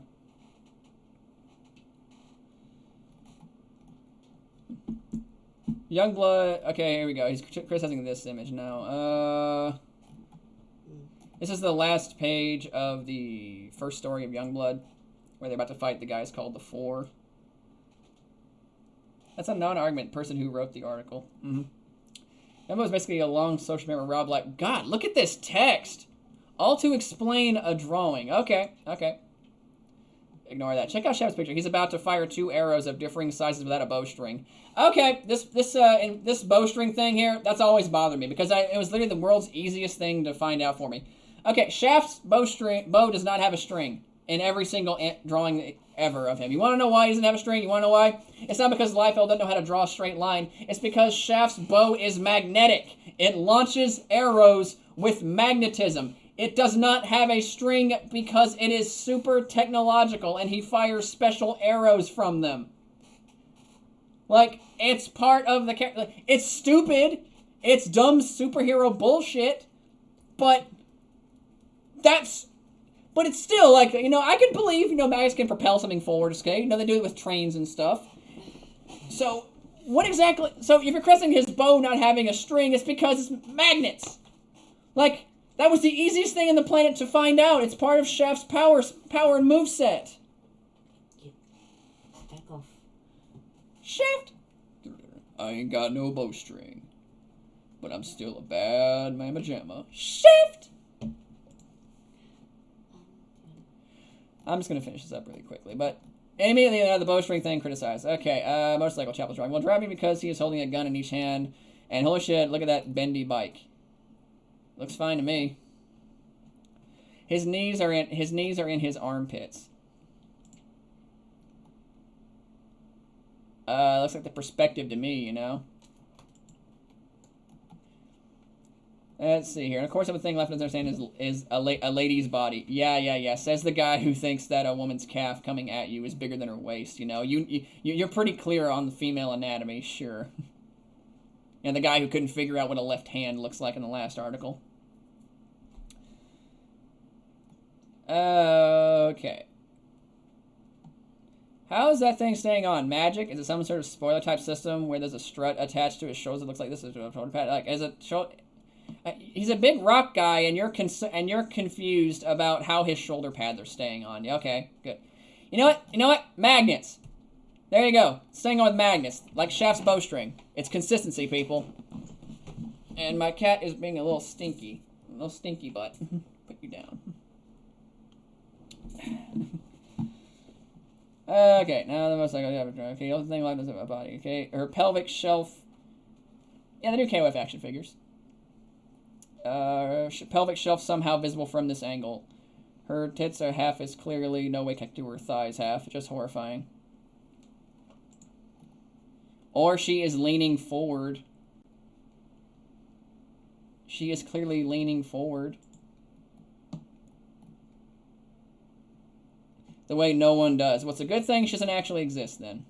Youngblood. Okay, here we go. He's criticizing this image now. This is the last page of the first story of Youngblood, where they're about to fight the guys called the Four. That's a non-argument person who wrote the article. That was basically a long social media Rob like, God, look at this text. All to explain a drawing. Okay. ignore that. Check out Chef's picture. He's about to fire 2 arrows of differing sizes without a bowstring. Okay, this bowstring thing here, that's always bothered me because it was literally the world's easiest thing to find out for me. Okay, Shaft's bow does not have a string in every single drawing ever of him. You want to know why he doesn't have a string? You want to know why? It's not because Liefeld doesn't know how to draw a straight line. It's because Shaft's bow is magnetic. It launches arrows with magnetism. It does not have a string because it is super technological and he fires special arrows from them. Like, it's part of the character. It's stupid. It's dumb superhero bullshit. But it's still, like, you know, I can believe, you know, Magus can propel something forward, okay? You know, they do it with trains and stuff. So, what exactly... So, if you're criticizing his bow not having a string, it's because it's magnets. Like, that was the easiest thing on the planet to find out. It's part of Shaft's power and moveset. Back off. Shaft! I ain't got no bowstring. But I'm still a bad mamma jamma. Shaft! I'm just going to finish this up really quickly, but immediately the bowstring thing criticized. Okay, motorcycle Chapel's drawing. Well, driving because he is holding a gun in each hand, and holy shit, look at that bendy bike. Looks fine to me. His knees are in his armpits. Looks like the perspective to me, you know. Let's see here. And of course, the thing left to understand is a lady's body. Yeah. Says the guy who thinks that a woman's calf coming at you is bigger than her waist. You know, you're pretty clear on the female anatomy, sure. And the guy who couldn't figure out what a left hand looks like in the last article. Okay. How is that thing staying on? Magic? Is it some sort of spoiler type system where there's a strut attached to his shoulders that looks like this? Is a shoulder pad? Like, is it he's a big rock guy, and you're confused about how his shoulder pads are staying on. Yeah, okay, good. You know what? Magnets. There you go. Staying on with magnets, like Shaft's bowstring. It's consistency, people. And my cat is being a little stinky butt. Put you down. Okay, now the motorcycle. Okay, the only thing left is my body. Okay, her pelvic shelf. Yeah, the new KOF action figures. Pelvic shelf somehow visible from this angle. Her tits are half as clearly no way connected to her thighs half. Just horrifying. Or she is leaning forward. She is clearly leaning forward. The way no one does. What's a good thing? She doesn't actually exist then.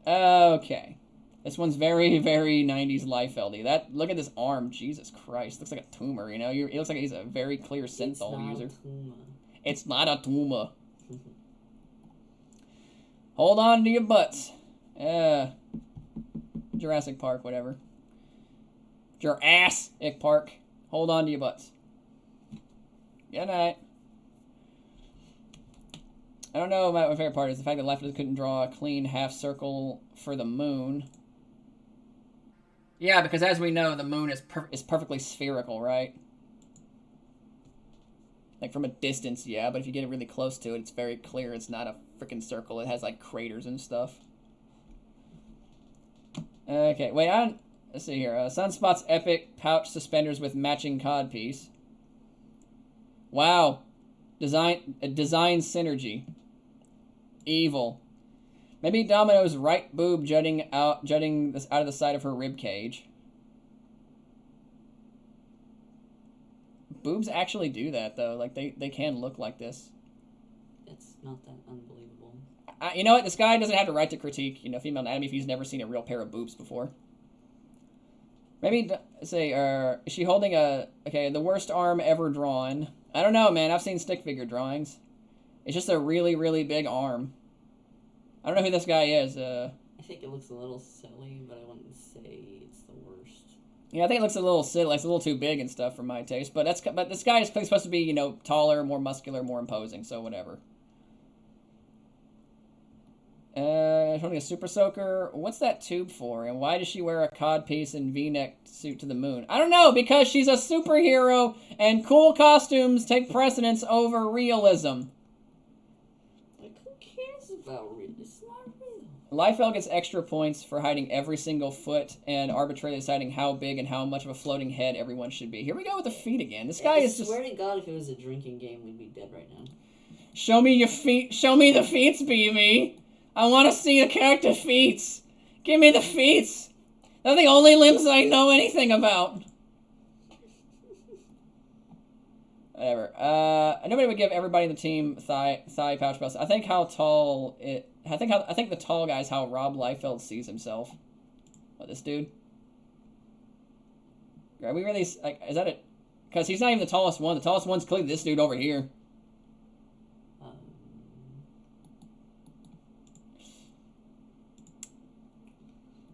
Okay. This one's very, very 90s Liefeld-y. Look at this arm. Jesus Christ. Looks like a tumor, you know? It looks like he's a very clear synthol user. It's not a tumor. Hold on to your butts. Jurassic Park, whatever. Jurassic Park. Hold on to your butts. Good night. I don't know about my favorite part is the fact that Liefeld couldn't draw a clean half circle for the moon. Yeah, because as we know, the moon is perfectly spherical, right? Like, from a distance, yeah, but if you get really close to it, it's very clear it's not a freaking circle. It has, like, craters and stuff. Okay, wait, let's see here. Sunspot's epic pouch suspenders with matching codpiece. Wow. Design synergy. Evil. Maybe Domino's right boob jutting this out of the side of her rib cage. Boobs actually do that though. Like they can look like this. It's not that unbelievable. You know what? This guy doesn't have the right to critique, you know, female anatomy if he's never seen a real pair of boobs before. Maybe say, is she holding the worst arm ever drawn? I don't know, man. I've seen stick figure drawings. It's just a really, really big arm. I don't know who this guy is. I think it looks a little silly, but I wouldn't say it's the worst. Yeah, I think it looks a little silly, like it's a little too big and stuff for my taste. But this guy is supposed to be, you know, taller, more muscular, more imposing. So whatever. Holding a super soaker. What's that tube for? And why does she wear a codpiece and V-neck suit to the moon? I don't know, because she's a superhero and cool costumes take precedence over realism. Liefeld gets extra points for hiding every single foot and arbitrarily deciding how big and how much of a floating head everyone should be. Here we go with the feet again. This guy is just... I swear to God, if it was a drinking game, we'd be dead right now. Show me your feet. Show me the feet, BB. I want to see the character feet. Give me the feet. They're the only limbs I know anything about. Whatever. Nobody would give everybody in the team thigh pouch belts. I think how tall it... I think the tall guy is how Rob Liefeld sees himself. What, this dude? Are we really... Like, is that it? Because he's not even the tallest one. The tallest one's clearly this dude over here.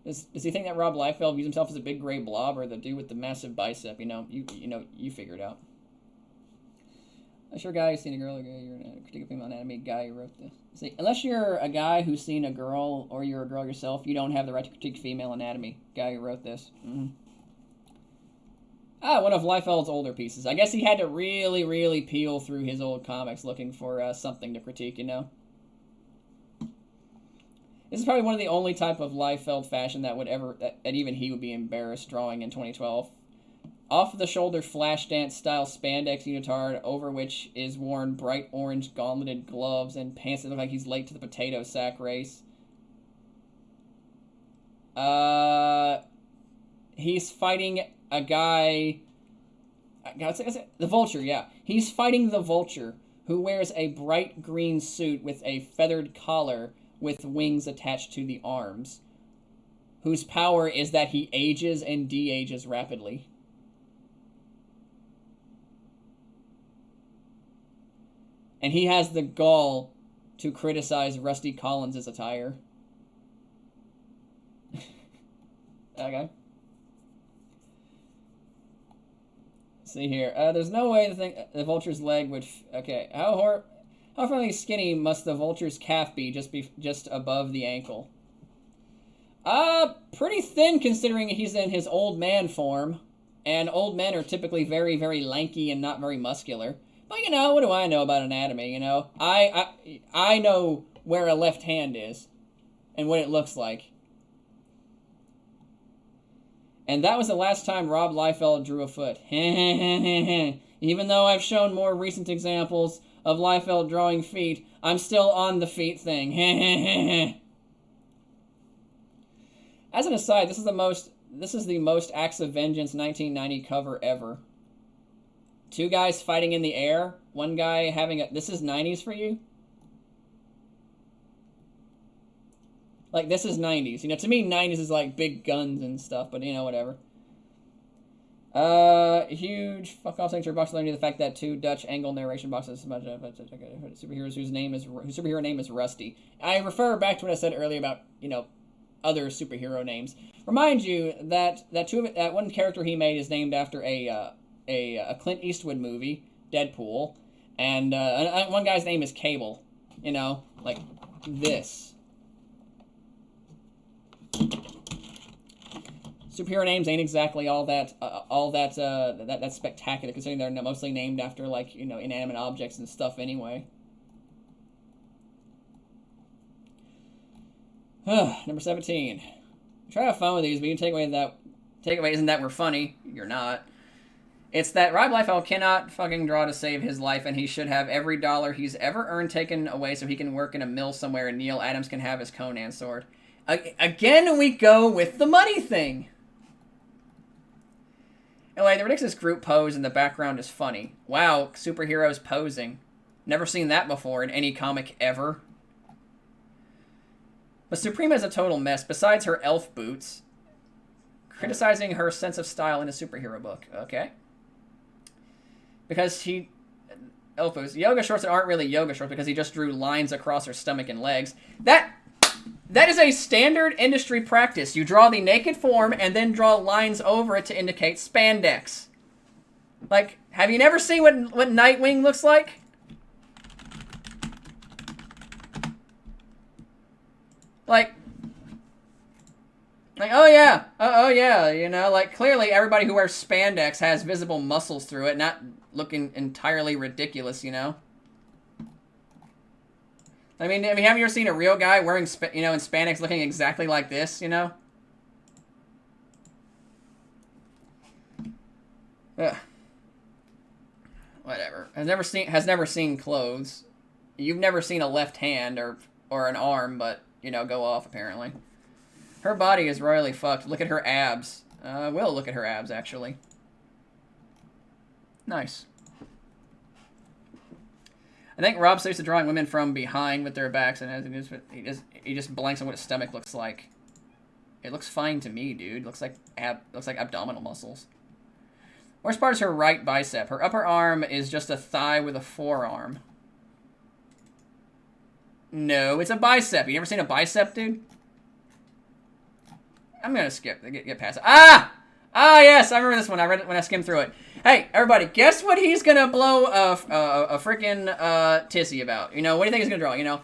Does he think that Rob Liefeld views himself as a big gray blob or the dude with the massive bicep? You figure it out. Unless you're a guy who's seen a girl, or you're a critique of female anatomy guy who wrote this. See, unless you're a guy who's seen a girl or you're a girl yourself, you don't have the right to critique female anatomy. Guy who wrote this. One of Liefeld's older pieces. I guess he had to really, really peel through his old comics looking for something to critique, you know? This is probably one of the only type of Liefeld fashion that would ever, that even he would be embarrassed drawing in 2012. Off-the-shoulder flash dance style spandex unitard over which is worn bright orange gauntleted gloves and pants that look like he's late to the potato sack race. He's fighting a guy... The Vulture, yeah. He's fighting the Vulture, who wears a bright green suit with a feathered collar with wings attached to the arms, whose power is that he ages and de-ages rapidly. And he has the gall to criticize Rusty Collins' attire. Okay. Let's see here. There's no way the Vulture's leg would... Okay, how fairly skinny must the Vulture's calf be just above the ankle? Pretty thin considering he's in his old man form. And old men are typically very, very lanky and not very muscular. But, you know, what do I know about anatomy, you know? I know where a left hand is and what it looks like. And that was the last time Rob Liefeld drew a foot. Even though I've shown more recent examples of Liefeld drawing feet, I'm still on the feet thing. As an aside, this is the most Acts of Vengeance 1990 cover ever. Two guys fighting in the air. One guy having a... This is 90s for you? Like, this is 90s. You know, to me, 90s is like big guns and stuff, but, you know, whatever. Huge fuck off signature box learning the fact that two Dutch angle narration boxes about superheroes whose superhero name is Rusty. I refer back to what I said earlier about, you know, other superhero names. Remind you that one character he made is named after a Clint Eastwood movie, Deadpool, and one guy's name is Cable. You know, like this. Superhero names ain't exactly all that spectacular, considering they're mostly named after, like, you know, inanimate objects and stuff anyway. Number 17. Try to have fun with these, but you take away isn't that we're funny. You're not. It's that Rob Liefeld cannot fucking draw to save his life, and he should have every dollar he's ever earned taken away so he can work in a mill somewhere and Neil Adams can have his Conan sword. Again, we go with the money thing. Anyway, the ridiculous group pose in the background is funny. Wow, superheroes posing. Never seen that before in any comic ever. But Suprema is a total mess, besides her elf boots. Criticizing her sense of style in a superhero book. Okay. Because elf boots. Yoga shorts that aren't really yoga shorts because he just drew lines across her stomach and legs. That is a standard industry practice. You draw the naked form and then draw lines over it to indicate spandex. Like, have you never seen what Nightwing looks like? Like, oh yeah, you know, like, clearly everybody who wears spandex has visible muscles through it, not looking entirely ridiculous, you know? I mean, have you ever seen a real guy wearing, in spandex looking exactly like this, you know? Ugh. Whatever. Has never seen clothes. You've never seen a left hand or an arm, but, go off, apparently. Her body is royally fucked. Look at her abs. We'll look at her abs, actually. Nice. I think Rob starts to drawing women from behind with their backs, and he just blanks on what his stomach looks like. It looks fine to me, dude. Looks like abdominal muscles. Worst part is her right bicep. Her upper arm is just a thigh with a forearm. No, it's a bicep. You ever seen a bicep, dude? I'm gonna skip. Get past it. Ah! Ah, yes, I remember this one. I read it when I skimmed through it. Hey, everybody, guess what he's gonna blow a freaking tissy about? What do you think he's gonna draw?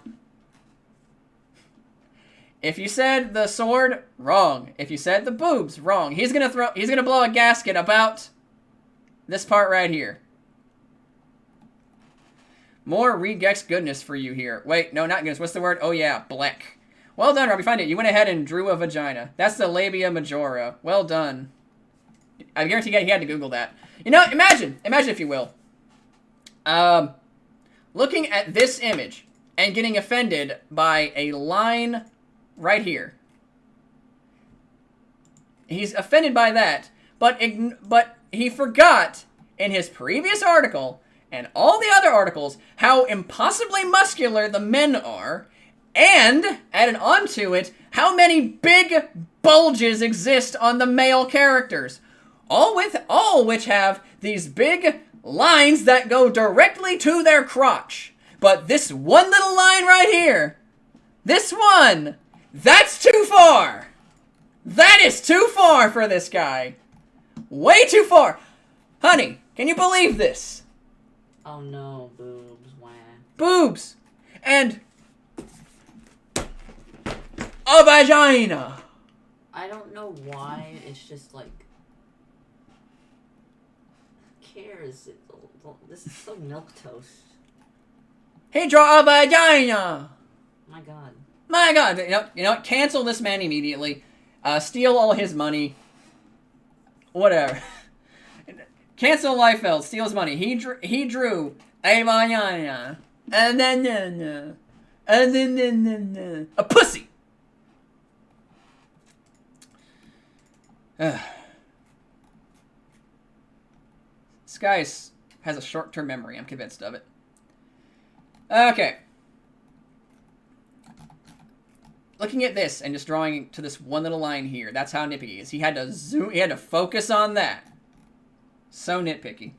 If you said the sword, wrong. If you said the boobs, wrong. He's gonna blow a gasket about this part right here. More regex goodness for you here. Wait, no, not goodness. What's the word? Oh yeah, bleck. Well done, Robbie. Find it. You went ahead and drew a vagina. That's the labia majora. Well done. I guarantee he had to Google that. Imagine if you will. Looking at this image and getting offended by a line right here. He's offended by that, but he forgot in his previous article and all the other articles how impossibly muscular the men are, and added onto it how many big bulges exist on the male characters. All which have these big lines that go directly to their crotch. But this one little line right here, this one, that's too far. That is too far for this guy. Way too far. Honey, can you believe this? Oh no, boobs, wah. Boobs! And a vagina! I don't know why, it's just like... Who cares? This is so milquetoast. He draw a vagina! My god. My god! You know what? Cancel this man immediately. Steal all his money. Whatever. Cancel Liefeld. Steal his money. He drew a vagina. And then a pussy! This guy has a short-term memory. I'm convinced of it. Okay. Looking at this and just drawing to this one little line here. That's how nitpicky he is. He had to zoom. He had to focus on that. So nitpicky.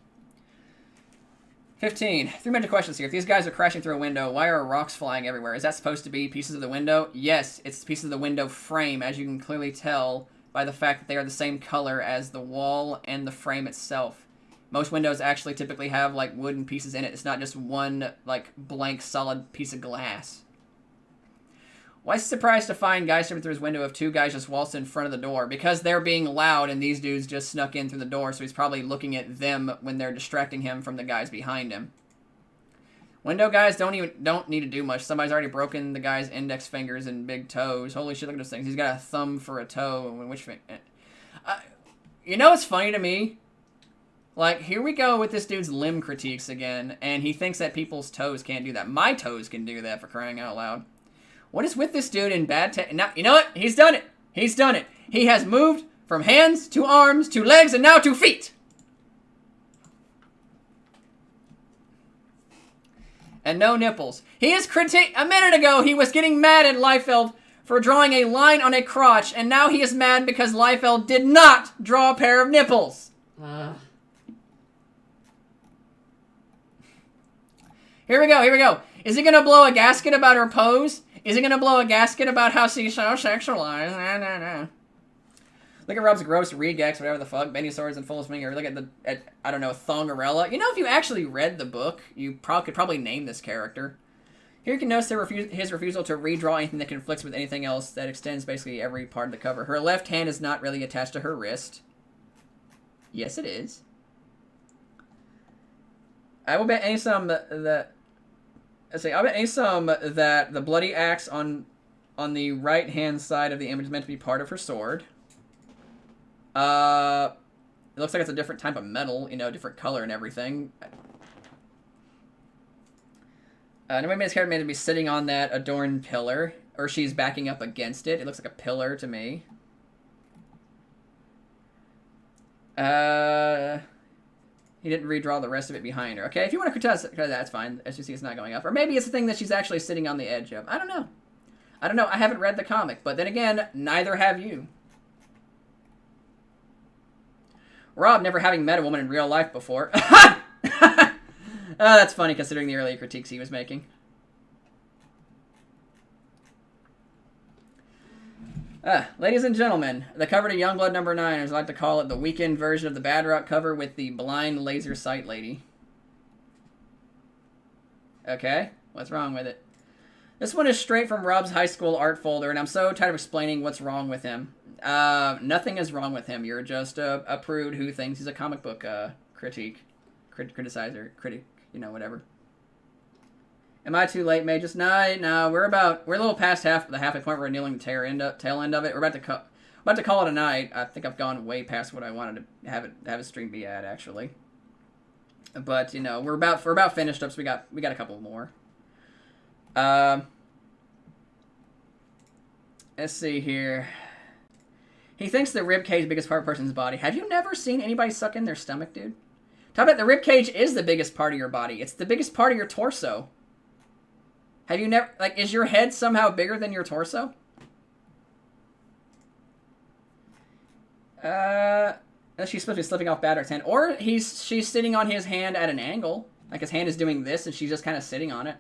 15. 3 major questions here. If these guys are crashing through a window, why are rocks flying everywhere? Is that supposed to be pieces of the window? Yes, it's pieces of the window frame, as you can clearly tell by the fact that they are the same color as the wall and the frame itself. Most windows actually typically have, like, wooden pieces in it. It's not just one, like, blank, solid piece of glass. Why is he surprised to find guys stepping through his window if 2 guys just waltzed in front of the door? Because they're being loud and these dudes just snuck in through the door, so he's probably looking at them when they're distracting him from the guys behind him. Window guys don't need to do much. Somebody's already broken the guy's index fingers and big toes. Holy shit, look at those things. He's got a thumb for a toe. Which finger? You know what's funny to me? Like, here we go with this dude's limb critiques again, and he thinks that people's toes can't do that. My toes can do that, for crying out loud. What is with this dude in bad now, you know what? He's done it. He's done it. He has moved from hands to arms to legs and now to feet. And no nipples. He is a minute ago, he was getting mad at Liefeld for drawing a line on a crotch, and now he is mad because Liefeld did not draw a pair of nipples. Here we go. Is he gonna blow a gasket about her pose? Is he gonna blow a gasket about how she's so sexualized? Nah. Look at Rob's gross regex, whatever the fuck. Benny swords and full finger. Look at I don't know, Thongarella. You know, if you actually read the book, you could probably name this character. Here you can notice his refusal to redraw anything that conflicts with anything else that extends basically every part of the cover. Her left hand is not really attached to her wrist. Yes, it is. I will bet any sum that let's see. I'm gonna assume that the bloody axe on the right hand side of the image is meant to be part of her sword. It looks like it's a different type of metal, you know, different color and everything. Nobody made this character meant to be sitting on that adorned pillar, or she's backing up against it. It looks like a pillar to me. He didn't redraw the rest of it behind her. Okay, if you want to critique that, that's fine. As you see, it's not going up. Or maybe it's the thing that she's actually sitting on the edge of. I don't know. I don't know. I haven't read the comic, but then again, neither have you. Rob never having met a woman in real life before. Oh, that's funny considering the earlier critiques he was making. Ladies and gentlemen, the cover to Youngblood #9, as I like to call it, the weekend version of the Badrock cover with the blind laser sight lady. Okay, what's wrong with it? This one is straight from Rob's high school art folder, and I'm so tired of explaining what's wrong with him. Nothing is wrong with him. You're just a prude who thinks he's a comic book criticizer, critic, you know, whatever. Am I too late, Magus? No, we're a little past the halfway point. We're kneeling the tail end of it. We're about to call it a night. I think I've gone way past what I wanted to have a stream be at, actually. But you know, we're about finished up, so we got a couple more. Let's see here. He thinks the rib cage is the biggest part of a person's body. Have you never seen anybody suck in their stomach, dude? Talk about the rib cage is the biggest part of your body. It's the biggest part of your torso. Have you never, like, is your head somehow bigger than your torso? She's supposed to be slipping off Badrock's hand. Or she's sitting on his hand at an angle. Like his hand is doing this and she's just kind of sitting on it.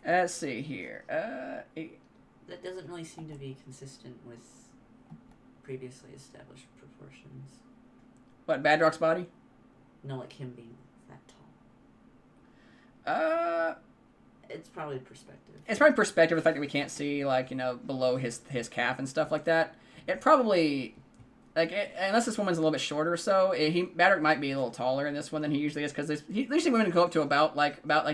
Let's see here. That doesn't really seem to be consistent with previously established proportions. What, Badrock's body? No, like him being that tall. It's probably perspective. It's probably perspective, the fact that we can't see, like, you know, below his calf and stuff like that. It probably, like, unless this woman's a little bit shorter or so, Badrock might be a little taller in this one than he usually is, because usually women go up to about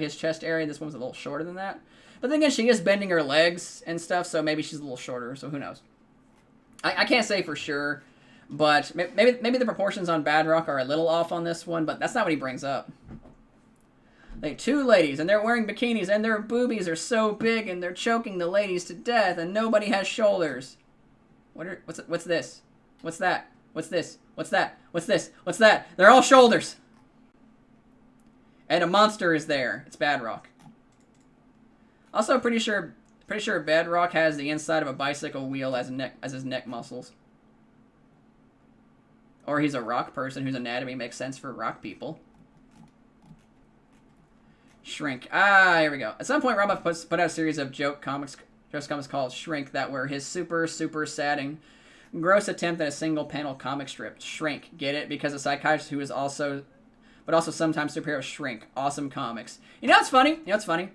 his chest area, and this one's a little shorter than that. But then again, she is bending her legs and stuff, so maybe she's a little shorter, so who knows. I can't say for sure, but maybe the proportions on Badrock are a little off on this one, but that's not what he brings up. Like, two ladies, and they're wearing bikinis, and their boobies are so big, and they're choking the ladies to death, and nobody has shoulders. What's this? What's that? What's this? What's that? What's this? What's that? They're all shoulders. And a monster is there. It's Badrock. Also, pretty sure Badrock has the inside of a bicycle wheel as his neck muscles. Or he's a rock person whose anatomy makes sense for rock people. Shrink. Here we go. At some point, Rob put out a series of comics called Shrink that were his super sad and gross attempt at a single panel comic strip. Shrink. Get it? Because a psychiatrist who is also sometimes superhero. Shrink. Awesome comics. You know what's funny?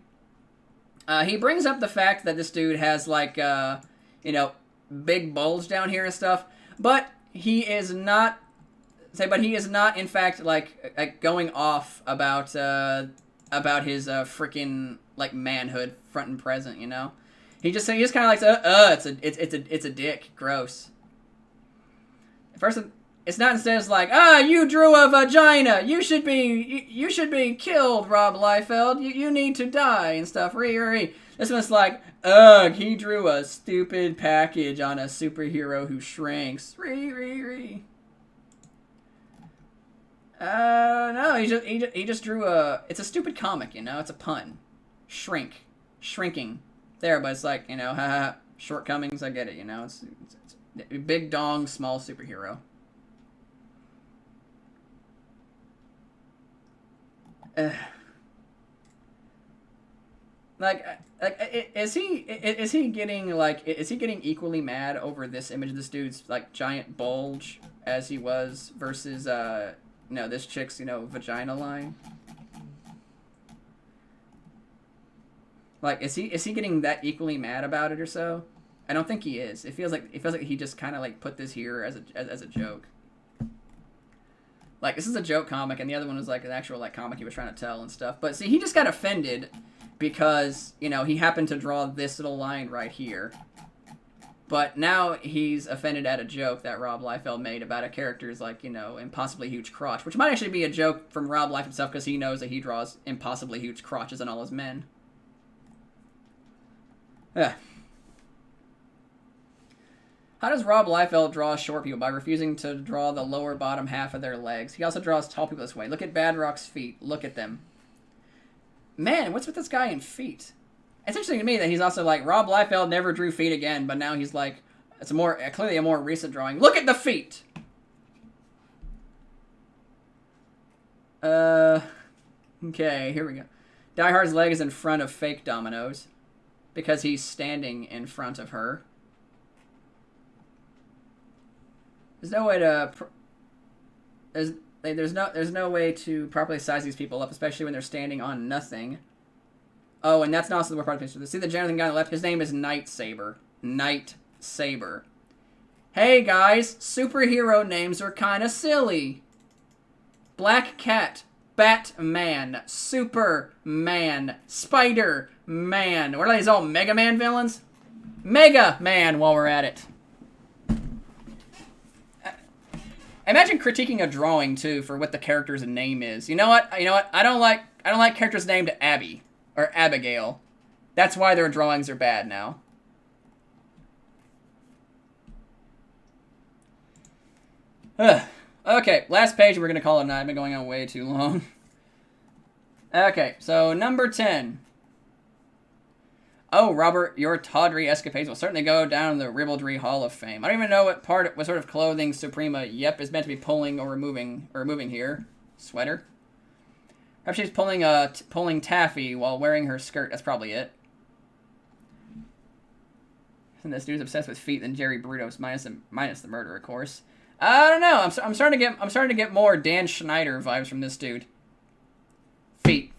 He brings up the fact that this dude has, like, big bulge down here and stuff, but he is not, in fact, like going off about his freaking, like, manhood front and present, you know? He just kind of likes, it's a dick. Gross. First, it's not instead like, you drew a vagina. You should be killed, Rob Liefeld. You need to die and stuff. This one's like, ugh, he drew a stupid package on a superhero who shrinks. No, he just drew it's a stupid comic, you know? It's a pun. Shrinking. There, but it's like, you know, haha, shortcomings, I get it, you know? It's big dong, small superhero. Is he getting equally mad over this image of this dude's, like, giant bulge as he was versus this chick's, vagina line? Like, is he getting that equally mad about it or so? I don't think he is. It feels like he just kind of, like, put this here as a joke. Like, this is a joke comic, and the other one was, like, an actual, like, comic he was trying to tell and stuff. But, see, he just got offended because, you know, he happened to draw this little line right here. But now he's offended at a joke that Rob Liefeld made about a character's, like, you know, impossibly huge crotch. Which might actually be a joke from Rob Liefeld himself, because he knows that he draws impossibly huge crotches on all his men. Ugh. How does Rob Liefeld draw short people? By refusing to draw the lower bottom half of their legs. He also draws tall people this way. Look at Badrock's feet. Look at them. Man, what's with this guy in feet? It's interesting to me that he's also like, Rob Liefeld never drew feet again, but now he's like, it's clearly a more recent drawing. Look at the feet! Okay, here we go. Die Hard's leg is in front of fake Domino's because he's standing in front of her. There's no way to there's no way to properly size these people up, especially when they're standing on nothing. Oh, and that's not also the part of the picture. See the gentleman guy on the left? His name is Night Saber. Night Saber. Hey guys, superhero names are kind of silly. Black Cat, Batman, Superman, Spider-Man. What are these all Mega Man villains? Mega Man while we're at it. Imagine critiquing a drawing too for what the character's name is. You know what? I don't like characters named Abby or Abigail. That's why their drawings are bad now. Okay, last page. We're gonna call it a night. I've been going on way too long. Okay, so number 10. Oh, Robert, your tawdry escapades will certainly go down in the Ribaldry Hall of Fame. I don't even know what sort of clothing Suprema Yep is meant to be pulling or removing here. Sweater? Perhaps she's pulling taffy while wearing her skirt. That's probably it. And this dude's obsessed with feet than Jerry Brutos, minus the murder, of course. I don't know. I'm starting to get more Dan Schneider vibes from this dude. Feet.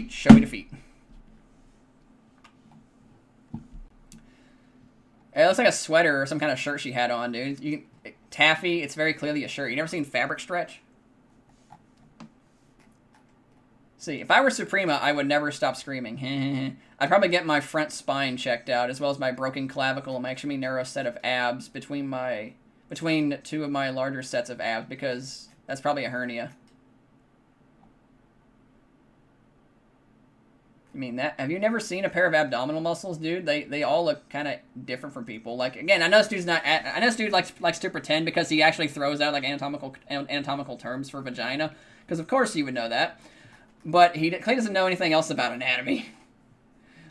Show me the feet. It looks like a sweater or some kind of shirt she had on, dude. Taffy, it's very clearly a shirt. You never seen fabric stretch? See, if I were Suprema, I would never stop screaming. I'd probably get my front spine checked out, as well as my broken clavicle and my extremely narrow set of abs between two of my larger sets of abs, because that's probably a hernia. I mean, have you never seen a pair of abdominal muscles, dude? They all look kind of different from people. Like, again, I know this dude likes to pretend because he actually throws out like anatomical terms for vagina, because of course you would know that. But he clearly doesn't know anything else about anatomy.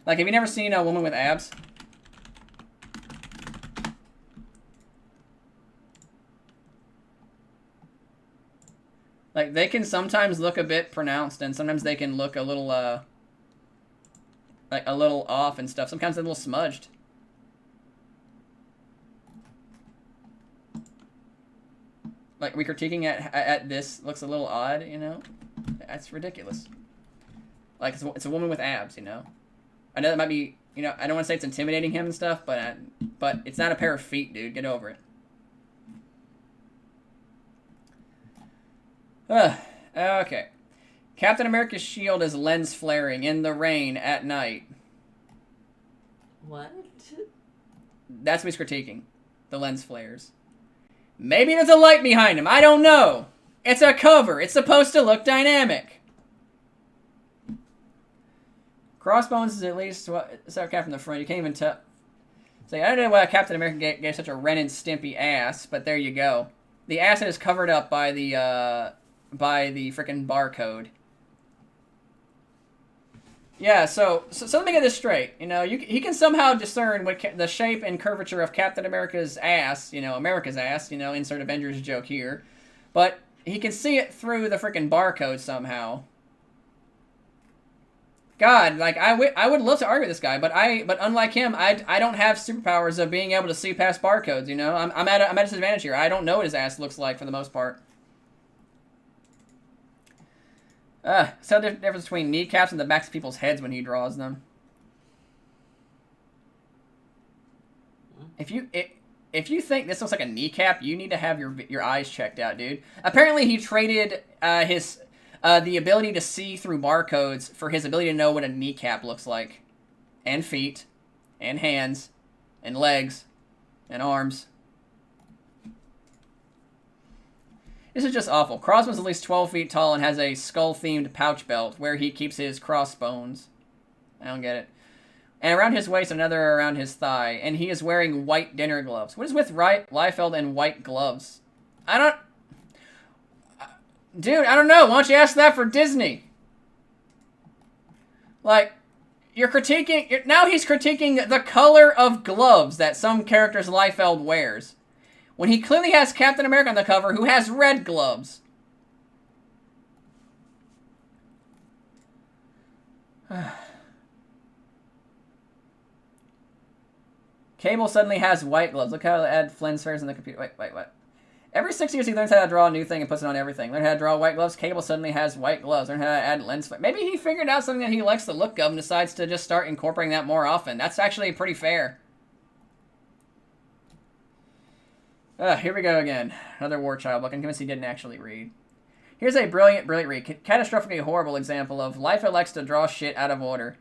Like, have you never seen a woman with abs? Like, they can sometimes look a bit pronounced, and sometimes they can look a little, like, a little off and stuff. Sometimes they're a little smudged. Like, we critiquing at this looks a little odd, you know? That's ridiculous. Like, it's a woman with abs, you know? I know that might be, you know, I don't want to say it's intimidating him and stuff, but it's not a pair of feet, dude. Get over it. Okay. Captain America's shield is lens flaring in the rain at night. What? That's me critiquing. The lens flares. Maybe there's a light behind him. I don't know. It's a cover. It's supposed to look dynamic. Crossbones is at least it's our cap from the front. You can't even tell. Say, I don't know why Captain America gave such a Ren and Stimpy ass, but there you go. The ass is covered up by the freaking barcode. Yeah, so let me get this straight. You know, he can somehow discern what the shape and curvature of Captain America's ass, you know, America's ass, you know, insert Avengers joke here. But he can see it through the freaking barcode somehow. God, like, I would love to argue with this guy, but unlike him, I don't have superpowers of being able to see past barcodes, you know? I'm at a disadvantage here. I don't know what his ass looks like for the most part. So the difference between kneecaps and the backs of people's heads when he draws them. if you think this looks like a kneecap, you need to have your eyes checked out, dude. Apparently, he traded the ability to see through barcodes for his ability to know what a kneecap looks like, and feet, and hands, and legs, and arms. This is just awful. Crossbow's at least 12 feet tall and has a skull-themed pouch belt where he keeps his crossbones. I don't get it. And around his waist, another around his thigh. And he is wearing white dinner gloves. What is with Liefeld and white gloves? I don't... Dude, I don't know. Why don't you ask that for Disney? Like, you're critiquing... Now he's critiquing the color of gloves that some characters Liefeld wears. When he clearly has Captain America on the cover who has red gloves. Cable suddenly has white gloves. Look how they add Flynn's fairs in the computer. Wait, what? Every 6 years he learns how to draw a new thing and puts it on everything. Learn how to draw white gloves. Cable suddenly has white gloves. Learn how to add lens flare. Maybe he figured out something that he likes the look of and decides to just start incorporating that more often. That's actually pretty fair. Here we go again. Another War Child book. I'm convinced he didn't actually read. Here's a brilliant read. Catastrophically horrible example of Liefeld likes to draw shit out of order.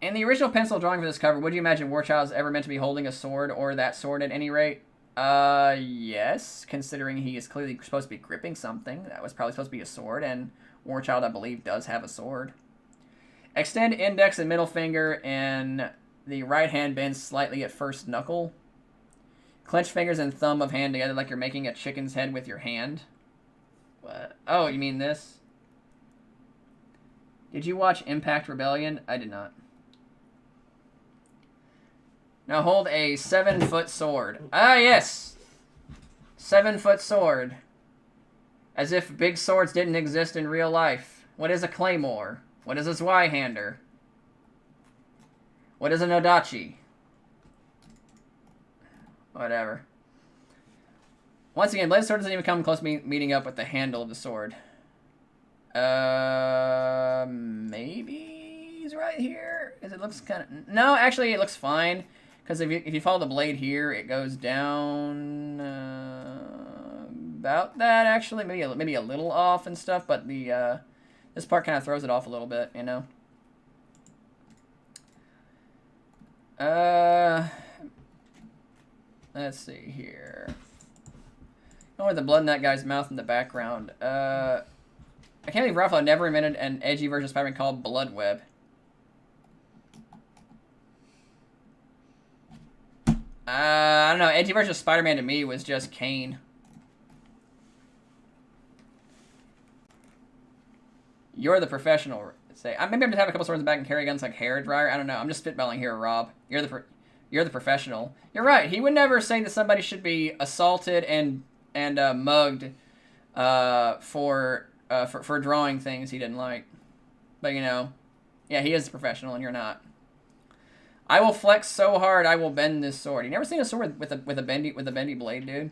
In the original pencil drawing for this cover, would you imagine War Child is ever meant to be holding a sword or that sword at any rate? Yes. Considering he is clearly supposed to be gripping something. That was probably supposed to be a sword, and War Child, I believe, does have a sword. Extend index and middle finger, and the right hand bends slightly at first knuckle. Clench fingers and thumb of hand together like you're making a chicken's head with your hand. What? Oh, you mean this? Did you watch Impact Rebellion? I did not. Now hold a 7-foot sword. Ah, yes! 7-foot sword. As if big swords didn't exist in real life. What is a claymore? What is a Zweihander? What is an Odachi? Whatever. Once again, Blade Sword doesn't even come close to meeting up with the handle of the sword. Maybe he's right here. Because it looks kind of... No, actually, it looks fine. Because if you follow the blade here, it goes down about that, actually. Maybe a little off and stuff, but the this part kind of throws it off a little bit, you know? Let's see here. Oh, with the blood in that guy's mouth in the background. I can't believe Raphael never invented an edgy version of Spider-Man called Bloodweb. I don't know. Edgy version of Spider-Man to me was just Kane. You're the professional. Say, maybe I'm just have a couple swords in the back and carry guns like hairdryer. I don't know. I'm just spitballing here, Rob. You're the professional. You're right. He would never say that somebody should be assaulted and mugged for drawing things he didn't like. But you know, yeah, he is a professional and you're not. I will flex so hard I will bend this sword. You never seen a sword with a bendy blade, dude?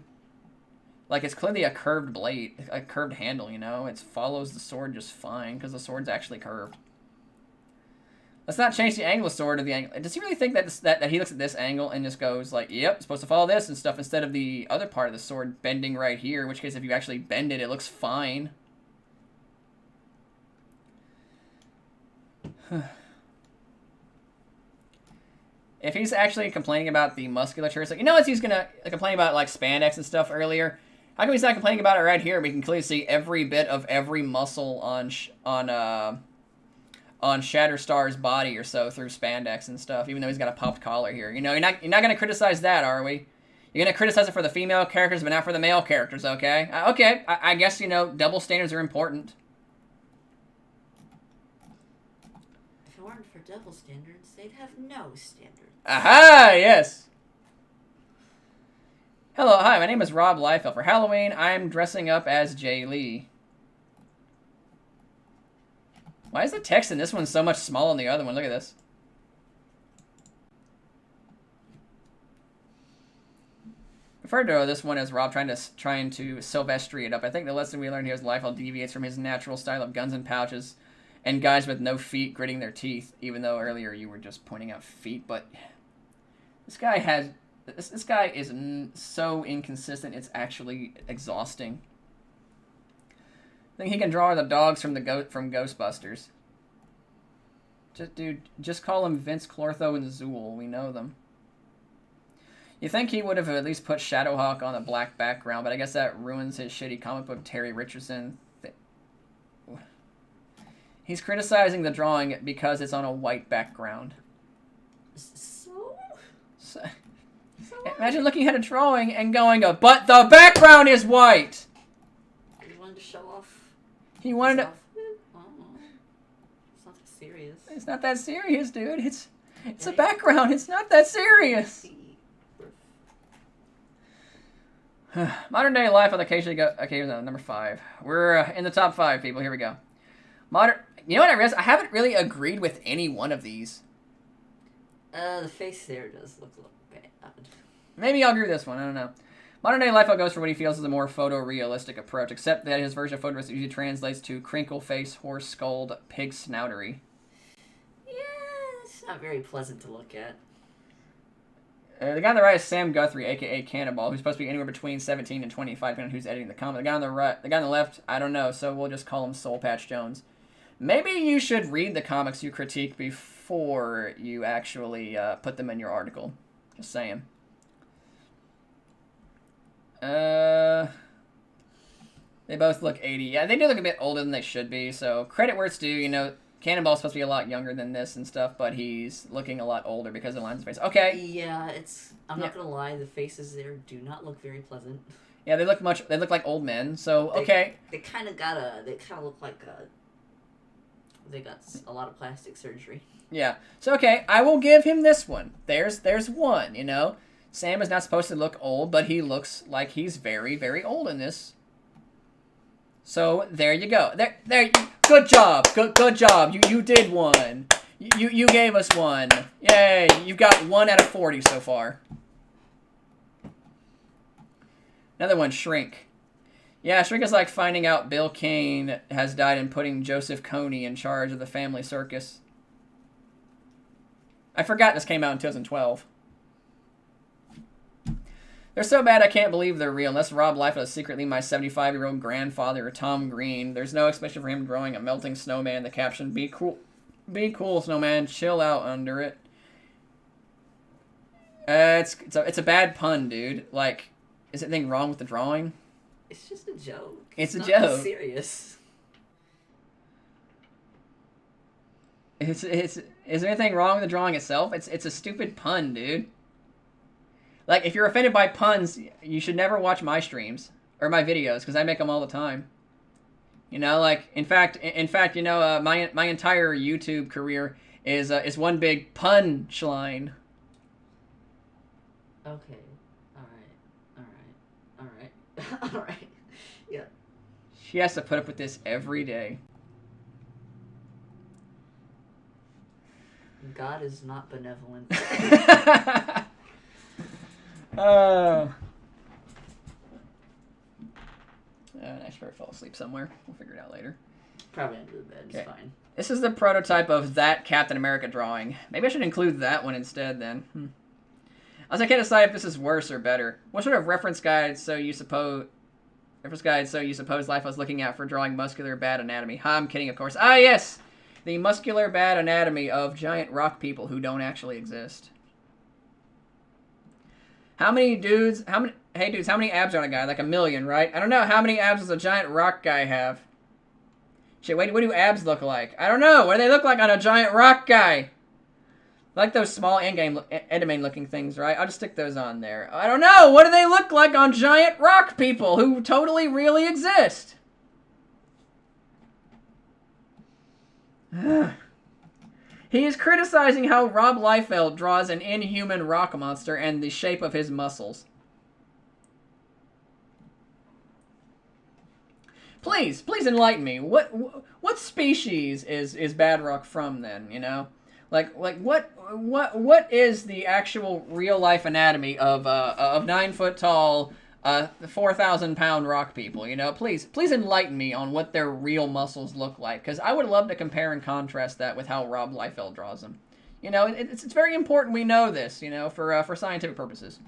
Like, it's clearly a curved blade, a curved handle, you know? It follows the sword just fine because the sword's actually curved. Let's not change the angle of the sword to the angle. Does he really think that he looks at this angle and just goes like, yep, supposed to follow this and stuff, instead of the other part of the sword bending right here, in which case if you actually bend it, it looks fine. If he's actually complaining about the musculature, it's like, you know what, he's gonna complain about like spandex and stuff earlier. How come he's not complaining about it right here? We can clearly see every bit of every muscle on Shatterstar's body or so through spandex and stuff, even though he's got a popped collar here. You know, you're not gonna criticize that, are we? You're gonna criticize it for the female characters, but not for the male characters, okay? Okay, I guess, you know, double standards are important. If it weren't for double standards, they'd have no standards. Aha, yes. Hello, hi, my name is Rob Liefeld. For Halloween, I'm dressing up as Jay Lee. Why is the text in this one so much smaller than the other one? Look at this. Referred to this one as Rob trying to Sylvestri it up. I think the lesson we learned here is Liefeld deviates from his natural style of guns and pouches and guys with no feet gritting their teeth, even though earlier you were just pointing out feet, but this guy has This guy is so inconsistent, it's actually exhausting. I think he can draw the dogs from from Ghostbusters. Just call him Vince, Clortho, and Zool. We know them. You think he would have at least put Shadowhawk on a black background, but I guess that ruins his shitty comic book Terry Richardson. He's criticizing the drawing because it's on a white background. So Imagine looking at a drawing and going, but the background is white! He wanted to show off. He wanted to... It's not that serious. It's not that serious, dude. It's a background. It's not that serious. Modern day life on occasionally go... Okay, number 5. We're in the top 5, people. Here we go. You know what I realized? I haven't really agreed with any one of these. The face there does look a little bad. Maybe I'll agree with this one. I don't know. Modern day Liefeld goes for what he feels is a more photorealistic approach, except that his version of photorealism usually translates to crinkle face, horse skulled, pig snoutery. Yeah, it's not very pleasant to look at. The guy on the right is Sam Guthrie, a.k.a. Cannonball, who's supposed to be anywhere between 17 and 25, depending on who's editing the comic. The guy on the left, I don't know, so we'll just call him Soul Patch Jones. Maybe you should read the comics you critique before you actually put them in your article. Just saying. They both look 80. Yeah, they do look a bit older than they should be, so credit where it's due. You know, Cannonball's supposed to be a lot younger than this and stuff, but he's looking a lot older because of the lines of face. Okay. Yeah, I'm not gonna lie, the faces there do not look very pleasant. Yeah, they look like old men, so okay. They kind of look like they got a lot of plastic surgery. Yeah. So okay, I will give him this one. There's one, you know. Sam is not supposed to look old, but he looks like he's very, very old in this. So there you go. There. Good job. Good job. You did one. You gave us one. Yay! You've got 1 out of 40 so far. Another one, Shrink. Yeah, Shrink is like finding out Bill Kane has died and putting Joseph Kony in charge of the family circus. I forgot this came out in 2012. They're so bad I can't believe they're real. Unless Rob Liefeld is secretly my 75-year-old grandfather or Tom Green. There's no explanation for him drawing a melting snowman. The caption, be cool, snowman. Chill out under it. It's a bad pun, dude. Like, is anything wrong with the drawing? It's just a joke. It's a not joke. Serious. Is there anything wrong with the drawing itself? It's a stupid pun, dude. Like, if you're offended by puns, you should never watch my streams or my videos because I make them all the time. You know, like in fact, you know, my entire YouTube career is one big punchline. Okay. All right. Yeah. She has to put up with this every day. God is not benevolent. I should probably fall asleep somewhere. We'll figure it out later. Probably under the bed. It's fine. This is the prototype of that Captain America drawing. Maybe I should include that one instead then. I can't decide if this is worse or better. What sort of reference guide so you suppose Life was looking at for drawing muscular bad anatomy? I'm kidding, of course. Ah, yes! The muscular bad anatomy of giant rock people who don't actually exist. Hey dudes, how many abs are on a guy? Like 1 million, right? I don't know. How many abs does a giant rock guy have? Shit, what do abs look like? I don't know. What do they look like on a giant rock guy? Like those small Endemane looking things, right? I'll just stick those on there. I don't know. What do they look like on giant rock people who totally really exist? He is criticizing how Rob Liefeld draws an inhuman rock monster and the shape of his muscles. Please enlighten me. What species is Badrock from then? You know, like what is the actual real life anatomy of 9 foot tall, 4,000 pound rock people? You know, please enlighten me on what their real muscles look like, because I would love to compare and contrast that with how Rob Liefeld draws them. You know, it's very important we know this, you know, for scientific purposes.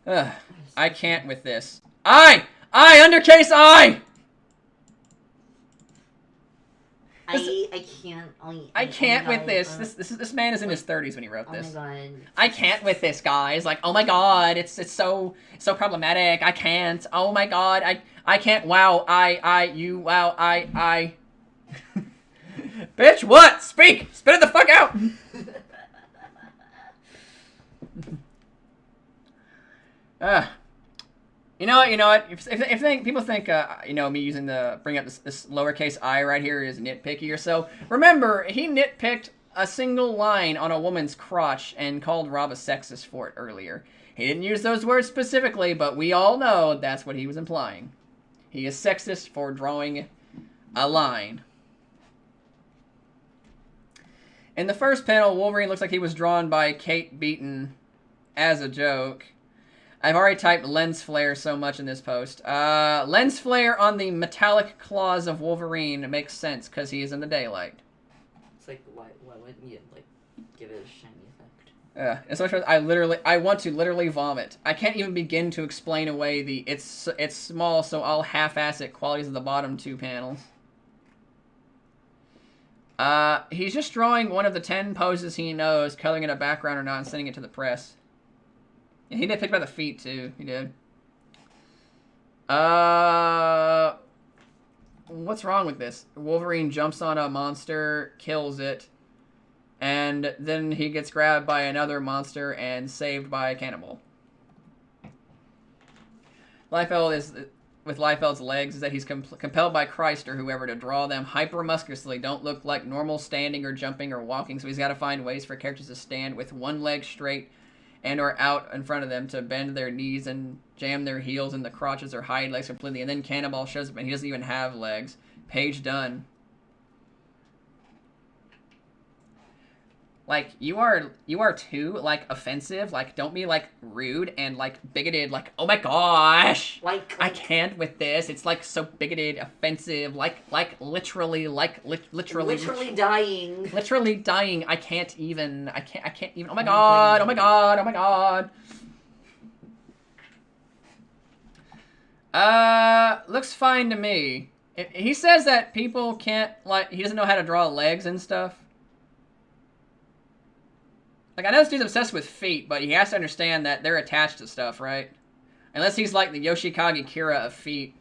I can't with this. Undercase I! I can't with this. This man is in his 30s when he wrote this. Oh my god. I can't with this, guys. Like, oh my god, it's so problematic. I can't. Oh my god, I can't. Wow, I. Bitch, what? Speak! Spit it the fuck out! You know what? If people think, you know, me using bring up this lowercase I right here is nitpicky or so, remember, he nitpicked a single line on a woman's crotch and called Rob a sexist for it earlier. He didn't use those words specifically, but we all know that's what he was implying. He is sexist for drawing a line. In the first panel, Wolverine looks like he was drawn by Kate Beaton as a joke. I've already typed lens flare so much in this post. Lens flare on the metallic claws of Wolverine makes sense because he is in the daylight. It's like, why wouldn't you, like, give it a shiny effect? Yeah, as much as I want to literally vomit. I can't even begin to explain away the it's small, so I'll half-ass it qualities of the bottom two panels. He's just drawing one of the 10 poses he knows, coloring in a background or not, and sending it to the press. And he did pick by the feet, too. He did. What's wrong with this? Wolverine jumps on a monster, kills it, and then he gets grabbed by another monster and saved by a cannibal. With Liefeld's legs is that he's compelled by Christ or whoever to draw them hyper-musculously, don't look like normal standing or jumping or walking, so he's got to find ways for characters to stand with one leg straight and or out in front of them to bend their knees and jam their heels in the crotches or hide legs completely. And then Cannonball shows up and he doesn't even have legs. Page done. Like, you are too, like, offensive. Like, don't be, like, rude and, like, bigoted. Like, oh my gosh! I can't with this. It's, like, so bigoted, offensive. Literally dying. Literally dying. I can't even. Oh my god, oh my god, oh my god. Looks fine to me. He says that people can't, like, he doesn't know how to draw legs and stuff. Like, I know this dude's obsessed with feet, but he has to understand that they're attached to stuff, right? Unless he's like the Yoshikage Kira of feet.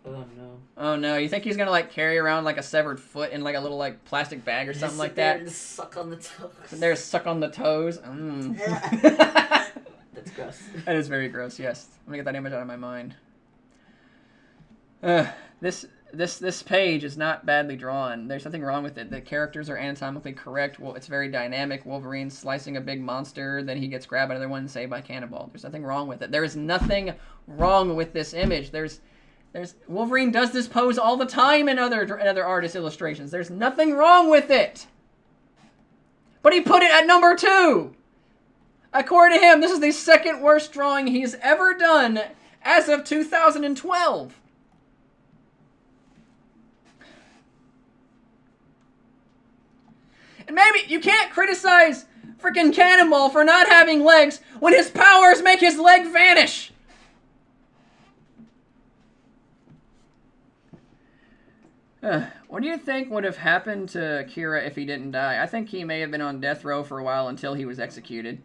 Oh, no. Oh, no. You think he's gonna, like, carry around, like, a severed foot in, like, a little, like, plastic bag or something like that? And suck on the toes. Sit there, suck on the toes? That's gross. That is very gross, yes. I'm gonna get that image out of my mind. This page is not badly drawn. There's nothing wrong with it. The characters are anatomically correct. Well, it's very dynamic. Wolverine slicing a big monster, then he gets grabbed by another one and saved by Cannonball. There's nothing wrong with it. There is nothing wrong with this image. There's Wolverine does this pose all the time in other artist illustrations. There's nothing wrong with it. But he put it at number 2. According to him, this is the second worst drawing he's ever done as of 2012. And maybe you can't criticize freaking Cannonball for not having legs when his powers make his leg vanish. What do you think would have happened to Kira if he didn't die? I think he may have been on death row for a while until he was executed.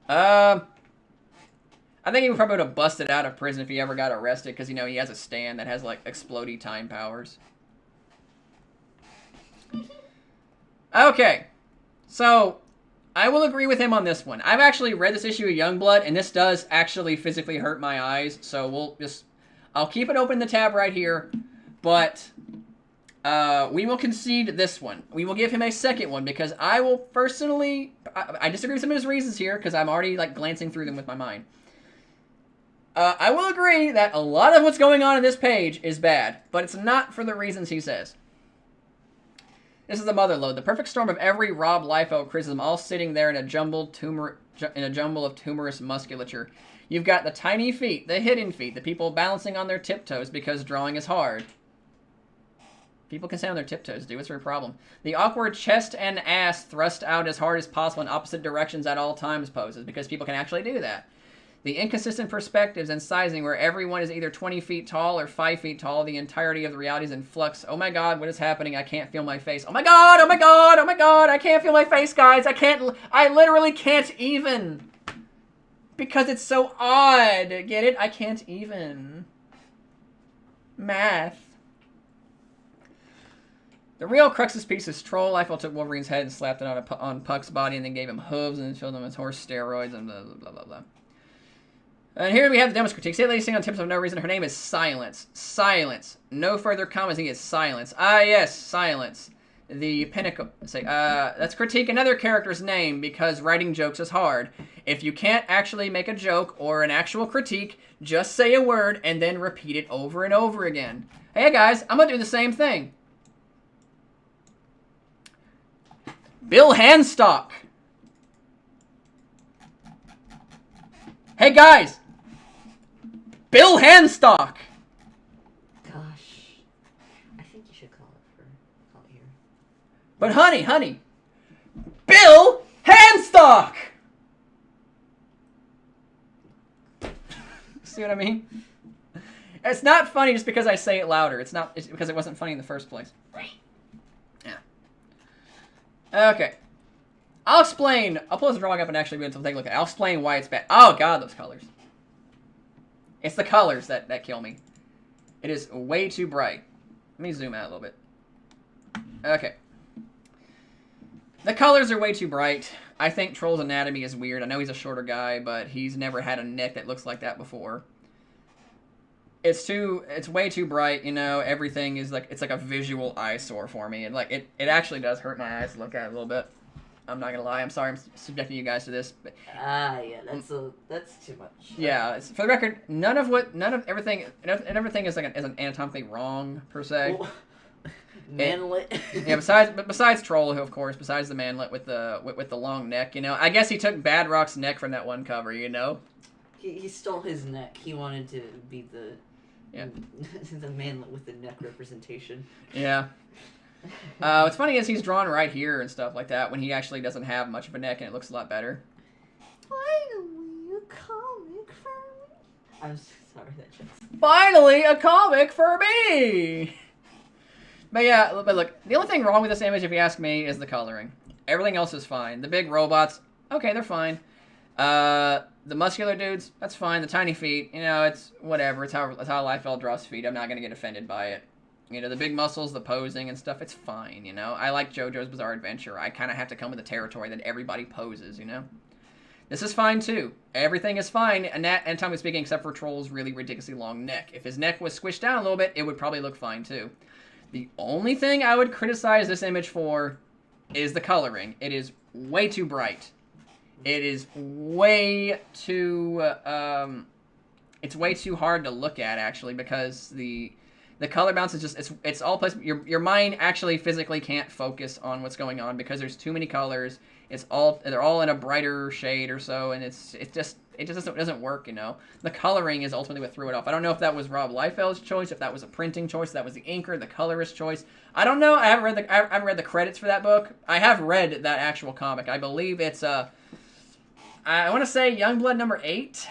I think he probably would have busted out of prison if he ever got arrested because, you know, he has a stand that has, like, explodey time powers. Okay, so I will agree with him on this one. I've actually read this issue of Youngblood, and this does actually physically hurt my eyes, so I'll keep it open the tab right here, but we will concede this one. We will give him a second one, because I will personally, I disagree with some of his reasons here, because I'm already, like, glancing through them with my mind. I will agree that a lot of what's going on in this page is bad, but it's not for the reasons he says. This is the mother lode, the perfect storm of every Rob Liefeld criticism, all sitting there in a jumble of tumorous musculature. You've got the tiny feet, the hidden feet, the people balancing on their tiptoes because drawing is hard. People can stand on their tiptoes, dude. What's your problem? The awkward chest and ass thrust out as hard as possible in opposite directions at all times poses, because people can actually do that. The inconsistent perspectives and sizing where everyone is either 20 feet tall or 5 feet tall. The entirety of the reality is in flux. Oh my god, what is happening? I can't feel my face. Oh my god, oh my god, oh my god. I can't feel my face, guys. I literally can't even. Because it's so odd. Get it? I can't even. Math. The real crux of this piece is Troll Liefeld took Wolverine's head and slapped it on Puck's body and then gave him hooves and then filled him with horse steroids and blah, blah, blah, blah, blah. And here we have the dumbest critique. See a lady sitting on tips of no reason. Her name is Silence. Silence. No further comments. He is Silence. Ah, yes, Silence. The pinnacle. Say, let's critique another character's name because writing jokes is hard. If you can't actually make a joke or an actual critique, just say a word and then repeat it over and over again. Hey guys, I'm gonna do the same thing. Bill Handstock. Hey guys! Bill Handstock! Gosh. I think you should call it here. But honey! Bill Handstock! See what I mean? It's not funny just because I say it louder. It's because it wasn't funny in the first place. Yeah. Okay. I'll explain. I'll pull this drawing up and actually be able to take a look at it. I'll explain why it's bad. Oh, God, those colors. It's the colors that kill me. It is way too bright. Let me zoom out a little bit. Okay. The colors are way too bright. I think Troll's anatomy is weird. I know he's a shorter guy, but he's never had a neck that looks like that before. It's way too bright, you know. Everything is like, it's like a visual eyesore for me. And like, it actually does hurt my eyes to look at it a little bit. I'm not gonna lie. I'm sorry I'm subjecting you guys to this. But, yeah, that's too much. Yeah, for the record, everything is like is an anatomically wrong per se. Well, manlet. Yeah, besides Troll, who of course, besides the manlet with the long neck, you know. I guess he took Badrock's neck from that one cover, you know. He stole his neck. He wanted to be the manlet with the neck representation. Yeah. What's funny is he's drawn right here and stuff like that when he actually doesn't have much of a neck and it looks a lot better. Finally, a comic for me. I'm sorry, that just... Finally, a comic for me! But yeah, but look, the only thing wrong with this image, if you ask me, is the coloring. Everything else is fine. The big robots, okay, they're fine. The muscular dudes, that's fine. The tiny feet, you know, it's whatever. It's how Liefeld draws feet. I'm not going to get offended by it. You know, the big muscles, the posing and stuff, it's fine, you know. I like JoJo's Bizarre Adventure. I kind of have to come with the territory that everybody poses, you know. This is fine, too. Everything is fine, anatomically speaking, except for Troll's really ridiculously long neck. If his neck was squished down a little bit, it would probably look fine, too. The only thing I would criticize this image for is the coloring. It is way too bright. It is way too, it's way too hard to look at, actually, because the color balance is just, it's all place. Your mind actually physically can't focus on what's going on because there's too many colors. They're all in a brighter shade or so, and it just doesn't work, you know. The coloring is ultimately what threw it off. I don't know if that was Rob Liefeld's choice, if that was a printing choice, if that was the inker, the colorist choice. I don't know. I haven't read the credits for that book. I have read that actual comic. I believe it's I want to say Youngblood number 8.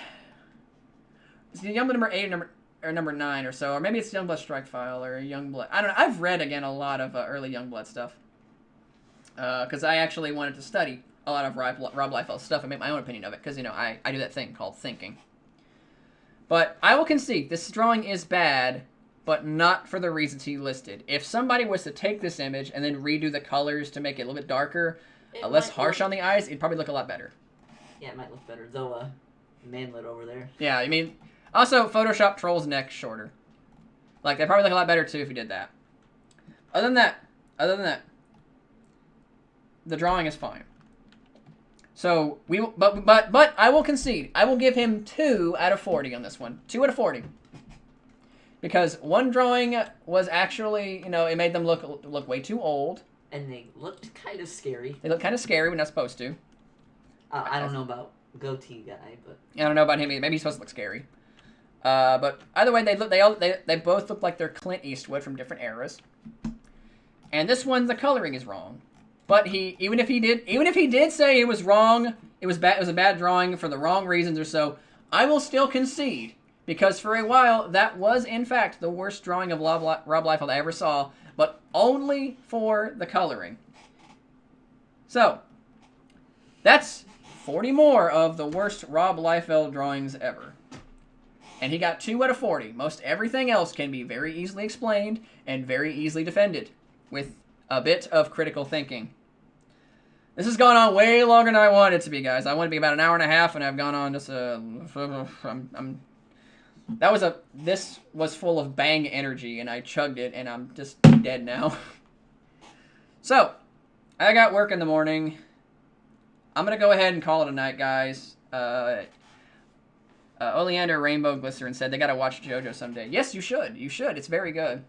It's Youngblood number 8 or number 9 or so, or maybe it's Youngblood Strike File or Youngblood. I don't know. I've read again a lot of early Youngblood stuff because I actually wanted to study a lot of Rob Liefeld's stuff and make my own opinion of it because, you know, I do that thing called thinking. But I will concede this drawing is bad, but not for the reasons he listed. If somebody was to take this image and then redo the colors to make it a little bit darker, less harsh on the eyes, it'd probably look a lot better. Yeah, it might look better, though. Manlet over there. Yeah, I mean, also Photoshop Troll's neck shorter. Like, they'd probably look a lot better too if you did that. Other than that, the drawing is fine. So but I will concede. I will give him 2 out of 40 on this one. 2 out of 40. Because one drawing was actually, you know, it made them look way too old. And they looked kind of scary. They look kind of scary. We're not supposed to. I don't know about goatee guy, but I don't know about him either. Maybe he's supposed to look scary. But either way, they both look like they're Clint Eastwood from different eras. And this one, the coloring is wrong. But even if he did say it was wrong, it was a bad drawing for the wrong reasons or so, I will still concede, because for a while that was in fact the worst drawing of Rob Liefeld I ever saw, but only for the coloring. So that's 40 more of the worst Rob Liefeld drawings ever. And he got 2 out of 40. Most everything else can be very easily explained and very easily defended with a bit of critical thinking. This has gone on way longer than I wanted it to be, guys. I wanted to be about an hour and a half, and I've gone on just this was full of bang energy, and I chugged it, and I'm just dead now. So, I got work in the morning. I'm going to go ahead and call it a night, guys. Oleander Rainbow Glycerin said they got to watch JoJo someday. Yes, you should. You should. It's very good.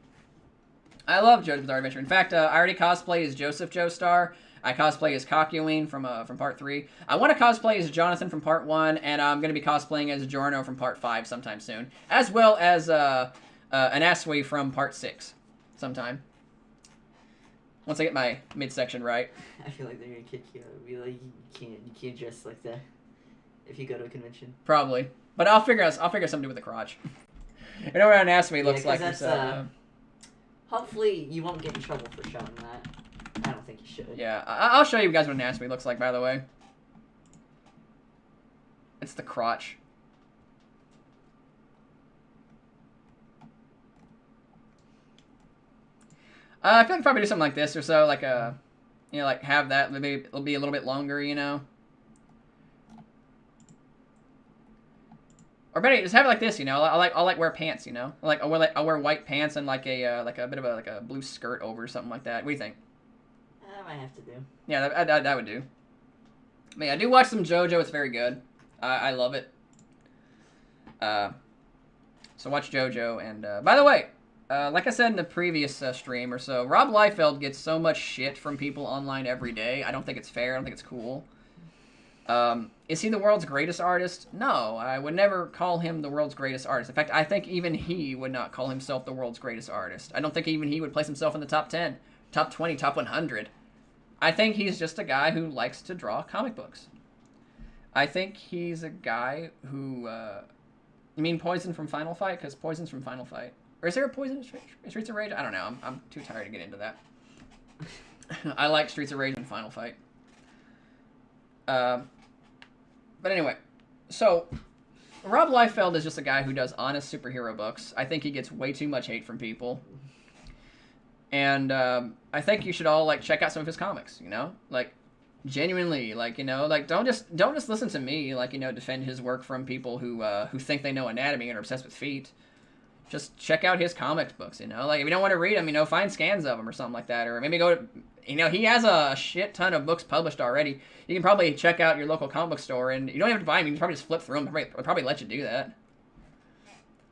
I love JoJo's Bizarre Adventure. In fact, I already cosplay as Joseph Joestar. I cosplay as Kakyoin from Part 3. I want to cosplay as Jonathan from Part 1, and I'm going to be cosplaying as Giorno from Part 5 sometime soon. As well as an Asui from Part 6 sometime. Once I get my midsection right. I feel like they're going to kick you out. Be like, you can't dress like that if you go to a convention. Probably. But I'll figure something to do with the crotch. You know what an Asui looks like. Hopefully you won't get in trouble for showing that. I don't think you should. Yeah, I'll show you guys what an Asui looks like, by the way. It's the crotch. I feel like probably do something like this or so, like like have that. Maybe it'll be a little bit longer, you know. Or better, just have it like this, you know. I'll like wear pants, you know. I'll wear white pants and like a bit of a blue skirt over or something like that. What do you think? That might have to do. Yeah, that would do. But yeah, I do watch some JoJo. It's very good. I love it. So watch JoJo. And by the way, like I said in the previous stream or so, Rob Liefeld gets so much shit from people online every day. I don't think it's fair. I don't think it's cool. Is he the world's greatest artist? No, I would never call him the world's greatest artist. In fact, I think even he would not call himself the world's greatest artist. I don't think even he would place himself in the top 10, top 20, top 100. I think he's just a guy who likes to draw comic books. I think he's a guy who, you mean Poison from Final Fight? Because Poison's from Final Fight. Or is there a Poison in Streets of Rage? I don't know. I'm too tired to get into that. I like Streets of Rage and Final Fight. But anyway, so Rob Liefeld is just a guy who does honest superhero books. I think he gets way too much hate from people. And I think you should all like check out some of his comics, you know? Like genuinely, like, you know, like don't just listen to me, like, you know, defend his work from people who think they know anatomy and are obsessed with feet. Just check out his comics books, you know? Like if you don't want to read them, you know, find scans of them or something like that, or maybe go to, you know, he has a shit ton of books published already. You can probably check out your local comic book store, and you don't have to buy them. You can probably just flip through them. They'll probably let you do that.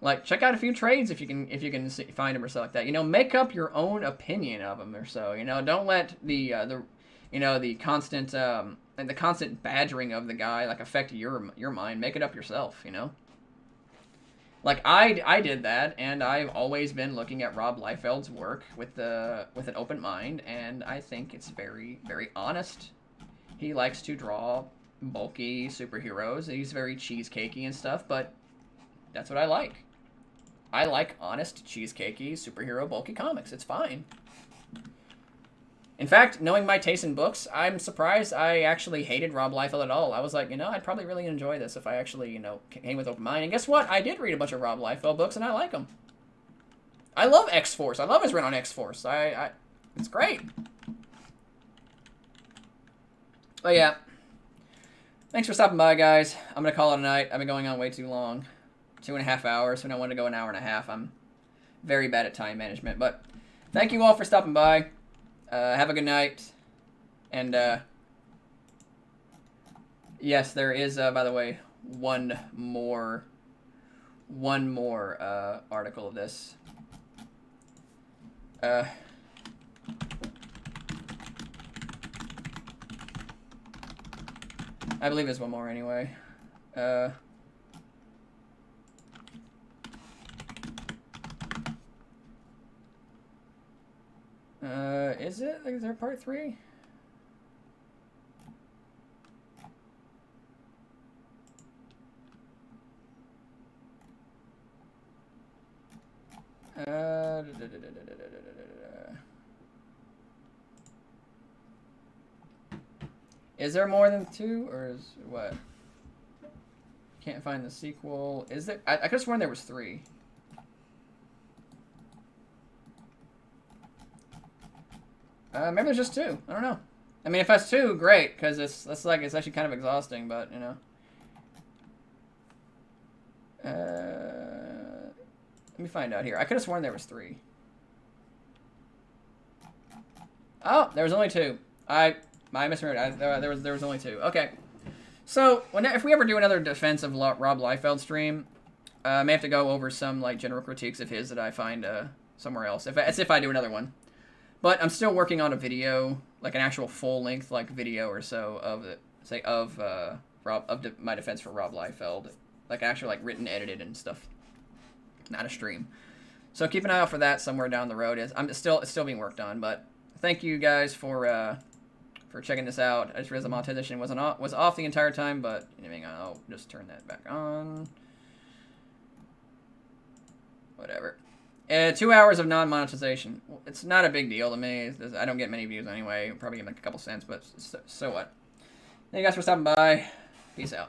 Like, check out a few trades if you can find them or so like that. You know, make up your own opinion of them or so. You know, don't let the constant badgering of the guy like affect your mind. Make it up yourself. You know. Like I did that, and I've always been looking at Rob Liefeld's work with an open mind, and I think it's very, very honest. He likes to draw bulky superheroes. He's very cheesecakey and stuff, but that's what I like. I like honest, cheesecakey, superhero, bulky comics. It's fine. In fact, knowing my taste in books, I'm surprised I actually hated Rob Liefeld at all. I was like, you know, I'd probably really enjoy this if I actually, you know, came with open mind. And guess what? I did read a bunch of Rob Liefeld books, and I like them. I love X-Force. I love his run on X-Force. It's great. But yeah. Thanks for stopping by, guys. I'm going to call it a night. I've been going on way too long. 2.5 hours when I wanted to go an hour and a half. I'm very bad at time management. But thank you all for stopping by. Have a good night. And, yes, there is, by the way, one more article of this. I believe there's one more anyway. Is it? Is there part 3? Is there more than 2, or is what? Can't find the sequel. Is there? I could have sworn there was 3. Maybe there's just 2. I don't know. I mean, if that's 2, great, because it's actually kind of exhausting, but you know. Let me find out here. I could have sworn there was 3. Oh, there was only 2. I misheard. There was only 2. Okay. So if we ever do another Defense of Rob Liefeld stream, I may have to go over some like general critiques of his that I find somewhere else. If I do another one. But I'm still working on a video, like an actual full-length like video or so of my defense for Rob Liefeld, like actually like written, edited, and stuff, not a stream. So keep an eye out for that somewhere down the road. It's still being worked on. But thank you guys for checking this out. I just realized the monetization was off the entire time, but anyway, I'll just turn that back on. Whatever. 2 hours of non-monetization. It's not a big deal to me. I don't get many views anyway. Probably get like a couple cents, but so what? Thank you guys for stopping by. Peace out.